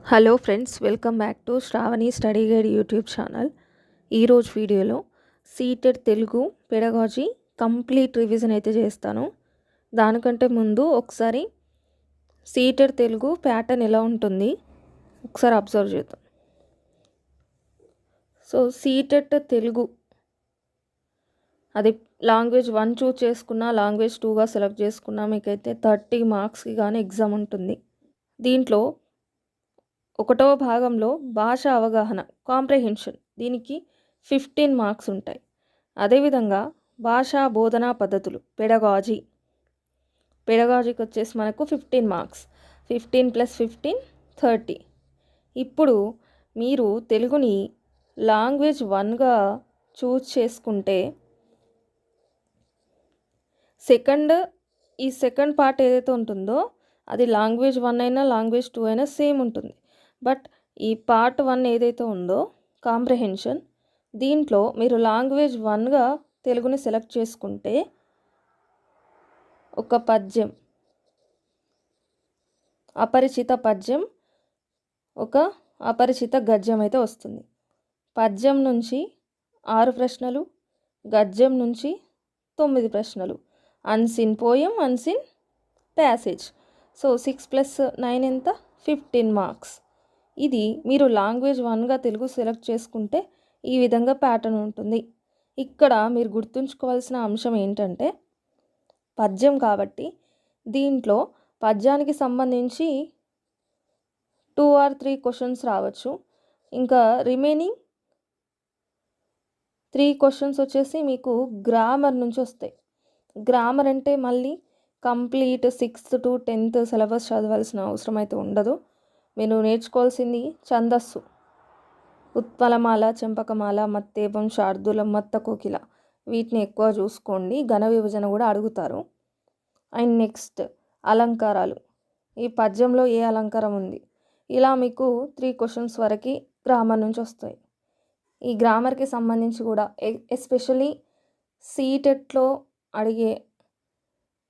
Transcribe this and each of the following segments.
Hello friends, welcome back to Shravani study guide YouTube channel. ఈరోజు వీడియోలో CTET Telugu pedagogy complete revision అయితే చేస్తాను. దానికంటే ముందు ఒకసారి సీటెడ్ తెలుగు ప్యాటర్న్ ఎలా ఉంటుంది ఒకసారి అబ్జర్వ్ చేద్దాం. సో సీటెడ్ తెలుగు అది లాంగ్వేజ్ 1 చూస్ చేసుకున్నా, లాంగ్వేజ్ 2గా సెలెక్ట్ చేసుకున్నా మీకైతే 30 మార్క్స్కి కానీ ఎగ్జామ్ ఉంటుంది. దీంట్లో 1వ భాగంలో భాష అవగాహన కాంప్రహెన్షన్, దీనికి 15 మార్క్స్ ఉంటాయి. అదేవిధంగా భాషా బోధనా పద్ధతులు పెడగాజీకి వచ్చేసి మనకు 15 మార్క్స్, 15 + 15 30. ఇప్పుడు మీరు తెలుగుని లాంగ్వేజ్ 1గా చూస్ చేసుకుంటే సెకండ్ పార్ట్ ఏదైతే ఉంటుందో అది లాంగ్వేజ్ 1 అయినా లాంగ్వేజ్ 2 అయినా సేమ్ ఉంటుంది. బట్ ఈ పార్ట్ 1 ఏదైతే ఉందో కాంప్రహెన్షన్, దీంట్లో మీరు లాంగ్వేజ్ 1గా తెలుగుని సెలెక్ట్ చేసుకుంటే ఒక పద్యం, అపరిచిత పద్యం, ఒక అపరిచిత గద్యం అయితే వస్తుంది. పద్యం నుంచి 6 ప్రశ్నలు, గద్యం నుంచి 9 ప్రశ్నలు. Unseen poem, unseen passage. So 6 + 9 ఎంత? 15 మార్క్స్. ఇది మీరు లాంగ్వేజ్ 1గా తెలుగు సెలెక్ట్ చేసుకుంటే ఈ విధంగా ప్యాటర్న్ ఉంటుంది. ఇక్కడ మీరు గుర్తుంచుకోవాల్సిన అంశం ఏంటంటే పద్యం కాబట్టి దీంట్లో పద్యానికి సంబంధించి 2 or 3 క్వశ్చన్స్ రావచ్చు. ఇంకా రిమైనింగ్ 3 క్వశ్చన్స్ వచ్చేసి మీకు గ్రామర్ నుంచి వస్తాయి. గ్రామర్ అంటే మళ్ళీ complete 6th to 10th syllabus చదవాల్సిన అవసరం అయితే ఉండదు. మీరు నేర్చుకోవాల్సింది ఛందస్సు, ఉత్పలమాల, చెంపకమాల, మత్తేపం, శార్దూలం, మత్త కోకిల, వీటిని ఎక్కువ చూసుకోండి. ఘన విభజన కూడా అడుగుతారు. అండ్ నెక్స్ట్ అలంకారాలు, ఈ పద్యంలో ఏ అలంకారం ఉంది, ఇలా మీకు 3 క్వశ్చన్స్ వరకు గ్రామర్ నుంచి వస్తాయి. ఈ గ్రామర్కి సంబంధించి కూడా ఎస్పెషల్లీ సీటెట్లో అడిగే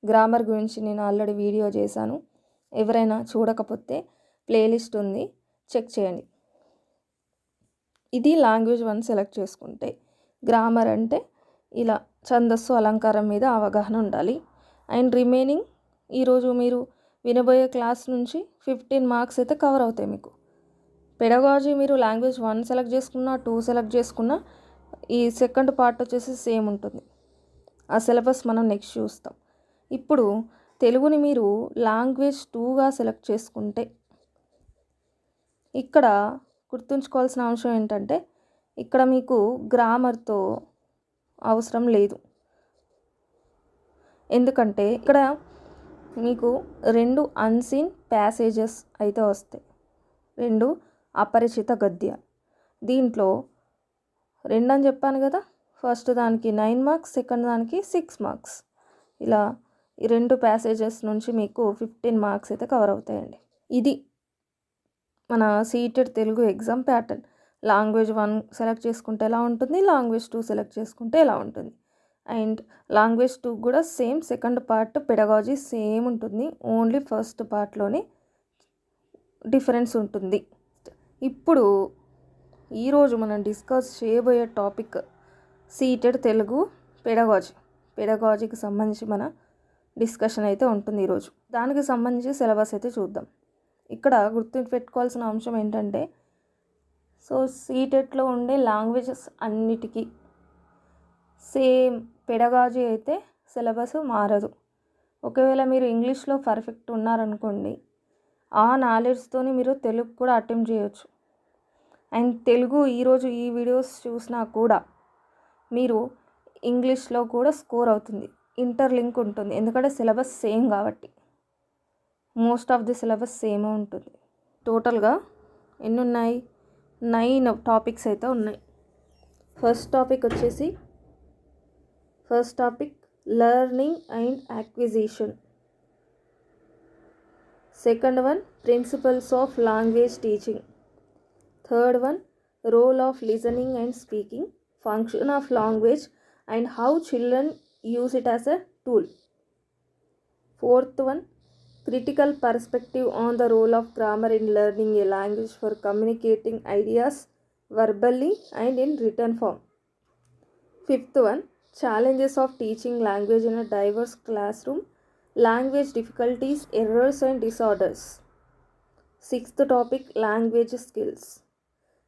గ్రామర్ గురించి నేను ఆల్రెడీ వీడియో చేశాను. ఎవరైనా చూడకపోతే ప్లేలిస్ట్ ఉంది, చెక్ చేయండి. ఇది లాంగ్వేజ్ 1 సెలెక్ట్ చేసుకుంటే. గ్రామర్ అంటే ఇలా ఛందస్సు, అలంకారం మీద అవగాహన ఉండాలి. అండ్ రిమైనింగ్ ఈరోజు మీరు వినబోయే క్లాస్ నుంచి 15 మార్క్స్ అయితే కవర్ అవుతాయి మీకు. పెడగాజీ మీరు లాంగ్వేజ్ 1 సెలెక్ట్ చేసుకున్నా, 2 సెలెక్ట్ చేసుకున్నా ఈ సెకండ్ పార్ట్ వచ్చేసి సేమ్ ఉంటుంది. ఆ సిలబస్ మనం నెక్స్ట్ చూస్తాం. ఇప్పుడు తెలుగుని మీరు లాంగ్వేజ్ 2గా సెలెక్ట్ చేసుకుంటే ఇక్కడ గుర్తుంచుకోవాల్సిన అంశం ఏంటంటే ఇక్కడ మీకు గ్రామర్తో అవసరం లేదు. ఎందుకంటే ఇక్కడ మీకు 2 అన్సీన్ ప్యాసేజెస్ అయితే వస్తాయి, 2 అపరిచిత గద్యాలు. దీంట్లో 2 అని చెప్పాను కదా, ఫస్ట్ దానికి 9 మార్క్స్, సెకండ్ దానికి 6 మార్క్స్. ఇలా ఈ 2 ప్యాసేజెస్ నుంచి మీకు 15 మార్క్స్ అయితే కవర్ అవుతాయండి. ఇది మన seated Telugu exam pattern. Language 1 select చేసుకుంటే ఎలా ఉంటుంది, లాంగ్వేజ్ 2 సెలెక్ట్ చేసుకుంటే ఎలా ఉంటుంది. అండ్ లాంగ్వేజ్ 2 కూడా same second part pedagogy same ఉంటుంది, ఓన్లీ ఫస్ట్ పార్ట్లోనే డిఫరెన్స్ ఉంటుంది. ఇప్పుడు ఈరోజు మనం డిస్కస్ చేయబోయే టాపిక్ సీటెడ్ తెలుగు పెడగాజీకి సంబంధించి మన డిస్కషన్ అయితే ఉంటుంది ఈరోజు. దానికి సంబంధించి సిలబస్ అయితే చూద్దాం. ఇక్కడ గుర్తుపెట్టుకోవాల్సిన అంశం ఏంటంటే సో సీటెట్లో ఉండే లాంగ్వేజెస్ అన్నిటికీ సేమ్ పెడగాజీ అయితే సిలబస్ మారదు. ఒకవేళ మీరు ఇంగ్లీష్లో పర్ఫెక్ట్ ఉన్నారనుకోండి, ఆ నాలెడ్జ్తోని మీరు తెలుగు కూడా అటెంప్ట్ చేయొచ్చు. అండ్ తెలుగు ఈరోజు ఈ వీడియోస్ చూసినా కూడా మీరు ఇంగ్లీష్లో కూడా స్కోర్ అవుతుంది, ఇంటర్లింక్ ఉంటుంది. ఎందుకంటే సిలబస్ సేమ్ కాబట్టి most of the syllabus same ఉంటుంది. టోటల్గా ఎన్ని ఉన్నాయి? 9 టాపిక్స్ అయితే ఉన్నాయి. First topic learning and acquisition. Second one principles of language teaching. Third one role of listening and speaking, function of language and how children use it as a tool. Fourth one critical perspective on the role of grammar in learning a language for communicating ideas verbally and in written form. Fifth one, challenges of teaching language in a diverse classroom, language difficulties, errors and disorders. Sixth topic, language skills.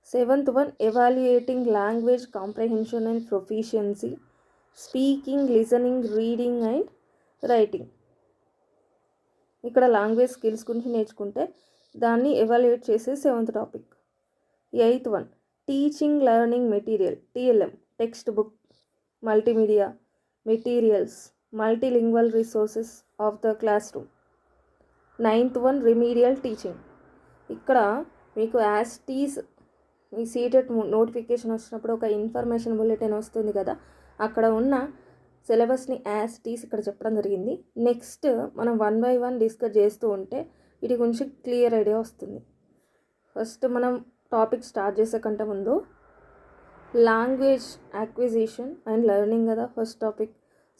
Seventh one, evaluating language comprehension and proficiency, speaking, listening, reading and writing. ఇక్కడ language skills గురించి నేర్చుకుంటే దాన్ని evaluate చేసే seventh topic. Eighth one, teaching learning material, TLM, text book, multimedia materials, multilingual resources of the class room. Ninth one, remedial teaching. ఇక్కడ మీకు యాస్టీస్ ఈ CTET notification వచ్చినప్పుడు ఒక ఇన్ఫర్మేషన్ బులెటిన్ వస్తుంది కదా, అక్కడ ఉన్న సిలబస్ని యాస్టీస్ ఇక్కడ చెప్పడం జరిగింది. నెక్స్ట్ మనం 1 by 1 డిస్కస్ చేస్తూ ఉంటే వీటి గురించి క్లియర్ ఐడియా వస్తుంది. ఫస్ట్ మనం టాపిక్ స్టార్ట్ చేసే కంటే ముందు లాంగ్వేజ్ యాక్విజిషన్ అండ్ లెర్నింగ్ కదా ఫస్ట్ టాపిక్.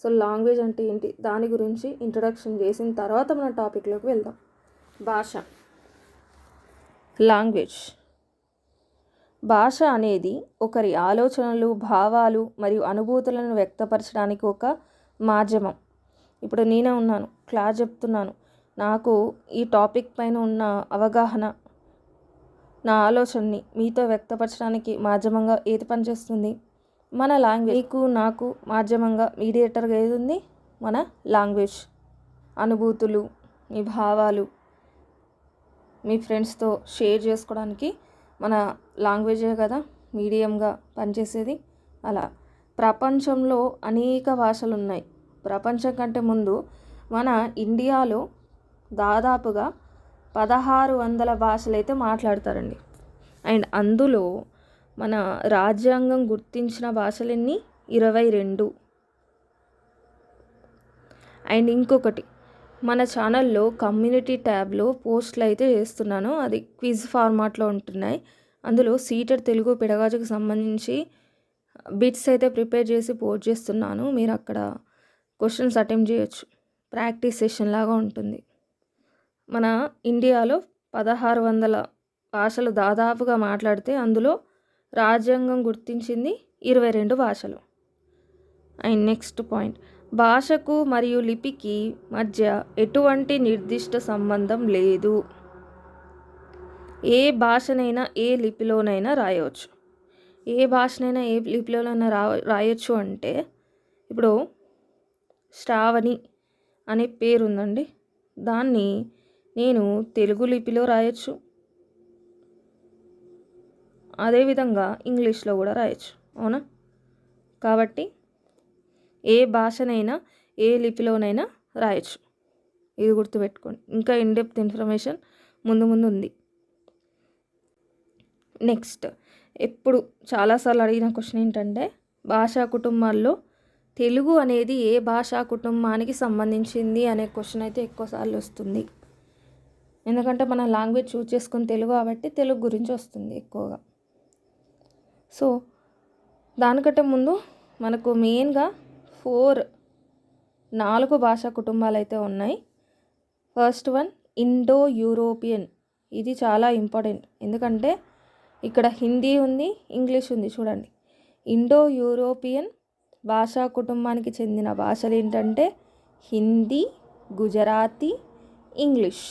సో లాంగ్వేజ్ అంటే ఏంటి దాని గురించి ఇంట్రడక్షన్ చేసిన తర్వాత మన టాపిక్లోకి వెళ్దాం. భాష. లాంగ్వేజ్, భాష అనేది ఒకరి ఆలోచనలు, భావాలు మరియు అనుభూతులను వ్యక్తపరచడానికి ఒక మాధ్యమం. ఇప్పుడు నేనే ఉన్నాను, క్లాస్ చెప్తున్నాను, నాకు ఈ టాపిక్ పైన ఉన్న అవగాహన, నా ఆలోచనని మీతో వ్యక్తపరచడానికి మాధ్యమంగా ఏది పనిచేస్తుంది? మన లాంగ్వేజ్. మీకు నాకు మాధ్యమంగా మీడియేటర్గా ఏది ఉంది? మన లాంగ్వేజ్. అనుభూతులు, మీ భావాలు మీ ఫ్రెండ్స్తో షేర్ చేసుకోవడానికి మన లాంగ్వేజే కదా మీడియంగా పనిచేసేది. అలా ప్రపంచంలో అనేక భాషలు ఉన్నాయి. ప్రపంచం కంటే ముందు మన ఇండియాలో దాదాపుగా 1600 భాషలు అయితే మాట్లాడతారండి. అండ్ అందులో మన రాజ్యాంగం గుర్తించిన భాషలన్నీ 22. అండ్ ఇంకొకటి, మన ఛానల్లో కమ్యూనిటీ ట్యాబ్లో పోస్టులు అయితే చేస్తున్నాను, అది క్విజ్ ఫార్మాట్లో ఉంటున్నాయి. అందులో సీటెడ్ తెలుగు పెడగాజీకి సంబంధించి బిట్స్ అయితే ప్రిపేర్ చేసి పోస్ట్ చేస్తున్నాను. మీరు అక్కడ క్వశ్చన్స్ అటెంప్ట్ చేయొచ్చు, ప్రాక్టీస్ సెషన్ లాగా ఉంటుంది. మన ఇండియాలో 1600 భాషలు దాదాపుగా మాట్లాడితే అందులో రాజ్యాంగం గుర్తించింది 22 భాషలు. అండ్ నెక్స్ట్ పాయింట్, భాషకు మరియు లిపికి మధ్య ఎటువంటి నిర్దిష్ట సంబంధం లేదు. ఏ భాషనైనా ఏ లిపిలోనైనా రాయవచ్చు. ఏ భాషనైనా ఏ లిపిలోనైనా రాయొచ్చు అంటే ఇప్పుడు శ్రావణి అనే పేరు ఉందండి, దాన్ని నేను తెలుగు లిపిలో రాయొచ్చు, అదేవిధంగా ఇంగ్లీష్లో కూడా రాయొచ్చు, అవునా? కాబట్టి ఏ భాషనైనా ఏ లిపిలోనైనా రాయొచ్చు, ఇది గుర్తుపెట్టుకోండి. ఇంకా ఇన్డెప్త్ ఇన్ఫర్మేషన్ ముందు ఉంది. నెక్స్ట్, ఎప్పుడు చాలాసార్లు అడిగిన క్వశ్చన్ ఏంటంటే భాషా కుటుంబాల్లో తెలుగు అనేది ఏ భాషా కుటుంబానికి సంబంధించింది అనే క్వశ్చన్ అయితే ఎక్కువసార్లు వస్తుంది. ఎందుకంటే మనం లాంగ్వేజ్ చూస్ చేసుకుని తెలుగు కాబట్టి తెలుగు గురించి వస్తుంది ఎక్కువగా. సో దానికంటే ముందు మనకు మెయిన్గా 4 భాషా కుటుంబాలు అయితే ఉన్నాయి. First one, Indo European. ఇది చాలా ఇంపార్టెంట్, ఎందుకంటే ఇక్కడ హిందీ ఉంది, ఇంగ్లీష్ ఉంది. చూడండి, ఇండో యూరోపియన్ భాషా కుటుంబానికి చెందిన భాషలు ఏంటంటే హిందీ, గుజరాతీ, ఇంగ్లీష్.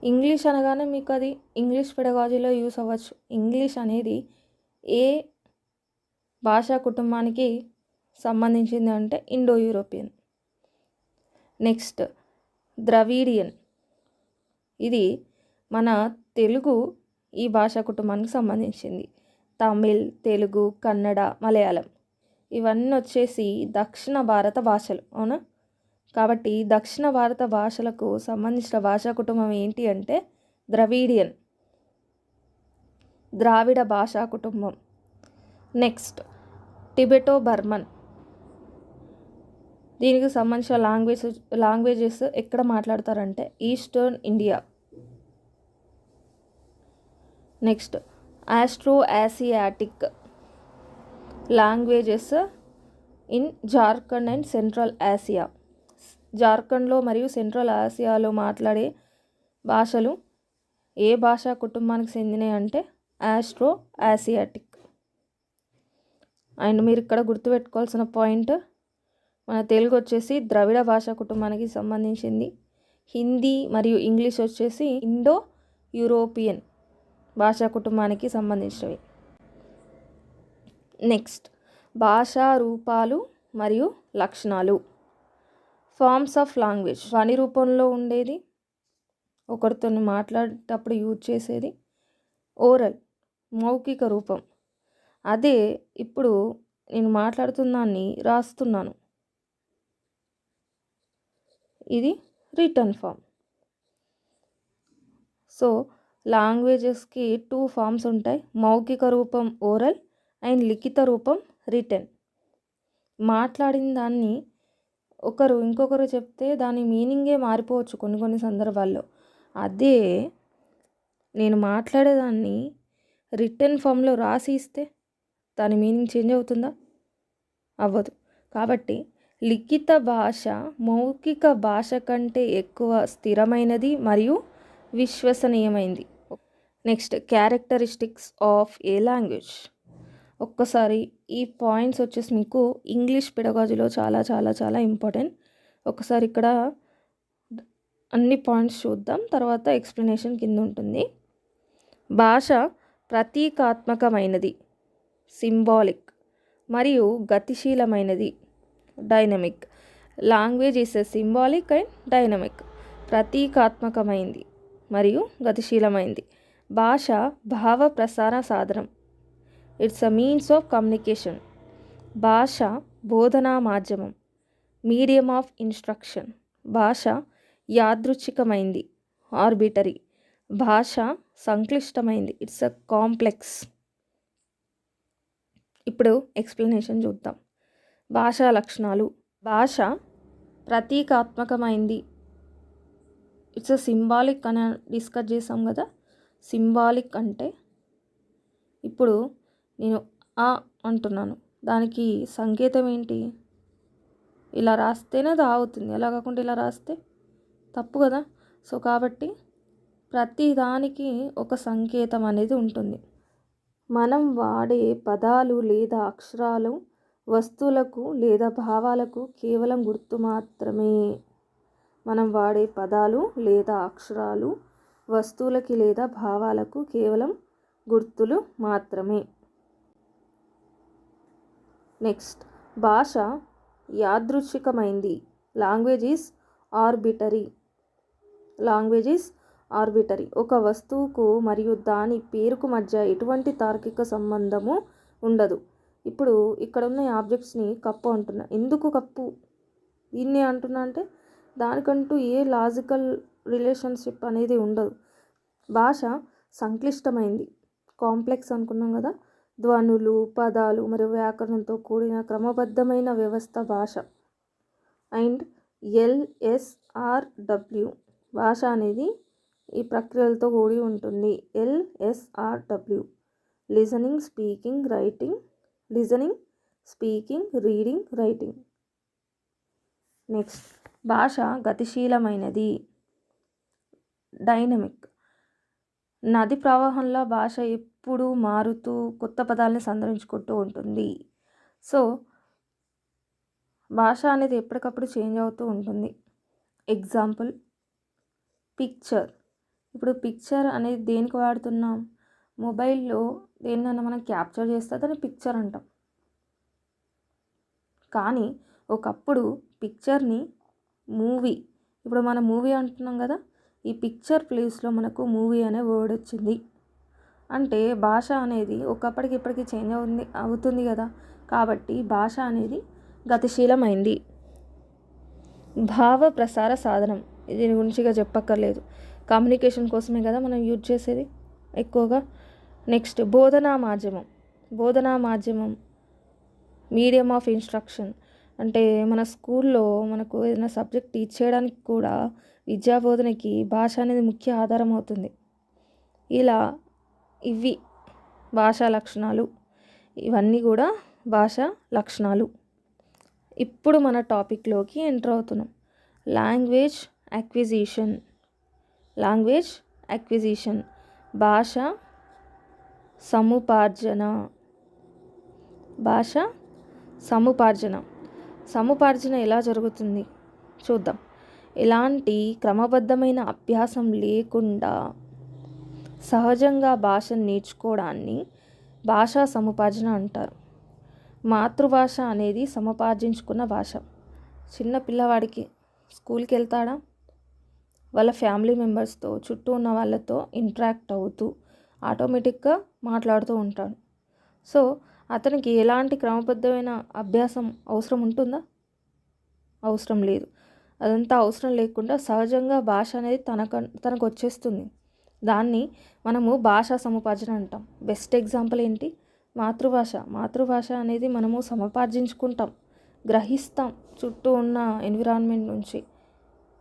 ఇంగ్లీష్ అనగానే మీకు అది ఇంగ్లీష్ పెడగాజీలో యూస్ అవ్వచ్చు. ఇంగ్లీష్ అనేది ఏ భాషా కుటుంబానికి సంబంధించింది అంటే ఇండో యూరోపియన్. Next, Dravidian. ఇది మన తెలుగు ఈ భాషా కుటుంబానికి సంబంధించింది. తమిళ్, తెలుగు, కన్నడ, మలయాళం ఇవన్నీ వచ్చేసి దక్షిణ భారత భాషలు, అవునా? కాబట్టి దక్షిణ భారత భాషలకు సంబంధించిన భాషా కుటుంబం ఏంటి అంటే ద్రవిడియన్, ద్రావిడ భాషా కుటుంబం. Next, Tibeto Burman. దీనికి సంబంధించిన లాంగ్వేజెస్ ఎక్కడ మాట్లాడతారంటే eastern India. Next, Austro Asiatic languages in Jharkhand and central Asia. జార్ఖండ్లో మరియు సెంట్రల్ ఆసియాలో మాట్లాడే భాషలు ఏ భాషా కుటుంబానికి చెందినవి అంటే ఆస్ట్రో ఆసియాటిక్. అండ్ మీరు ఇక్కడ గుర్తుపెట్టుకోవాల్సిన పాయింట్, మన తెలుగు వచ్చేసి ద్రవిడ భాషా కుటుంబానికి సంబంధించింది. హిందీ మరియు ఇంగ్లీష్ వచ్చేసి ఇండో యూరోపియన్ భాషా కుటుంబానికి సంబంధించినవి. నెక్స్ట్, భాషా రూపాలు మరియు లక్షణాలు. ఫార్మ్స్ ఆఫ్ లాంగ్వేజ్, ధ్వని రూపంలో ఉండేది, ఒకరితో మాట్లాడేటప్పుడు యూజ్ చేసేది. ఓరల్, మౌఖిక రూపం. అదే ఇప్పుడు నేను మాట్లాడుతున్నాన్ని రాస్తున్నాను, ఇది రిటర్న్ ఫామ్. సో లాంగ్వేజెస్కి 2 ఫామ్స్ ఉంటాయి, మౌఖిక రూపం ఓరల్ అండ్ లిఖిత రూపం రిటర్న్. మాట్లాడిన దాన్ని ఒకరు ఇంకొకరు చెప్తే దాని మీనింగే మారిపోవచ్చు కొన్ని సందర్భాల్లో. అదే నేను మాట్లాడేదాన్ని రిటర్న్ ఫామ్లో రాసి ఇస్తే దాని మీనింగ్ చేంజ్ అవుతుందా? అవ్వదు. కాబట్టి లిఖిత భాష మౌఖిక భాష కంటే ఎక్కువ స్థిరమైనది మరియు విశ్వసనీయమైనది. Next, characteristics of a language. ఒక్కసారి ఈ పాయింట్స్ వచ్చేసి మీకు ఇంగ్లీష్ పెడగాజీలో చాలా చాలా చాలా ఇంపార్టెంట్. ఒకసారి ఇక్కడ అన్ని పాయింట్స్ చూద్దాం, తర్వాత ఎక్స్ప్లెనేషన్ కింద ఉంటుంది. భాష ప్రతీకాత్మకమైనది, సింబాలిక్, మరియు గతిశీలమైనది, dynamic. Language is a symbolic and dynamic. ప్రతీకాత్మకమైంది మరియు గతిశీలమైంది. భాష భావ ప్రసార సాధనం, it's a means of communication. భాష బోధనా మాధ్యమం, మీడియం ఆఫ్ ఇన్స్ట్రక్షన్. భాష యాదృచ్ఛికమైంది, ఆర్బిటరీ. భాష సంక్లిష్టమైంది, ఇట్స్ అ కాంప్లెక్స్. ఇప్పుడు ఎక్స్ప్లెనేషన్ చూద్దాం. భాషా లక్షణాలు. భాష ప్రతీకాత్మకమైంది, ఇట్స్ అ సింబాలిక్ అని డిస్కస్ చేసాం కదా. సింబాలిక్ అంటే ఇప్పుడు నేను ఆ అంటున్నాను, దానికి సంకేతం ఏంటి? ఇలా రాస్తేనే అది అవుతుంది, అలా కాకుండా ఇలా రాస్తే తప్పు కదా. సో కాబట్టి ప్రతి దానికి ఒక సంకేతం అనేది ఉంటుంది. మనం వాడే పదాలు లేదా అక్షరాలు వస్తువులకు లేదా భావాలకు కేవలం గుర్తు మాత్రమే. మనం వాడే పదాలు లేదా అక్షరాలు వస్తువులకి లేదా భావాలకు కేవలం గుర్తులు మాత్రమే. నెక్స్ట్, భాష యాదృచ్ఛికమైంది. Language is arbitrary. Language is arbitrary. ఒక వస్తువుకు మరియు దాని పేరుకు మధ్య ఎటువంటి తార్కిక సంబంధము ఉండదు. ఇప్పుడు ఇక్కడ ఉన్న ఆబ్జెక్ట్స్ని కప్పు అంటున్నా. ఎందుకు కప్పు దీన్ని అంటున్నా అంటే దానికంటూ ఏ లాజికల్ రిలేషన్షిప్ అనేది ఉండదు. భాష సంక్లిష్టమైంది, కాంప్లెక్స్ అనుకున్నాం కదా. ధ్వనులు, పదాలు మరియు వ్యాకరణంతో కూడిన క్రమబద్ధమైన వ్యవస్థ భాష. అండ్ LSRW, భాష అనేది ఈ ప్రక్రియలతో కూడి ఉంటుంది. LSRW, listening, speaking, writing. Listening, speaking, reading, writing. Next, భాష గతిశీలమైనది, డైనమిక్. నది ప్రవాహంలో భాష ఎప్పుడూ మారుతూ కొత్త పదాలని సంతరించుకుంటూ ఉంటుంది. సో భాష అనేది ఎప్పటికప్పుడు చేంజ్ అవుతూ ఉంటుంది. Example, picture. ఇప్పుడు పిక్చర్ అనేది దేనికి వాడుతున్నాం? మొబైల్లో దేన్నైనా మనం క్యాప్చర్ చేస్తే దాన్ని పిక్చర్ అంటాం. కానీ ఒకప్పుడు పిక్చర్ని మూవీ, ఇప్పుడు మనం మూవీ అంటున్నాం కదా, ఈ పిక్చర్ ప్లేస్లో మనకు మూవీ అనే వర్డ్ వచ్చింది. అంటే భాష అనేది ఒకప్పటికి ఇప్పటికి చేంజ్ అవుతుంది కదా. కాబట్టి భాష అనేది గతిశీలమైంది. భావ ప్రసార సాధనం, దీని గురించిగా చెప్పక్కర్లేదు, కమ్యూనికేషన్ కోసమే కదా మనం యూజ్ చేసేది ఎక్కువగా. నెక్స్ట్, బోధనా మాధ్యమం. బోధనా మాధ్యమం, మీడియం ఆఫ్ ఇన్స్ట్రక్షన్. అంటే మన స్కూల్లో మనకు ఏదైనా సబ్జెక్ట్ టీచ్ చేయడానికి కూడా విద్యా బోధనకి భాష అనేది ముఖ్య ఆధారం అవుతుంది. ఇలా ఇవి భాషా లక్షణాలు. ఇవన్నీ కూడా భాషా లక్షణాలు. ఇప్పుడు మన టాపిక్లోకి ఎంటర్ అవుతున్నాం. లాంగ్వేజ్ అక్విజిషన్, లాంగ్వేజ్ అక్విజిషన్, భాష సముపార్జన, భాష సముపార్జన. సముపార్జన ఎలా జరుగుతుంది చూద్దాం. ఎలాంటి క్రమబద్ధమైన అభ్యాసం లేకుండా సహజంగా భాషను నేర్చుకోవడాన్ని భాషా సముపార్జన అంటారు. మాతృభాష అనేది సముపార్జించుకున్న భాష. చిన్న పిల్లవాడికి స్కూల్కి వెళ్తాడా, వాళ్ళ ఫ్యామిలీ మెంబర్స్తో చుట్టూ ఉన్న వాళ్ళతో ఇంటరాక్ట్ అవుతూ ఆటోమేటిక్గా మాట్లాడుతూ ఉంటాడు. సో అతనికి ఎలాంటి క్రమబద్ధమైన అభ్యాసం అవసరం ఉంటుందా? అవసరం లేదు. అదంతా అవసరం లేకుండా సహజంగా భాష అనేది తనకు వచ్చేస్తుంది. దాన్ని మనము భాషా సముపార్జన అంటాం. బెస్ట్ ఎగ్జాంపుల్ ఏంటి? మాతృభాష. మాతృభాష అనేది మనము సముపార్జించుకుంటాం, గ్రహిస్తాం చుట్టూ ఉన్న ఎన్విరాన్మెంట్ నుంచి,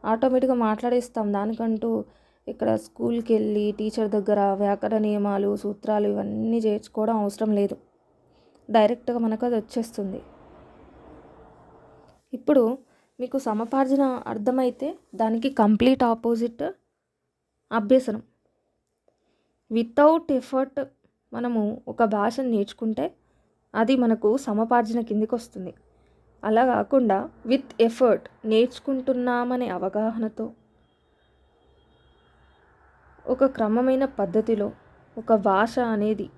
ఆటోమేటిక్గా మాట్లాడేస్తాం. దానికంటూ ఇక్కడ స్కూల్కి వెళ్ళి టీచర్ దగ్గర వ్యాకరణ నియమాలు, సూత్రాలు ఇవన్నీ చేర్చుకోవడం అవసరం లేదు. డైరెక్ట్గా మనకు అది వచ్చేస్తుంది. ఇప్పుడు మీకు సముపార్జన అర్థమైతే దానికి కంప్లీట్ ఆపోజిట్ అభ్యసనం. వితౌట్ ఎఫర్ట్ మనము ఒక భాషను నేర్చుకుంటే అది మనకు సముపార్జన కిందికి వస్తుంది. అలా కాకుండా విత్ ఎఫర్ట్ నేర్చుకుంటున్నామనే అవగాహనతో ఒక క్రమమైన పద్ధతిలో ఒక భాష అనేది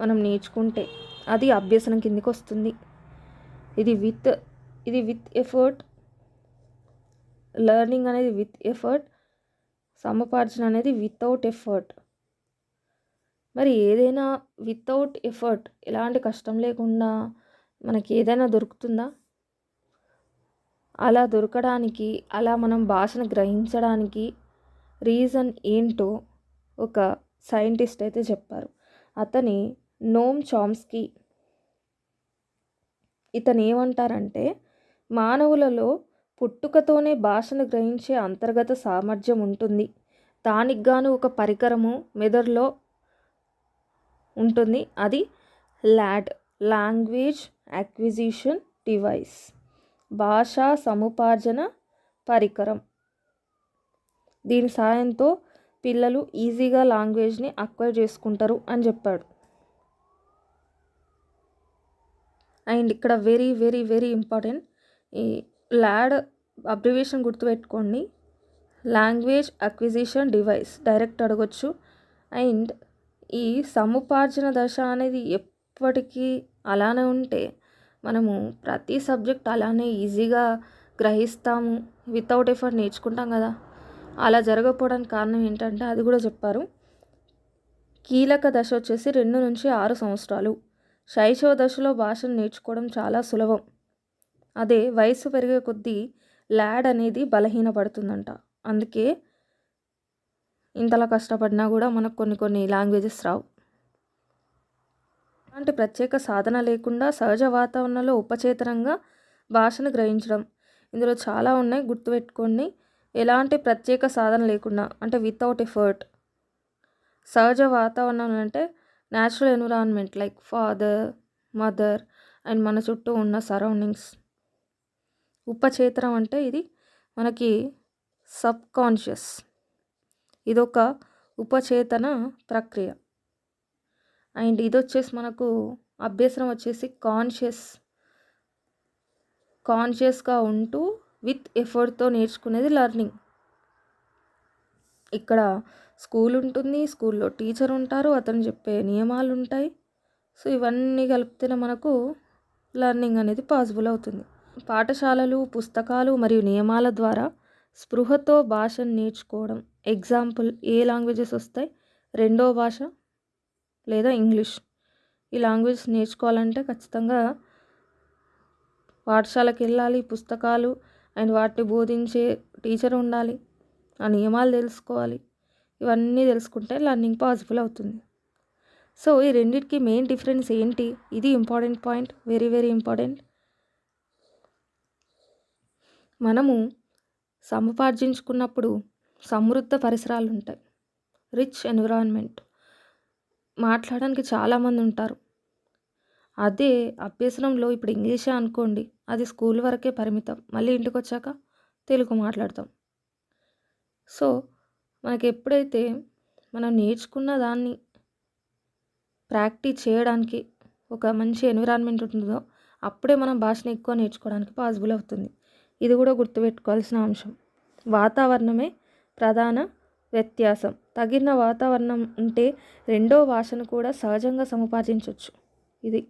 మనం నేర్చుకుంటే అది అభ్యసనం కిందికి వస్తుంది. ఇది విత్ ఎఫర్ట్, లెర్నింగ్ అనేది విత్ ఎఫర్ట్, సముపార్జన అనేది వితౌట్ ఎఫర్ట్. మరి ఏదైనా వితౌట్ ఎఫర్ట్, ఎలాంటి కష్టం లేకుండా మనకి ఏదైనా దొరుకుతుందా? అలా దొరకడానికి, అలా మనం భాషను గ్రహించడానికి రీజన్ ఏంటో ఒక సైంటిస్ట్ అయితే చెప్పారు. అతని నోమ్ చామ్స్కీ. ఇతను ఏమంటారంటే, మానవులలో పుట్టుకతోనే భాషను గ్రహించే అంతర్గత సామర్థ్యం ఉంటుంది. దానికి గాను ఒక పరికరము మెదడులో ఉంటుంది. అది లాడ్, లాంగ్వేజ్ అక్విజిషన్ డివైస్, భాషా సముపార్జన పరికరం. దీని సాయంతో పిల్లలు ఈజీగా లాంగ్వేజ్ని అక్వైర్ చేసుకుంటారు అని చెప్పాడు. అండ్ ఇక్కడ వెరీ వెరీ వెరీ ఇంపార్టెంట్, ఈ లాడ్ అబ్రివేషన్ గుర్తుపెట్టుకోండి. లాంగ్వేజ్ అక్విజిషన్ డివైస్ డైరెక్ట్ అడగొచ్చు. అండ్ ఈ సముపార్జన దశ అనేది ఎప్పటికీ అలానే ఉంటే మనము ప్రతి సబ్జెక్ట్ అలానే ఈజీగా గ్రహిస్తాము, వితౌట్ ఎఫర్ట్ నేర్చుకుంటాం కదా. అలా జరగకపోవడానికి కారణం ఏంటంటే అది కూడా చెప్పారు. కీలక దశ వచ్చేసి 2 నుంచి 6 సంవత్సరాలు. శైశవ దశలో భాషను నేర్చుకోవడం చాలా సులభం. అదే వయసు పెరిగే కొద్దీ లాడ్ అనేది బలహీనపడుతుందంట. అందుకే ఇంతలా కష్టపడినా కూడా మనకు కొన్ని లాంగ్వేజెస్ రావు. అలాంటి ప్రత్యేక సాధన లేకుండా సహజ వాతావరణంలో ఉపచేతనంగా భాషను గ్రహించడం. ఇందులో చాలా ఉన్నాయి, గుర్తుపెట్టుకోండి. ఎలాంటి ప్రత్యేక సాధన లేకుండా అంటే వితౌట్ ఎఫర్ట్. సహజ వాతావరణం అంటే natural environment like father, mother and మన చుట్టూ ఉన్న సరౌండింగ్స్. ఉపచేతనం అంటే ఇది మనకి సబ్కాన్షియస్, ఇదొక ఉపచేతన ప్రక్రియ. అండ్ ఇది వచ్చేసి మనకు అభ్యసనం వచ్చేసి కాన్షియస్గా ఉంటూ విత్ ఎఫర్ట్తో నేర్చుకునేది లెర్నింగ్. ఇక్కడ స్కూల్ ఉంటుంది, స్కూల్లో టీచర్ ఉంటారు, అతను చెప్పే నియమాలు ఉంటాయి. సో ఇవన్నీ కలిపితేనే మనకు లెర్నింగ్ అనేది పాసిబుల్ అవుతుంది. పాఠశాలలు, పుస్తకాలు మరియు నియమాల ద్వారా స్పృహతో భాషను నేర్చుకోవడం. ఎగ్జాంపుల్ ఏ లాంగ్వేజెస్ వస్తాయి? 2వ భాష లేదా ఇంగ్లీష్. ఈ లాంగ్వేజ్ నేర్చుకోవాలంటే ఖచ్చితంగా పాఠశాలకు వెళ్ళాలి, పుస్తకాలు అండ్ వాటిని బోధించే టీచర్ ఉండాలి, ఆ నియమాలు తెలుసుకోవాలి. ఇవన్నీ తెలుసుకుంటే లెర్నింగ్ పాసిబుల్ అవుతుంది. సో ఈ రెండింటికి మెయిన్ డిఫరెన్స్ ఏంటి? ఇది important point, very very important. మనము సముపార్జించుకున్నప్పుడు సమృద్ధ పరిసరాలు ఉంటాయి, రిచ్ ఎన్విరాన్మెంట్, మాట్లాడడానికి చాలామంది ఉంటారు. అదే అభ్యసనంలో ఇప్పుడు ఇంగ్లీషే అనుకోండి, అది స్కూల్ వరకే పరిమితం. మళ్ళీ ఇంటికి వచ్చాక తెలుగు మాట్లాడతాం. సో మనకి ఎప్పుడైతే మనం నేర్చుకున్న దాన్ని ప్రాక్టీస్ చేయడానికి ఒక మంచి ఎన్విరాన్మెంట్ ఉంటుందో అప్పుడే మనం భాషను ఎక్కువ నేర్చుకోవడానికి పాసిబుల్ అవుతుంది. ఇది కూడా గుర్తుపెట్టుకోవాల్సిన అంశం. వాతావరణమే ప్రధాన వ్యత్యాసం. తగిన వాతావరణం ఉంటే రెండో భాషను కూడా సహజంగా సముపార్జించవచ్చు. ఇది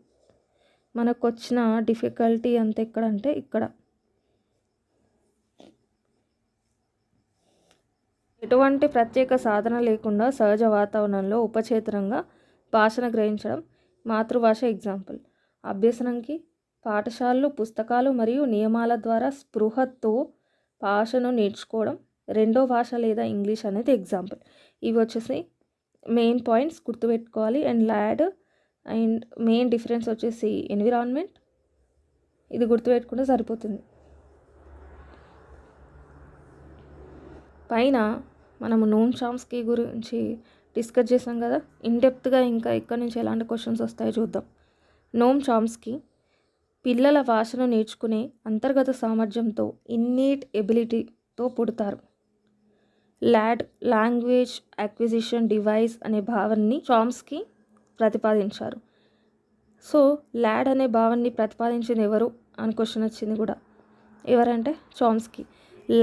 మనకు వచ్చిన డిఫికల్టీ అంత ఎక్కడంటే ఇక్కడ. ఎటువంటి ప్రత్యేక సాధన లేకుండా సహజ వాతావరణంలో ఉపచేతనంగా భాషను గ్రహించడం మాతృభాష ఎగ్జాంపుల్. అభ్యసనంకి పాఠశాలలు, పుస్తకాలు మరియు నియమాల ద్వారా స్పృహతో భాషను నేర్చుకోవడం రెండో భాష లేదా ఇంగ్లీష్ అనేది ఎగ్జాంపుల్. ఇవి వచ్చేసి మెయిన్ పాయింట్స్ గుర్తుపెట్టుకోవాలి. And lad and main difference వచ్చేసి ఎన్విరాన్మెంట్. ఇది గుర్తుపెట్టుకుంటే సరిపోతుంది. పైన మనము నోమ్ చామ్స్కీ గురించి డిస్కస్ చేసాం కదా. ఇన్డెప్త్గా ఇంకా ఇక్కడ నుంచి ఎలాంటి క్వశ్చన్స్ వస్తాయో చూద్దాం. నోమ్ చామ్స్కీ పిల్లల భాషను నేర్చుకునే అంతర్గత సామర్థ్యంతో ఇన్నీట్ ఎబిలిటీతో పుడతారు. ల్యాడ్ లాంగ్వేజ్ అక్విజిషన్ డివైస్ అనే భావనని చామ్స్కీ ప్రతిపాదించారు. సో ల్యాడ్ అనే భావనని ప్రతిపాదించింది ఎవరు అని క్వశ్చన్ వచ్చింది కూడా. ఎవరంటే చామ్స్కీ.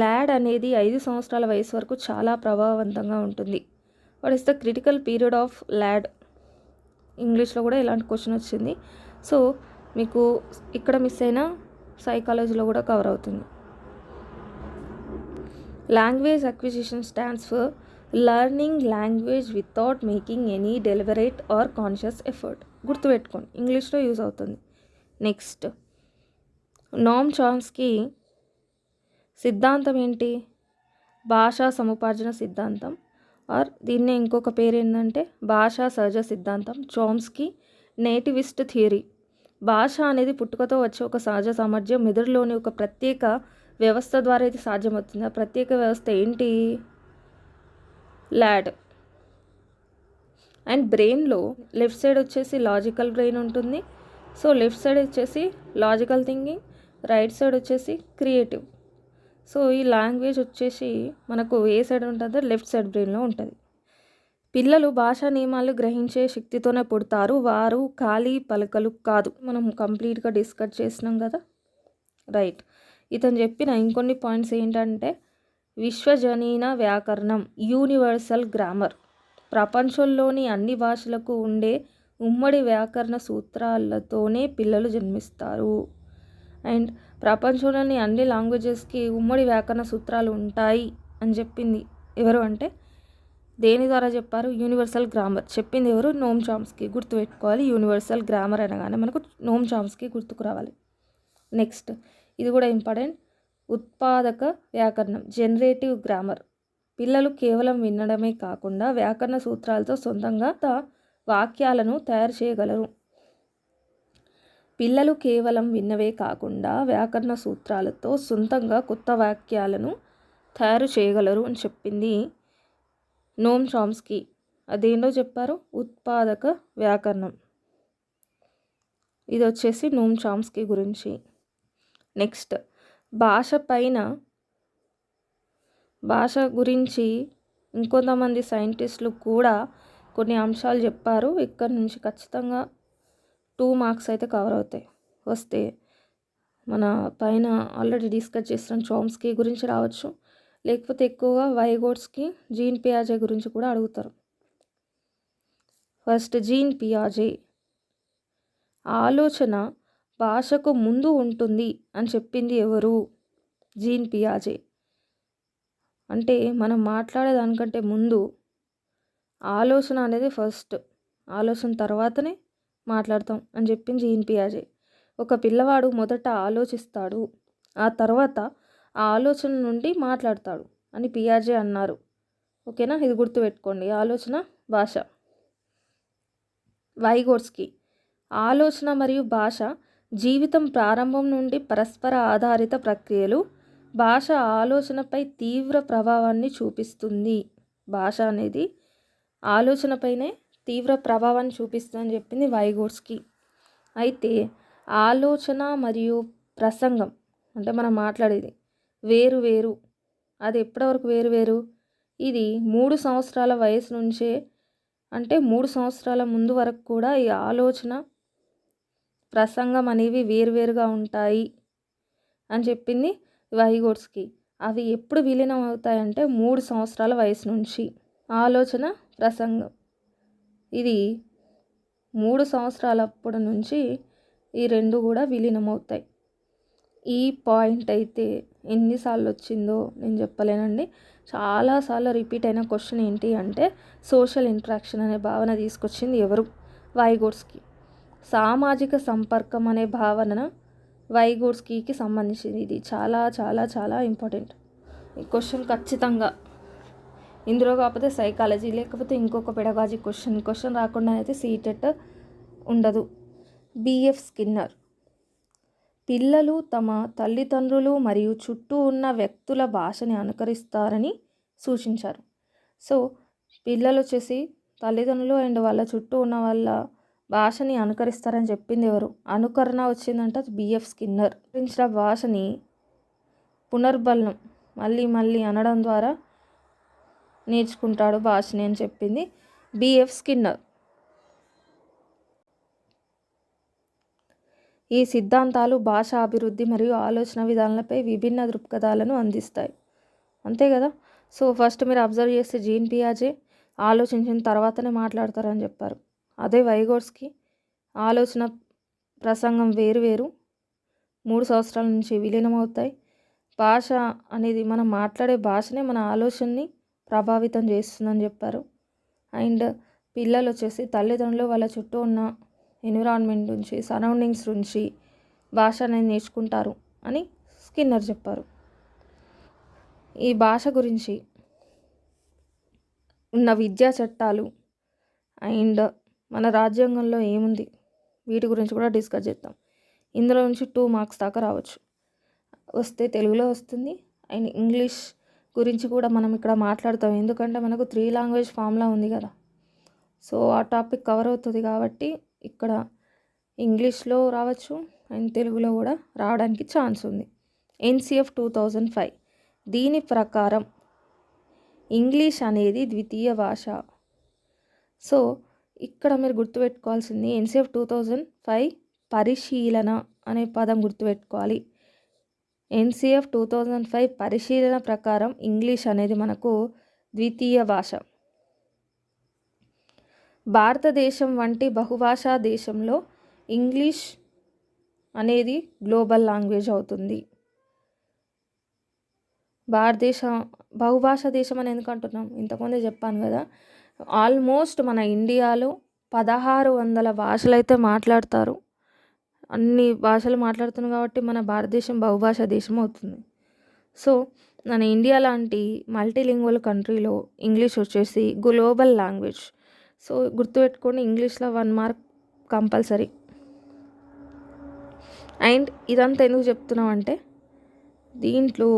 ల్యాడ్ అనేది 5 సంవత్సరాల వయసు వరకు చాలా ప్రభావవంతంగా ఉంటుంది. What is the critical period of lad? ఇంగ్లీష్లో కూడా ఇలాంటి క్వశ్చన్ వచ్చింది. సో మీకు ఇక్కడ మిస్ అయిన సైకాలజీలో కూడా కవర్ అవుతుంది. Language acquisition stands for learning language without making any deliberate or conscious effort. గుర్తుపెట్టుకోండి, ఇంగ్లీష్లో యూజ్ అవుతుంది. నెక్స్ట్, నోమ్ చామ్స్కీ సిద్ధాంతం ఏంటి? భాషా సముపార్జన సిద్ధాంతం, ఆర్ దీన్నే ఇంకొక పేరు ఏంటంటే భాషా సహజ సిద్ధాంతం. Chomsky nativist theory. భాష అనేది పుట్టుకతో వచ్చే ఒక సహజ సామర్థ్యం. మెదడులోని ఒక ప్రత్యేక వ్యవస్థ ద్వారా ఇది సాధ్యమవుతుంది. ఆ ప్రత్యేక వ్యవస్థ ఏంటి? ల్యాడ్. అండ్ బ్రెయిన్లో లెఫ్ట్ సైడ్ వచ్చేసి లాజికల్ బ్రెయిన్ ఉంటుంది. సో లెఫ్ట్ సైడ్ వచ్చేసి లాజికల్ థింకింగ్, రైట్ సైడ్ వచ్చేసి క్రియేటివ్. సో ఈ లాంగ్వేజ్ వచ్చేసి మనకు ఏ సైడ్ ఉంటుందో లెఫ్ట్ సైడ్ బ్రెయిన్లో ఉంటుంది. పిల్లలు భాషా నియమాలు గ్రహించే శక్తితోనే పుడతారు, వారు ఖాళీ పలకలు కాదు. మనం కంప్లీట్గా డిస్కస్ చేసినాం కదా. రైట్. ఇతను చెప్పిన ఇంకొన్ని పాయింట్స్ ఏంటంటే విశ్వజనీన వ్యాకరణం, యూనివర్సల్ గ్రామర్. ప్రపంచంలోని అన్ని భాషలకు ఉండే ఉమ్మడి వ్యాకరణ సూత్రాలతోనే పిల్లలు జన్మిస్తారు. అండ్ ప్రపంచంలోని అన్ని లాంగ్వేజెస్కి ఉమ్మడి వ్యాకరణ సూత్రాలు ఉంటాయి అని చెప్పింది ఎవరు అంటే దేని ద్వారా చెప్పారు? Universal grammar. చెప్పింది ఎవరు? నోమ్ చామ్స్కీ. గుర్తుపెట్టుకోవాలి, యూనివర్సల్ గ్రామర్ అనగానే మనకు నోమ్ చామ్స్కీ గుర్తుకు రావాలి. నెక్స్ట్, ఇది కూడా ఇంపార్టెంట్, ఉత్పాదక వ్యాకరణం, జనరేటివ్ గ్రామర్. పిల్లలు కేవలం వినడమే కాకుండా వ్యాకరణ సూత్రాలతో సొంతంగా వాక్యాలను తయారు చేయగలరు. పిల్లలు కేవలం విన్నవే కాకుండా వ్యాకరణ సూత్రాలతో సొంతంగా కొత్త వాక్యాలను తయారు చేయగలరు అని చెప్పింది నోమ్ చామ్స్కీ. అదేంటో చెప్పారు? ఉత్పాదక వ్యాకరణం. ఇది వచ్చేసి నోమ్ చామ్స్కీ గురించి. నెక్స్ట్, భాష గురించి ఇంకొంతమంది సైంటిస్టులు కూడా కొన్ని అంశాలు చెప్పారు. ఇక్కడ నుంచి ఖచ్చితంగా 2 మార్క్స్ అయితే కవర్ అవుతాయి. వస్తే మన పైన ఆల్రెడీ డిస్కస్ చేసిన చామ్స్కీ గురించి రావచ్చు, లేకపోతే ఎక్కువగా వైగోట్స్కీ, జీన్ పియాజే గురించి కూడా అడుగుతారు. First, gene పియాజే. ఆలోచన భాషకు ముందు ఉంటుంది అని చెప్పింది ఎవరు? జీన్ పియాజే. అంటే మనం మాట్లాడేదానికంటే ముందు ఆలోచన అనేది ఫస్ట్, ఆలోచన తర్వాతనే మాట్లాడతాం అని చెప్పింది జీన్ పియాజే. ఒక పిల్లవాడు మొదట ఆలోచిస్తాడు, ఆ తర్వాత ఆ ఆలోచన నుండి మాట్లాడతాడు అని పియాజే అన్నారు. ఓకేనా? ఇది గుర్తుపెట్టుకోండి. ఆలోచన, భాష. వైగోట్స్కీ. ఆలోచన మరియు భాష జీవితం ప్రారంభం నుండి పరస్పర ఆధారిత ప్రక్రియలు. భాష ఆలోచనపై తీవ్ర ప్రభావాన్ని చూపిస్తుంది. భాష అనేది ఆలోచనపైనే తీవ్ర ప్రభావాన్ని చూపిస్తుందని చెప్పింది వైగోట్స్కీ. అయితే ఆలోచన మరియు ప్రసంగం అంటే మనం మాట్లాడేది వేరు వేరు. అది ఎప్పటి వరకు వేరు వేరు? ఇది 3 సంవత్సరాల వయసు నుంచే, అంటే 3 సంవత్సరాల ముందు వరకు కూడా ఈ ఆలోచన, ప్రసంగం అనేవి వేరువేరుగా ఉంటాయి అని చెప్పింది వైగోట్స్కి. అవి ఎప్పుడు విలీనం అవుతాయంటే 3 సంవత్సరాల వయసు నుంచి. ఆలోచన, ప్రసంగం ఇది 3 సంవత్సరాలప్పటి నుంచి ఈ రెండు కూడా విలీనమవుతాయి. ఈ పాయింట్ అయితే ఎన్నిసార్లు వచ్చిందో నేను చెప్పలేనండి. చాలాసార్లు రిపీట్ అయిన క్వశ్చన్ ఏంటి అంటే సోషల్ ఇంటరాక్షన్ అనే భావన తీసుకొచ్చింది ఎవరు? వైగోట్స్కి. సామాజిక సంపర్కం అనే భావన వైగోట్స్కీకి సంబంధించింది. ఇది చాలా చాలా చాలా ఇంపార్టెంట్. ఈ క్వశ్చన్ ఖచ్చితంగా ఇందులో కాకపోతే సైకాలజీ, లేకపోతే ఇంకొక పెడగాజీ క్వశ్చన్ రాకుండా అయితే సీటెట్ ఉండదు. బిఎఫ్ స్కిన్నర్ పిల్లలు తమ తల్లిదండ్రులు మరియు చుట్టూ ఉన్న వ్యక్తుల భాషని అనుకరిస్తారని సూచించారు. సో పిల్లలు వచ్చేసి తల్లిదండ్రులు అండ్ వాళ్ళ చుట్టూ ఉన్న వాళ్ళ భాషని అనుకరిస్తారని చెప్పింది ఎవరు? అనుకరణ వచ్చిందంటే బిఎఫ్ స్కిన్నర్. అనుకరించిన భాషని పునర్బలనం, మళ్ళీ మళ్ళీ అనడం ద్వారా నేర్చుకుంటాడు భాషని అని చెప్పింది బిఎఫ్ స్కిన్నర్. ఈ సిద్ధాంతాలు భాషా అభివృద్ధి మరియు ఆలోచన విధానాలపై విభిన్న దృక్పథాలను అందిస్తాయి. అంతే కదా. సో ఫస్ట్ మీరు అబ్జర్వ్ చేస్తే జీన్ పియాజే ఆలోచించిన తర్వాతనే మాట్లాడతారని చెప్పారు. అదే వైగోట్స్కి ఆలోచన, ప్రసంగం వేరు వేరు, 3 సంవత్సరాల నుంచి విలీనమవుతాయి. భాష అనేది మనం మాట్లాడే భాషనే మన ఆలోచనని ప్రభావితం చేస్తుందని చెప్పారు. అండ్ పిల్లలు వచ్చేసి తల్లిదండ్రులు వాళ్ళ చుట్టూ ఉన్న ఎన్విరాన్మెంట్ నుంచి, సరౌండింగ్స్ నుంచి భాష అనేది నేర్చుకుంటారు అని స్కిన్నర్ చెప్పారు. ఈ భాష గురించి ఉన్న విద్యా చట్టాలు అండ్ మన రాజ్యాంగంలో ఏముంది వీటి గురించి కూడా డిస్కస్ చేద్దాం. ఇందులో నుంచి 2 మార్క్స్ దాకా రావచ్చు. వస్తే తెలుగులో వస్తుంది అండ్ ఇంగ్లీష్ గురించి కూడా మనం ఇక్కడ మాట్లాడతాం. ఎందుకంటే మనకు 3 లాంగ్వేజ్ ఫార్ములా ఉంది కదా. సో ఆ టాపిక్ కవర్ అవుతుంది కాబట్టి ఇక్కడ ఇంగ్లీష్లో రావచ్చు అండ్ తెలుగులో కూడా రావడానికి ఛాన్స్ ఉంది. ఎన్సిఎఫ్ 2005 దీని ప్రకారం ఇంగ్లీష్ అనేది ద్వితీయ భాష. సో ఇక్కడ మీరు గుర్తుపెట్టుకోవాల్సింది ఎన్సిఎఫ్ 2005 పరిశీలన అనే పదం గుర్తుపెట్టుకోవాలి. ఎన్సిఎఫ్ 2005 పరిశీలన ప్రకారం ఇంగ్లీష్ అనేది మనకు ద్వితీయ భాష. భారతదేశం వంటి బహుభాషా దేశంలో ఇంగ్లీష్ అనేది గ్లోబల్ లాంగ్వేజ్ అవుతుంది. భారతదేశం బహుభాషా దేశం అని ఎందుకు అంటున్నాం? ఇంతకుముందే చెప్పాను కదా, ఆల్మోస్ట్ మన ఇండియాలో 1600 భాషలు అయితే మాట్లాడతారు. అన్ని భాషలు మాట్లాడుతున్నాం కాబట్టి మన భారతదేశం బహుభాషా దేశం అవుతుంది. సో మన ఇండియా లాంటి మల్టీలింగ్వల్ కంట్రీలో ఇంగ్లీష్ వచ్చేసి గ్లోబల్ లాంగ్వేజ్. సో గుర్తుపెట్టుకోండి, ఇంగ్లీష్లో 1 మార్క్ కంపల్సరీ. అండ్ ఇదంతా ఎందుకు చెప్తున్నాం అంటే దీంట్లో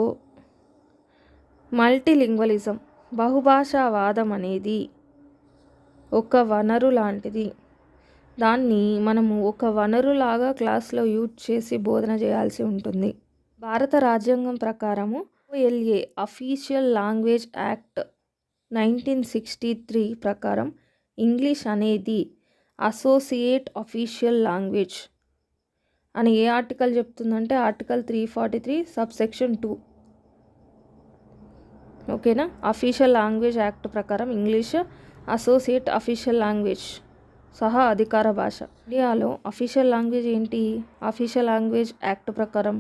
మల్టీలింగ్వలిజం, బహుభాషావాదం అనేది ఒక వనరు లాంటిది. దాన్ని మనము ఒక వనరులాగా క్లాస్లో యూజ్ చేసి బోధన చేయాల్సి ఉంటుంది. భారత రాజ్యాంగం ప్రకారము OLA అఫీషియల్ లాంగ్వేజ్ యాక్ట్ 1963 ప్రకారం ఇంగ్లీష్ అనేది అసోసియేట్ అఫీషియల్ లాంగ్వేజ్ అని ఏ ఆర్టికల్ చెప్తుందంటే ఆర్టికల్ 343 సబ్సెక్షన్ 2. ఓకేనా. అఫీషియల్ లాంగ్వేజ్ యాక్ట్ ప్రకారం ఇంగ్లీష్ అసోసియేట్ అఫీషియల్ లాంగ్వేజ్ సహా అధికార భాష. ఇండియాలో అఫీషియల్ లాంగ్వేజ్ ఏంటి? అఫీషియల్ లాంగ్వేజ్ యాక్ట్ ప్రకారం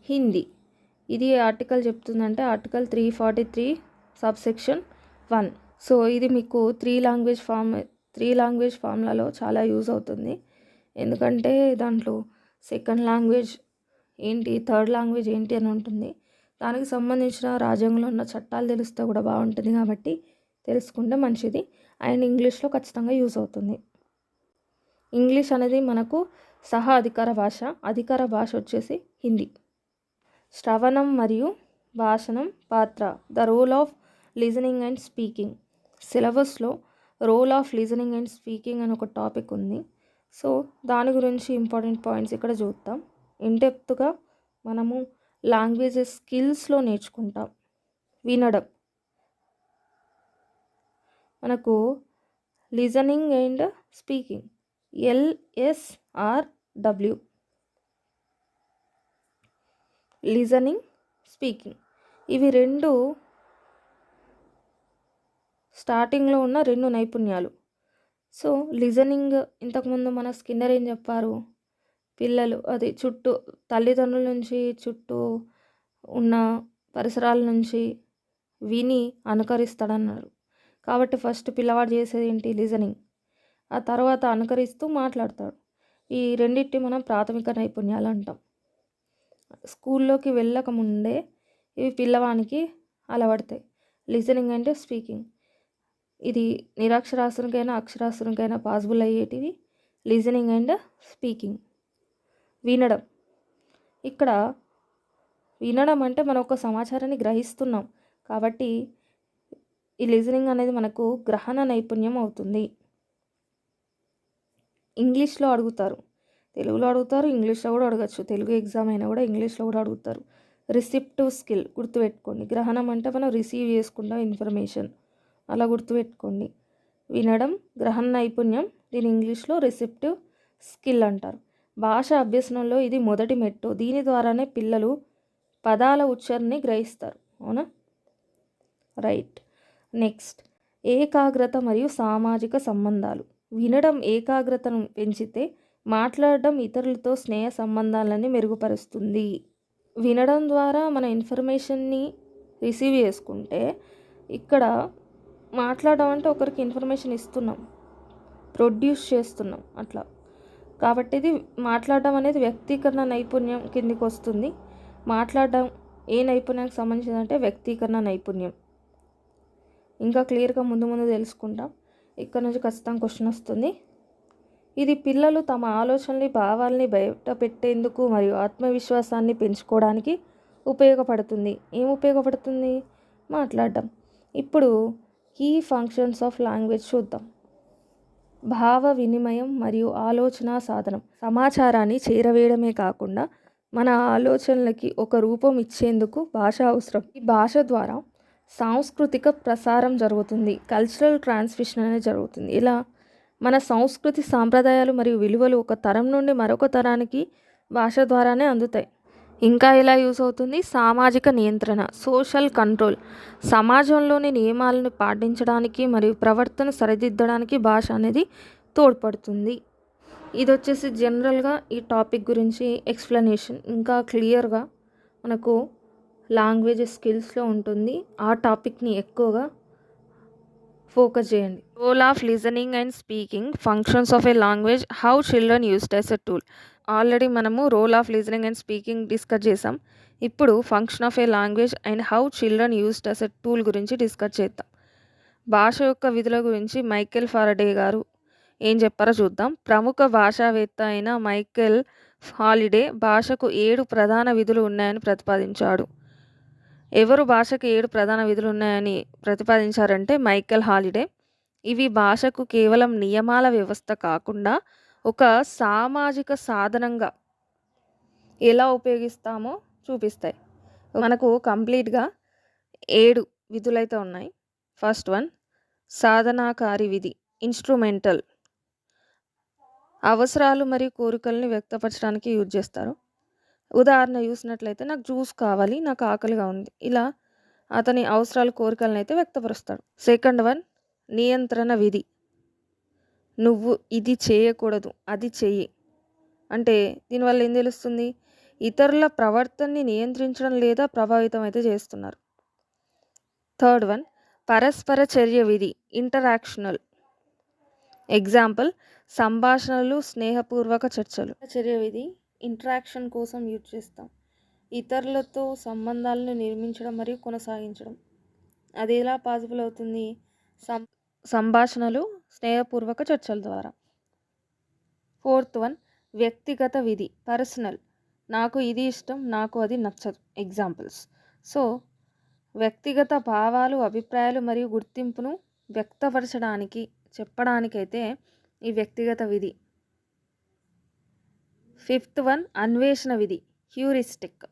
హిందీ. ఇది ఆర్టికల్ చెప్తుందంటే ఆర్టికల్ 343 సబ్సెక్షన్ 1. సో ఇది మీకు 3 లాంగ్వేజ్ ఫార్ములాలో చాలా యూజ్ అవుతుంది. ఎందుకంటే దాంట్లో సెకండ్ లాంగ్వేజ్ ఏంటి, థర్డ్ లాంగ్వేజ్ ఏంటి అని ఉంటుంది. దానికి సంబంధించిన రాజ్యాంగంలో ఉన్న చట్టాలు తెలిస్తే కూడా బాగుంటుంది కాబట్టి తెలుసుకుంటే మంచిది. అండ్ ఇంగ్లీష్లో ఖచ్చితంగా యూజ్ అవుతుంది. ఇంగ్లీష్ అనేది మనకు సహా అధికార భాష. అధికార భాష వచ్చేసి హిందీ. శ్రవణం మరియు భాషణం పాత్ర, the role of listening and speaking. సిలబస్లో role of listening and speaking అని ఒక టాపిక్ ఉంది. సో దాని గురించి ఇంపార్టెంట్ పాయింట్స్ ఇక్కడ చూద్దాం. ఇన్డెప్త్గా మనము లాంగ్వేజెస్ స్కిల్స్లో నేర్చుకుంటాం. వినడం మనకు listening and speaking, LSRW, listening, speaking. ఇవి రెండు స్టార్టింగ్లో ఉన్న రెండు నైపుణ్యాలు. సో లిజనింగ్ ఇంతకుముందు మన స్కిన్నర్ ఏం చెప్పారు, పిల్లలు అది చుట్టూ తల్లిదండ్రుల నుంచి చుట్టూ ఉన్న పరిసరాల నుంచి విని అనుకరిస్తాడన్నారు. కాబట్టి ఫస్ట్ పిల్లవాడు చేసేది ఏంటి, లిజనింగ్. ఆ తర్వాత అనుకరిస్తూ మాట్లాడతాడు. ఈ రెండింటి మనం ప్రాథమిక నైపుణ్యాలు అంటాం. స్కూల్లోకి వెళ్ళక ముందే ఇవి పిల్లవానికి అలవడతాయి. లిజనింగ్ అంటే స్పీకింగ్. ఇది నిరక్షరాస్యునికైనా అక్షరాస్యునికైనా పాసిబుల్ అయ్యేటివి లిజనింగ్ అండ్ స్పీకింగ్. వినడం, ఇక్కడ వినడం అంటే మనం ఒక సమాచారాన్ని గ్రహిస్తున్నాం కాబట్టి ఈ లిజనింగ్ అనేది మనకు గ్రహణ నైపుణ్యం అవుతుంది. ఇంగ్లీష్లో అడుగుతారు, తెలుగులో అడుగుతారు, ఇంగ్లీష్లో కూడా అడగచ్చు. తెలుగు ఎగ్జామ్ అయినా కూడా ఇంగ్లీష్లో కూడా అడుగుతారు. రిసెప్టివ్ స్కిల్ గుర్తుపెట్టుకోండి. గ్రహణం అంటే మనం రిసీవ్ చేసుకుంటాం ఇన్ఫర్మేషన్, అలా గుర్తుపెట్టుకోండి. వినడం గ్రహణ నైపుణ్యం, దీని ఇంగ్లీష్లో రిసెప్టివ్ స్కిల్ అంటారు. భాష అభ్యసనంలో ఇది మొదటి మెట్టు. దీని ద్వారానే పిల్లలు పదాల ఉచ్చారణని గ్రహిస్తారు. అవునా, రైట్. నెక్స్ట్, ఏకాగ్రత మరియు సామాజిక సంబంధాలు. వినడం ఏకాగ్రతను పెంచితే మాట్లాడడం ఇతరులతో స్నేహ సంబంధాలని మెరుగుపరుస్తుంది. వినడం ద్వారా మన ఇన్ఫర్మేషన్ని రిసీవ్ చేసుకుంటే, ఇక్కడ మాట్లాడడం అంటే ఒకరికి ఇన్ఫర్మేషన్ ఇస్తున్నాం, ప్రొడ్యూస్ చేస్తున్నాం అట్లా. కాబట్టి ఇది మాట్లాడడం అనేది వ్యక్తీకరణ నైపుణ్యం కిందికి వస్తుంది. మాట్లాడడం ఏ నైపుణ్యానికి సంబంధించిందంటే వ్యక్తీకరణ నైపుణ్యం. ఇంకా క్లియర్గా ముందు ముందు తెలుసుకుంటాం. ఇక్కడ నుంచి ఖచ్చితంగా క్వశ్చన్ వస్తుంది. ఇది పిల్లలు తమ ఆలోచనల్ని, భావాల్ని బయట పెట్టేందుకు మరియు ఆత్మవిశ్వాసాన్ని పెంచుకోవడానికి ఉపయోగపడుతుంది. ఏం ఉపయోగపడుతుంది, మాట్లాడడం. ఇప్పుడు కీ ఫంక్షన్స్ ఆఫ్ లాంగ్వేజ్ చూద్దాం. భావ వినిమయం మరియు ఆలోచన సాధనం. సమాచారాన్ని చేరవేయడమే కాకుండా మన ఆలోచనలకి ఒక రూపం ఇచ్చేందుకు భాష అవసరం. ఈ భాష ద్వారా సాంస్కృతిక ప్రసారం జరుగుతుంది, కల్చరల్ ట్రాన్స్మిషన్ అనేది జరుగుతుంది. ఇలా మన సంస్కృతి, సాంప్రదాయాలు మరియు విలువలు ఒక తరం నుండి మరొక తరానికి భాష ద్వారానే అందుతాయి. ఇంకా ఎలా యూస్ అవుతుంది, సామాజిక నియంత్రణ, సోషల్ కంట్రోల్. సమాజంలోని నియమాలను పాటించడానికి మరియు ప్రవర్తన సరిదిద్దడానికి భాష అనేది తోడ్పడుతుంది. ఇది వచ్చేసి జనరల్గా ఈ టాపిక్ గురించి ఎక్స్ప్లెనేషన్. ఇంకా క్లియర్గా మనకు లాంగ్వేజ్ స్కిల్స్లో ఉంటుంది. ఆ టాపిక్ని ఎక్కువగా ఫోకస్ చేయండి. Role of listening and speaking, functions of a language, how children used as a tool. Already మనము role of listening and speaking discuss చేసాం. ఇప్పుడు function of a language and how children used as a tool గురించి discuss చేద్దాం. భాష యొక్క విధుల గురించి Michael Faraday గారు ఏం చెప్పారో చూద్దాం. ప్రముఖ భాషావేత్త అయిన మైకేల్ హాలిడే భాషకు 7 ప్రధాన విధులు ఉన్నాయని ప్రతిపాదించాడు. ఎవరు భాషకు 7 ప్రధాన విధులు ఉన్నాయని ప్రతిపాదించారంటే మైకేల్ హాలిడే. ఇవి భాషకు కేవలం నియమాల వ్యవస్థ కాకుండా ఒక సామాజిక సాధనంగా ఎలా ఉపయోగిస్తామో చూపిస్తాయి. మనకు కంప్లీట్గా 7 విధులైతే ఉన్నాయి. ఫస్ట్ వన్, సాధనాకారి విధి, ఇన్స్ట్రుమెంటల్. అవసరాలు మరియు కోరికల్ని వ్యక్తపరచడానికి యూజ్ చేస్తారు. ఉదాహరణ చూసినట్లయితే, నాకు జ్యూస్ కావాలి, నాకు ఆకలిగా ఉంది, ఇలా అతని అవసరాలు, కోరికలను అయితే వ్యక్తపరుస్తాడు. సెకండ్ వన్, నియంత్రణ విధి. నువ్వు ఇది చేయకూడదు, అది చెయ్యి అంటే దీనివల్ల ఏం తెలుస్తుంది, ఇతరుల ప్రవర్తనని నియంత్రించడం లేదా ప్రభావితం అయితే చేస్తున్నారు. థర్డ్ వన్, పరస్పర చర్య విధి, ఇంటరాక్షనల్. ఎగ్జాంపుల్, సంభాషణలు, స్నేహపూర్వక చర్చలు. చర్య విధి ఇంటరాక్షన్ కోసం యూజ్ చేస్తాం. ఇతరులతో సంబంధాలను నిర్మించడం మరియు కొనసాగించడం. అది ఎలా పాసిబుల్ అవుతుంది, సంభాషణలు, స్నేహపూర్వక చర్చల ద్వారా. ఫోర్త్ వన్, వ్యక్తిగత విధి, పర్సనల్. నాకు ఇది ఇష్టం, నాకు అది నచ్చదు. ఎగ్జాంపుల్స్. సో వ్యక్తిగత భావాలు, అభిప్రాయాలు మరియు గుర్తింపును వ్యక్తపరచడానికి, చెప్పడానికైతే ఈ వ్యక్తిగత విధి. ఫిఫ్త్ వన్, అన్వేషణ విధి, హ్యూరిస్టిక్.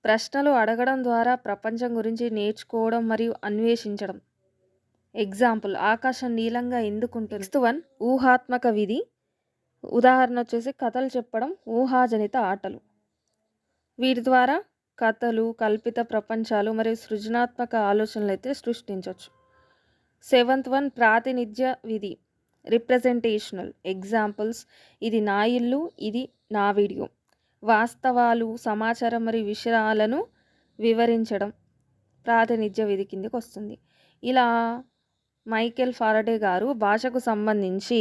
ప్రశ్నలు అడగడం ద్వారా ప్రపంచం గురించి నేర్చుకోవడం మరియు అన్వేషించడం. ఎగ్జాంపుల్, ఆకాశం నీలంగా ఎందుకుంటుంది? నెక్స్ట్ వన్, ఊహాత్మక విధి. ఉదాహరణ వచ్చేసి కథలు చెప్పడం, ఊహాజనిత ఆటలు. వీటి ద్వారా కథలు, కల్పిత ప్రపంచాలు మరియు సృజనాత్మక ఆలోచనలు అయితే సృష్టించవచ్చు. సెవెంత్ వన్, ప్రాతినిధ్య విధి, రిప్రజెంటేషనల్. ఎగ్జాంపుల్స్, ఇది నా ఇల్లు, ఇది నా వీడియో. వాస్తవాలు, సమాచారం మరియు విషయాలను వివరించడం ప్రాతినిధ్య విధి కిందకి వస్తుంది. ఇలా మైకేల్ ఫారడే గారు భాషకు సంబంధించి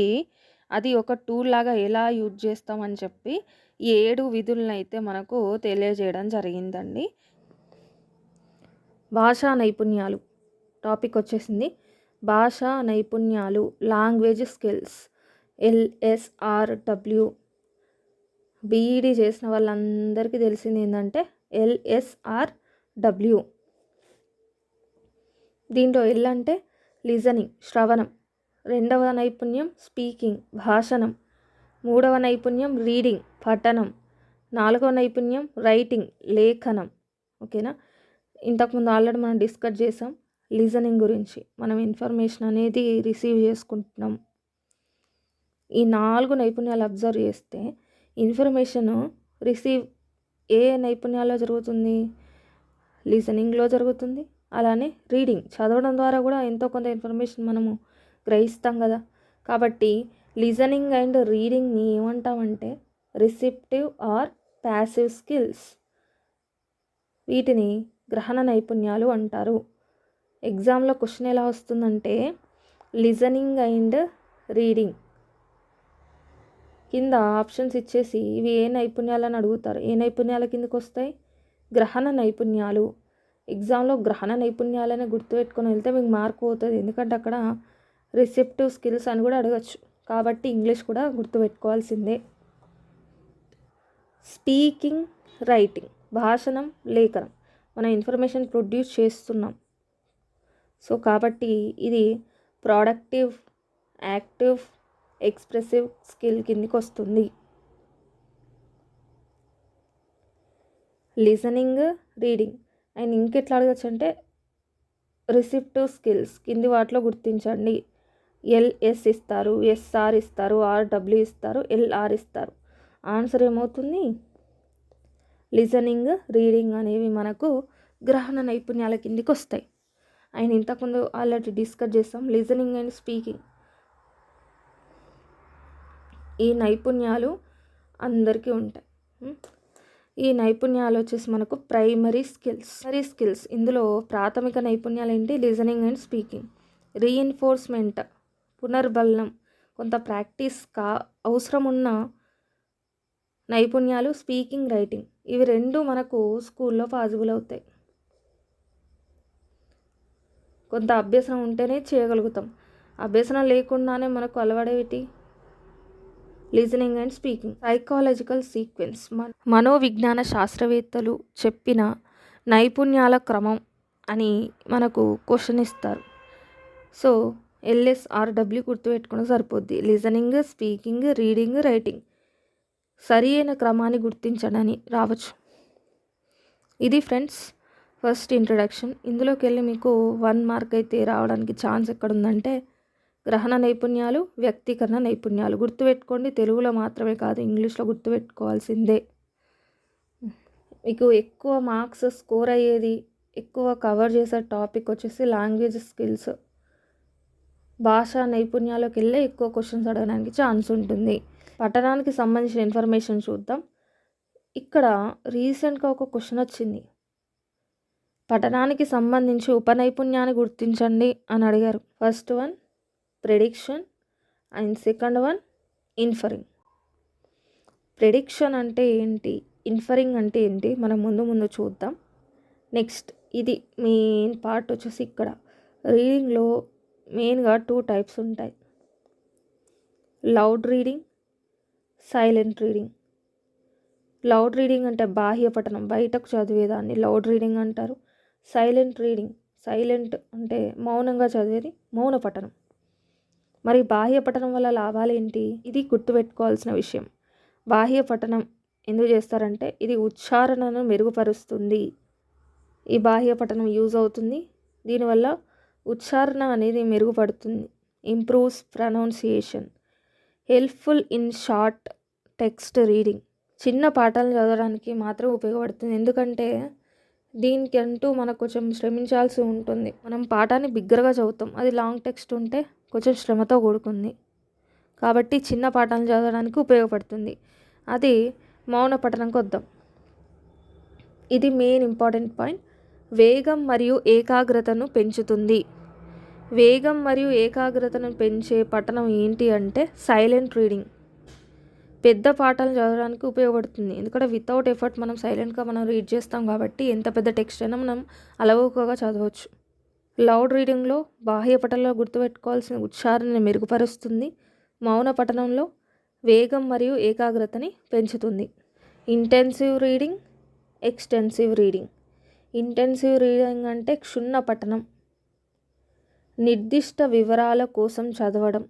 అది ఒక టూల్ లాగా ఎలా యూజ్ చేస్తామని చెప్పి 7 విధులను అయితే మనకు తెలియజేయడం జరిగిందండి. భాషా నైపుణ్యాలు టాపిక్ వచ్చేసింది. భాషా నైపుణ్యాలు, లాంగ్వేజ్ స్కిల్స్, LSRW. బీఈడీ చేసిన వాళ్ళందరికీ తెలిసింది ఏంటంటే LSRW. దీంట్లో ఎల్ అంటే లిజనింగ్, శ్రవణం. రెండవ నైపుణ్యం స్పీకింగ్, భాషణం. మూడవ నైపుణ్యం రీడింగ్, పఠనం. నాలుగవ నైపుణ్యం రైటింగ్, లేఖనం. ఓకేనా? ఇంతకుముందు ఆల్రెడీ మనం డిస్కస్ చేసాం లిజనింగ్ గురించి. మనం ఇన్ఫర్మేషన్ అనేది రిసీవ్ చేసుకుంటున్నాం. ఈ 4 నైపుణ్యాలు అబ్జర్వ్ చేస్తే ఇన్ఫర్మేషన్ రిసీవ్ ఏ నైపుణ్యాల్లో జరుగుతుంది? లిజనింగ్లో జరుగుతుంది. అలానే రీడింగ్, చదవడం ద్వారా కూడా ఎంతో కొంత ఇన్ఫర్మేషన్ మనము గ్రహిస్తాం కదా. కాబట్టి లిజనింగ్ అండ్ రీడింగ్ని ఏమంటామంటే రిసెప్టివ్ ఆర్ ప్యాసివ్ స్కిల్స్. వీటిని గ్రహణ నైపుణ్యాలు అంటారు. ఎగ్జామ్లో క్వశ్చన్ ఎలా వస్తుందంటే లిజనింగ్ అండ్ రీడింగ్ కింద ఆప్షన్స్ ఇచ్చేసి ఇవి ఏ నైపుణ్యాలని అడుగుతారు. ఏ నైపుణ్యాల కిందకు వస్తాయి? గ్రహణ నైపుణ్యాలు. ఎగ్జామ్లో గ్రహణ నైపుణ్యాలని గుర్తుపెట్టుకొని వెళ్తే మీకు మార్క్ పోతుంది. ఎందుకంటే అక్కడ రిసెప్టివ్ స్కిల్స్ అని కూడా అడగచ్చు. కాబట్టి ఇంగ్లీష్ కూడా గుర్తుపెట్టుకోవాల్సిందే. స్పీకింగ్, రైటింగ్, భాషణం, లేఖనం. మనం ఇన్ఫర్మేషన్ ప్రొడ్యూస్ చేస్తున్నాం. సో కాబట్టి ఇది ప్రొడక్టివ్, యాక్టివ్, ఎక్స్ప్రెసివ్ స్కిల్ కిందికి వస్తుంది. Listening, reading. అండ్ ఇంకెట్లా అడగచ్చు అంటే రిసెప్టివ్ స్కిల్స్ కింది వాటిలో గుర్తించండి. LS ఇస్తారు, SR ఇస్తారు, RW ఇస్తారు, LR ఇస్తారు. ఆన్సర్ ఏమవుతుంది? లిజనింగ్, రీడింగ్ అనేవి మనకు గ్రహణ నైపుణ్యాల కిందికి వస్తాయి. అండ్ ఇంతకుముందు ఆల్రెడీ డిస్కస్ చేస్తాం లిజనింగ్ అండ్ స్పీకింగ్. ఈ నైపుణ్యాలు అందరికీ ఉంటాయి. ఈ నైపుణ్యాలు వచ్చేసి మనకు ప్రైమరీ స్కిల్స్. ఇందులో ప్రాథమిక నైపుణ్యాలు ఏంటి? Listening and speaking. రీఎన్ఫోర్స్మెంట్, పునర్బలనం, కొంత ప్రాక్టీస్ అవసరం ఉన్న నైపుణ్యాలు స్పీకింగ్, రైటింగ్. ఇవి 2 మనకు స్కూల్లో పాసిబుల్ అవుతాయి. కొంత అభ్యసనం ఉంటేనే చేయగలుగుతాం. అభ్యసనం లేకుండానే మనకు అలవాడేటి? Listening and speaking. Psychological sequence, మనోవిజ్ఞాన శాస్త్రవేత్తలు చెప్పిన నైపుణ్యాల క్రమం అని మనకు క్వశ్చన్ ఇస్తారు. సో LSRW గుర్తుపెట్టుకుని సరిపోద్ది. Listening, speaking, reading, writing. సరి అయిన క్రమాన్ని గుర్తించడని రావచ్చు. ఇది ఫ్రెండ్స్ ఫస్ట్ ఇంట్రడక్షన్. ఇందులోకి వెళ్ళి మీకు 1 మార్క్ అయితే రావడానికి ఛాన్స్ ఎక్కడుందంటే గ్రహణ నైపుణ్యాలు, వ్యక్తీకరణ నైపుణ్యాలు. గుర్తుపెట్టుకోండి, తెలుగులో మాత్రమే కాదు ఇంగ్లీష్లో గుర్తుపెట్టుకోవాల్సిందే. మీకు ఎక్కువ మార్క్స్ స్కోర్ అయ్యేది, ఎక్కువ కవర్ చేసే టాపిక్ వచ్చేసి లాంగ్వేజ్ స్కిల్స్. భాషా నైపుణ్యాలకు వెళ్ళే ఎక్కువ క్వశ్చన్స్ అడగడానికి ఛాన్స్ ఉంటుంది. పఠనానికి సంబంధించిన ఇన్ఫర్మేషన్ చూద్దాం. ఇక్కడ రీసెంట్గా ఒక క్వశ్చన్ వచ్చింది. పఠనానికి సంబంధించి ఉపనైపుణ్యాన్ని గుర్తించండి అని అడిగారు. First one prediction and second one inferring. Prediction అంటే ఏంటి, ఇన్ఫరింగ్ అంటే ఏంటి మనం ముందు చూద్దాం. నెక్స్ట్ ఇది మెయిన్ పార్ట్ వచ్చేసి ఇక్కడ రీడింగ్లో మెయిన్గా 2 టైప్స్ ఉంటాయి. Loud reading, silent reading. Loud reading అంటే బాహ్య పఠనం, బయటకు చదివేదాన్ని లౌడ్ రీడింగ్ అంటారు. సైలెంట్ రీడింగ్, సైలెంట్ అంటే మౌనంగా చదివేది మౌన పఠనం. మరి బాహ్య పఠనం వల్ల లాభాలు ఏంటి? ఇది గుర్తుపెట్టుకోవాల్సిన విషయం. బాహ్య పఠనం ఎందుకు చేస్తారంటే ఇది ఉచ్చారణను మెరుగుపరుస్తుంది. ఈ బాహ్య పఠనం యూజ్ అవుతుంది. దీనివల్ల ఉచ్చారణ అనేది మెరుగుపడుతుంది. Improves pronunciation. Helpful in short text reading. చిన్న పాఠాలను చదవడానికి మాత్రం ఉపయోగపడుతుంది. ఎందుకంటే దీనికంటూ మనకు కొంచెం శ్రమించాల్సి ఉంటుంది. మనం పాఠాన్ని బిగ్గరగా చదువుతాం, అది లాంగ్ టెక్స్ట్ ఉంటే కొంచెం శ్రమతో కూడుకుంది. కాబట్టి చిన్న పాఠాలను చదవడానికి ఉపయోగపడుతుంది. అది మౌన పఠనంకి వద్దాం. ఇది మెయిన్ ఇంపార్టెంట్ పాయింట్. వేగం మరియు ఏకాగ్రతను పెంచుతుంది. వేగం మరియు ఏకాగ్రతను పెంచే పఠనం ఏంటి అంటే సైలెంట్ రీడింగ్. పెద్ద పాఠాలను చదవడానికి ఉపయోగపడుతుంది. ఎందుకంటే వితౌట్ ఎఫర్ట్ మనం సైలెంట్గా మనం రీడ్ చేస్తాం కాబట్టి ఎంత పెద్ద టెక్స్ట్ అయినా మనం అలవోకగా చదవచ్చు. లౌడ్ రీడింగ్లో బాహ్య పఠనంలో గుర్తుపెట్టుకోవాల్సిన ఉచ్చారణని మెరుగుపరుస్తుంది. మౌన పఠనంలో వేగం మరియు ఏకాగ్రతని పెంచుతుంది. Intensive reading, extensive reading. Intensive reading అంటే క్షుణ్ణ పఠనం, నిర్దిష్ట వివరాల కోసం చదవడం.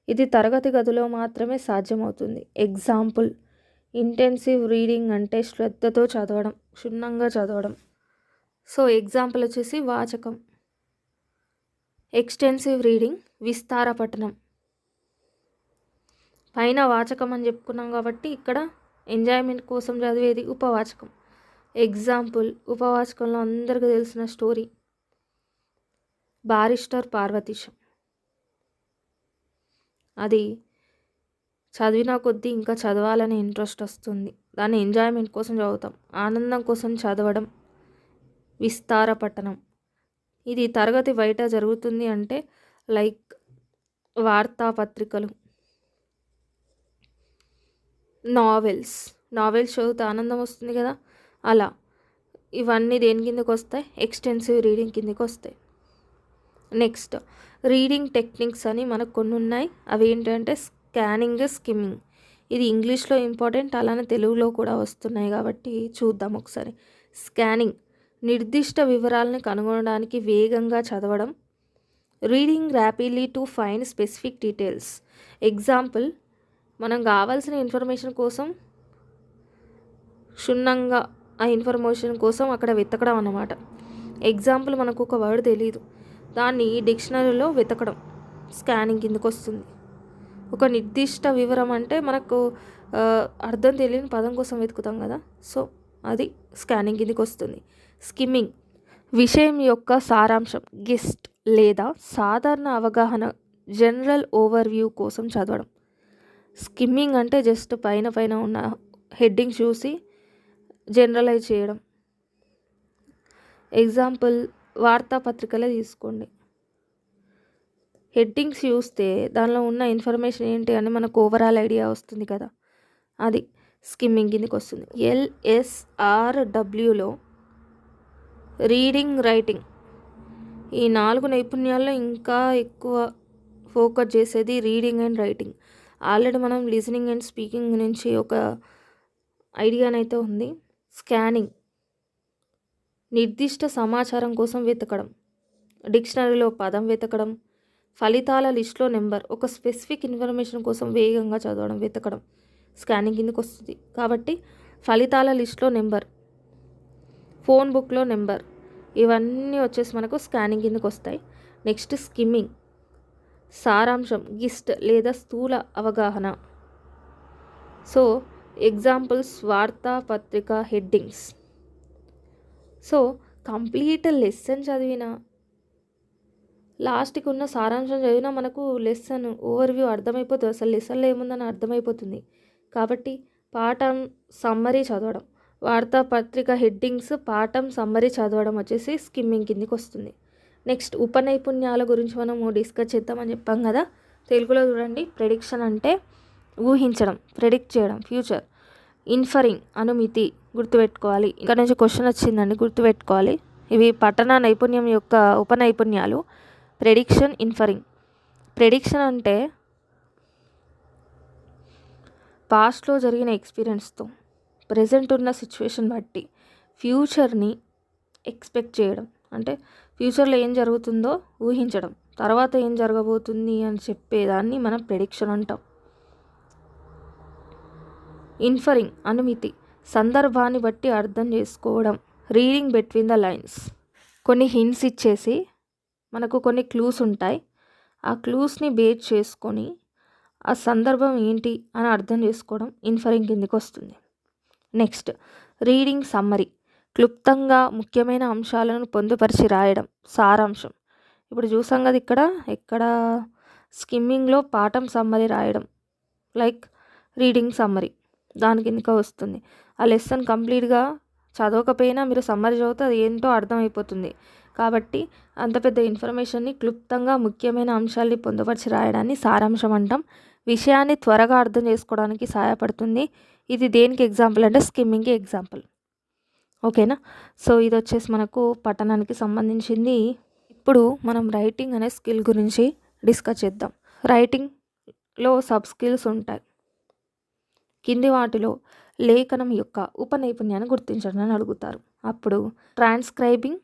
ఇది తరగతి గదిలో మాత్రమే సాధ్యమవుతుంది. ఎగ్జాంపుల్, ఇంటెన్సివ్ రీడింగ్ అంటే శ్రద్ధతో చదవడం, క్షుణ్ణంగా చదవడం. సో ఎగ్జాంపుల్ వచ్చేసి వాచకం. ఎక్స్టెన్సివ్ రీడింగ్ విస్తార పఠనం. పైన వాచకం అని చెప్పుకున్నాం కాబట్టి ఇక్కడ ఎంజాయ్మెంట్ కోసం చదివేది ఉపవాచకం. ఎగ్జాంపుల్, ఉపవాచకంలో అందరికీ తెలిసిన స్టోరీ బారిస్టర్ పార్వతీశం. అది చదివిన కొద్దీ ఇంకా చదవాలనే ఇంట్రెస్ట్ వస్తుంది. దాన్ని ఎంజాయ్మెంట్ కోసం చదువుతాం, ఆనందం కోసం చదవడం విస్తార పఠనం. ఇది తరగతి బయట జరుగుతుంది అంటే లైక్ వార్తాపత్రికలు, నావెల్స్ చదివితే ఆనందం వస్తుంది కదా, అలా. ఇవన్నీ దేని కిందకి వస్తాయి? ఎక్స్టెన్సివ్ రీడింగ్ కిందకి వస్తాయి. నెక్స్ట్ రీడింగ్ టెక్నిక్స్ అని మనకు కొన్ని ఉన్నాయి. అవి ఏంటంటే స్కానింగ్, స్కిమ్మింగ్. ఇది ఇంగ్లీష్లో ఇంపార్టెంట్, అలానే తెలుగులో కూడా వస్తున్నాయి కాబట్టి చూద్దాం ఒకసారి. స్కానింగ్ నిర్దిష్ట వివరాలను కనుగొనడానికి వేగంగా చదవడం. Reading rapidly to find specific details. Example, మనం కావాల్సిన ఇన్ఫర్మేషన్ కోసం క్షుణ్ణంగా ఆ ఇన్ఫర్మేషన్ కోసం అక్కడ వెతకడం అన్నమాట. ఎగ్జాంపుల్, మనకు ఒక వర్డ్ తెలీదు, దాన్ని డిక్షనరీలో వెతకడం స్కానింగ్ కిందకు వస్తుంది. ఒక నిర్దిష్ట వివరం అంటే మనకు అర్థం తెలియని పదం కోసం వెతుకుతాం కదా, సో అది స్కానింగ్ కిందకి వస్తుంది. స్కిమ్మింగ్ విషయం యొక్క సారాంశం, గెస్ట్ లేదా సాధారణ అవగాహన, జనరల్ ఓవర్వ్యూ కోసం చదవడం. స్కిమ్మింగ్ అంటే జస్ట్ పైన ఉన్న హెడ్డింగ్ చూసి జనరలైజ్ చేయడం. ఎగ్జాంపుల్, వార్తాపత్రికలే తీసుకోండి. హెడ్డింగ్స్ చూస్తే దానిలో ఉన్న ఇన్ఫర్మేషన్ ఏంటి అని మనకు ఓవరాల్ ఐడియా వస్తుంది కదా, అది స్కిమ్మింగ్ కిందకి వస్తుంది. LSRWలో రీడింగ్, రైటింగ్, ఈ 4 నైపుణ్యాల్లో ఇంకా ఎక్కువ ఫోకస్ చేసేది రీడింగ్ అండ్ రైటింగ్. ఆల్రెడీ మనం లిజనింగ్ అండ్ స్పీకింగ్ నుంచి ఒక ఐడియానైతే ఉంది. స్కానింగ్ నిర్దిష్ట సమాచారం కోసం వెతకడం, డిక్షనరీలో పదం వెతకడం. ఫలితాల లిస్ట్లో నెంబర్, ఒక స్పెసిఫిక్ ఇన్ఫర్మేషన్ కోసం వేగంగా చదవడం, వెతకడం స్కానింగ్ కిందకి వస్తుంది. కాబట్టి ఫలితాల లిస్ట్లో నెంబర్, ఫోన్ బుక్లో నెంబర్, ఇవన్నీ వచ్చేసి మనకు స్కానింగ్ కిందకి వస్తాయి. నెక్స్ట్ స్కిమ్మింగ్ సారాంశం, గిస్ట్ లేదా స్థూల అవగాహన. సో ఎగ్జాంపుల్స్, వార్తాపత్రిక హెడ్డింగ్స్. సో కంప్లీట్ లెసన్ చదివిన లాస్ట్కి ఉన్న సారాంశం చదివినా మనకు లెసన్ ఓవర్వ్యూ అర్థమైపోతుంది, అసలు లెసన్లో ఏముందని అర్థమైపోతుంది. కాబట్టి పాఠం సమ్మరీ చదవడం, వార్తాపత్రిక హెడ్డింగ్స్ పాఠం సమ్మరీ చదవడం వచ్చేసి స్కిమ్మింగ్ కిందకి వస్తుంది. నెక్స్ట్ ఉపనైపుణ్యాల గురించి మనము డిస్కస్ చేద్దామని చెప్పాం కదా. తెలుగులో చూడండి, ప్రెడిక్షన్ అంటే ఊహించడం, ప్రెడిక్ట్ చేయడం, ఫ్యూచర్. ఇన్ఫరింగ్ అనుమితి, గుర్తుపెట్టుకోవాలి. ఇక్కడ నుంచి క్వశ్చన్ వచ్చిందండి, గుర్తుపెట్టుకోవాలి. ఇవి పఠన నైపుణ్యం యొక్క ఉపనైపుణ్యాలు. ప్రెడిక్షన్, ఇన్ఫరింగ్. ప్రెడిక్షన్ అంటే పాస్ట్లో జరిగిన ఎక్స్పీరియన్స్తో ప్రజెంట్ ఉన్న సిచ్యువేషన్ బట్టి ఫ్యూచర్ని ఎక్స్పెక్ట్ చేయడం, అంటే ఫ్యూచర్లో ఏం జరుగుతుందో ఊహించడం, తర్వాత ఏం జరగబోతుంది అని చెప్పేదాన్ని మనం ప్రెడిక్షన్ అంటాం. ఇన్ఫరింగ్ అనుమితి, సందర్భాన్ని బట్టి అర్థం చేసుకోవడం. రీడింగ్ బిట్వీన్ ద లైన్స్, కొన్ని హింట్స్ ఇచ్చేసి మనకు కొన్ని క్లూస్ ఉంటాయి, ఆ క్లూస్ని బేస్ చేసుకొని ఆ సందర్భం ఏంటి అని అర్థం చేసుకోవడం ఇన్ఫరింగ్ కిందికి వస్తుంది. నెక్స్ట్ రీడింగ్ సమ్మరీ, క్లుప్తంగా ముఖ్యమైన అంశాలను పొందుపరిచి రాయడం, సారాంశం. ఇప్పుడు చూసాం కదా ఇక్కడ స్కిమ్మింగ్లో పాఠం సమ్మరీ రాయడం, లైక్ రీడింగ్ సమ్మరీ దాని కిందక వస్తుంది. ఆ లెసన్ కంప్లీట్గా చదవకపోయినా మీరు సమ్మరీ చదివితే అది ఏంటో అర్థమైపోతుంది. కాబట్టి అంత పెద్ద ఇన్ఫర్మేషన్ని క్లుప్తంగా ముఖ్యమైన అంశాలని పొందుపరిచి రాయడాన్ని సారాంశం అంటాం. విషయాన్ని త్వరగా అర్థం చేసుకోవడానికి సహాయపడుతుంది. ఇది దేనికి ఎగ్జాంపుల్ అంటే స్కిమ్మింగ్కి ఎగ్జాంపుల్. ఓకేనా? సో ఇది వచ్చేసి మనకు పఠనానికి సంబంధించింది. ఇప్పుడు మనం రైటింగ్ అనే స్కిల్ గురించి డిస్కస్ చేద్దాం. రైటింగ్లో సబ్ స్కిల్స్ ఉంటాయి. కింది వాటిలో లేఖనం యొక్క ఉపనైపుణ్యాన్ని గుర్తించడం అని అడుగుతారు. అప్పుడు ట్రాన్స్క్రైబింగ్,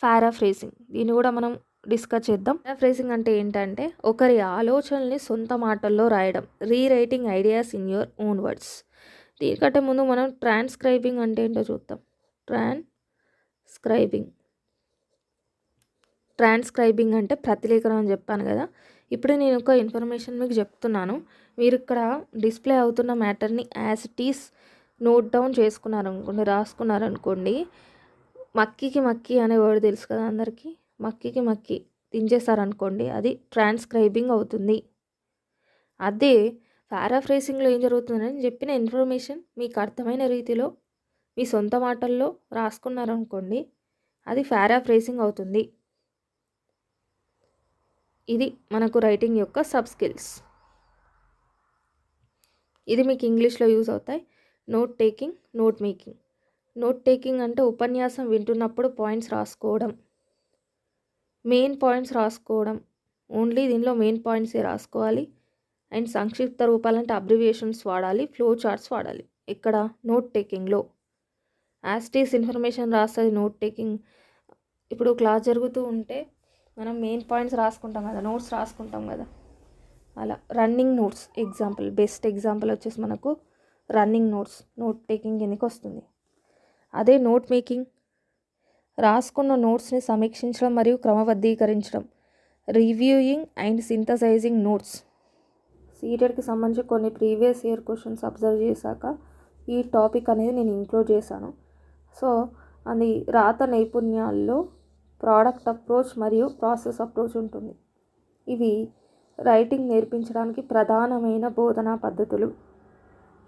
పారాఫ్రేజింగ్, దీన్ని కూడా మనం డిస్కస్ చేద్దాం. పారాఫ్రేజింగ్ అంటే ఏంటంటే ఒకరి ఆలోచనల్ని సొంత మాటల్లో రాయడం, rewriting ideas in your own words. దీనికంటే ముందు మనం ట్రాన్స్క్రైబింగ్ అంటే ఏంటో చూద్దాం. ట్రాన్స్క్రైబింగ్ అంటే ప్రతిలేఖనం అని చెప్పాను కదా. ఇప్పుడు నేను ఒక ఇన్ఫర్మేషన్ మీకు చెప్తున్నాను, మీరు ఇక్కడ డిస్ప్లే అవుతున్న మ్యాటర్ని as it is note down చేసుకున్నారనుకోండి, రాసుకున్నారనుకోండి. మక్కికి మక్కి అనే వర్డ్ తెలుసు కదా అందరికీ. మక్కికి మక్కి దించేస్తారనుకోండి, అది ట్రాన్స్క్రైబింగ్ అవుతుంది. అదే పారాఫ్రేసింగ్లో ఏం జరుగుతుందని చెప్పిన ఇన్ఫర్మేషన్ మీకు అర్థమైన రీతిలో మీ సొంత మాటల్లో రాసుకున్నారనుకోండి, అది పారాఫ్రేసింగ్ అవుతుంది. ఇది మనకు రైటింగ్ యొక్క సబ్ స్కిల్స్. ఇది మీకు ఇంగ్లీష్లో యూజ్ అవుతాయి. Note taking, note making. Note taking అంటే ఉపన్యాసం వింటున్నప్పుడు పాయింట్స్ రాసుకోవడం, మెయిన్ పాయింట్స్ రాసుకోవడం. ఓన్లీ దీనిలో మెయిన్ పాయింట్సే రాసుకోవాలి. అండ్ సంక్షిప్త రూపాలంటే అబ్రివియేషన్స్ వాడాలి, ఫ్లో చార్ట్స్ వాడాలి. ఇక్కడ నోట్ టేకింగ్లో యాస్టీస్ ఇన్ఫర్మేషన్ రాస్తుంది నోట్ టేకింగ్. ఇప్పుడు క్లాస్ జరుగుతూ ఉంటే మనం మెయిన్ పాయింట్స్ రాసుకుంటాం కదా, నోట్స్ రాసుకుంటాం కదా, అలా running notes example, best example వచ్చేసి మనకు రన్నింగ్ నోట్స్ నోట్ టేకింగ్ కిందకి వస్తుంది. అదే నోట్ మేకింగ్ రాసుకున్న నోట్స్ని సమీక్షించడం మరియు క్రమబద్ధీకరించడం, రివ్యూయింగ్ అండ్ సింథసైజింగ్ నోట్స్. సీటెడ్కి సంబంధించి కొన్ని ప్రీవియస్ ఇయర్ క్వశ్చన్స్ అబ్జర్వ్ చేశాక ఈ టాపిక్ అనేది నేను ఇంక్లూడ్ చేశాను. సో అది రాత నైపుణ్యాల్లో ప్రోడక్ట్ అప్రోచ్ మరియు ప్రాసెస్ అప్రోచ్ ఉంటుంది. ఇవి రైటింగ్ నేర్పించడానికి ప్రధానమైన బోధనా పద్ధతులు.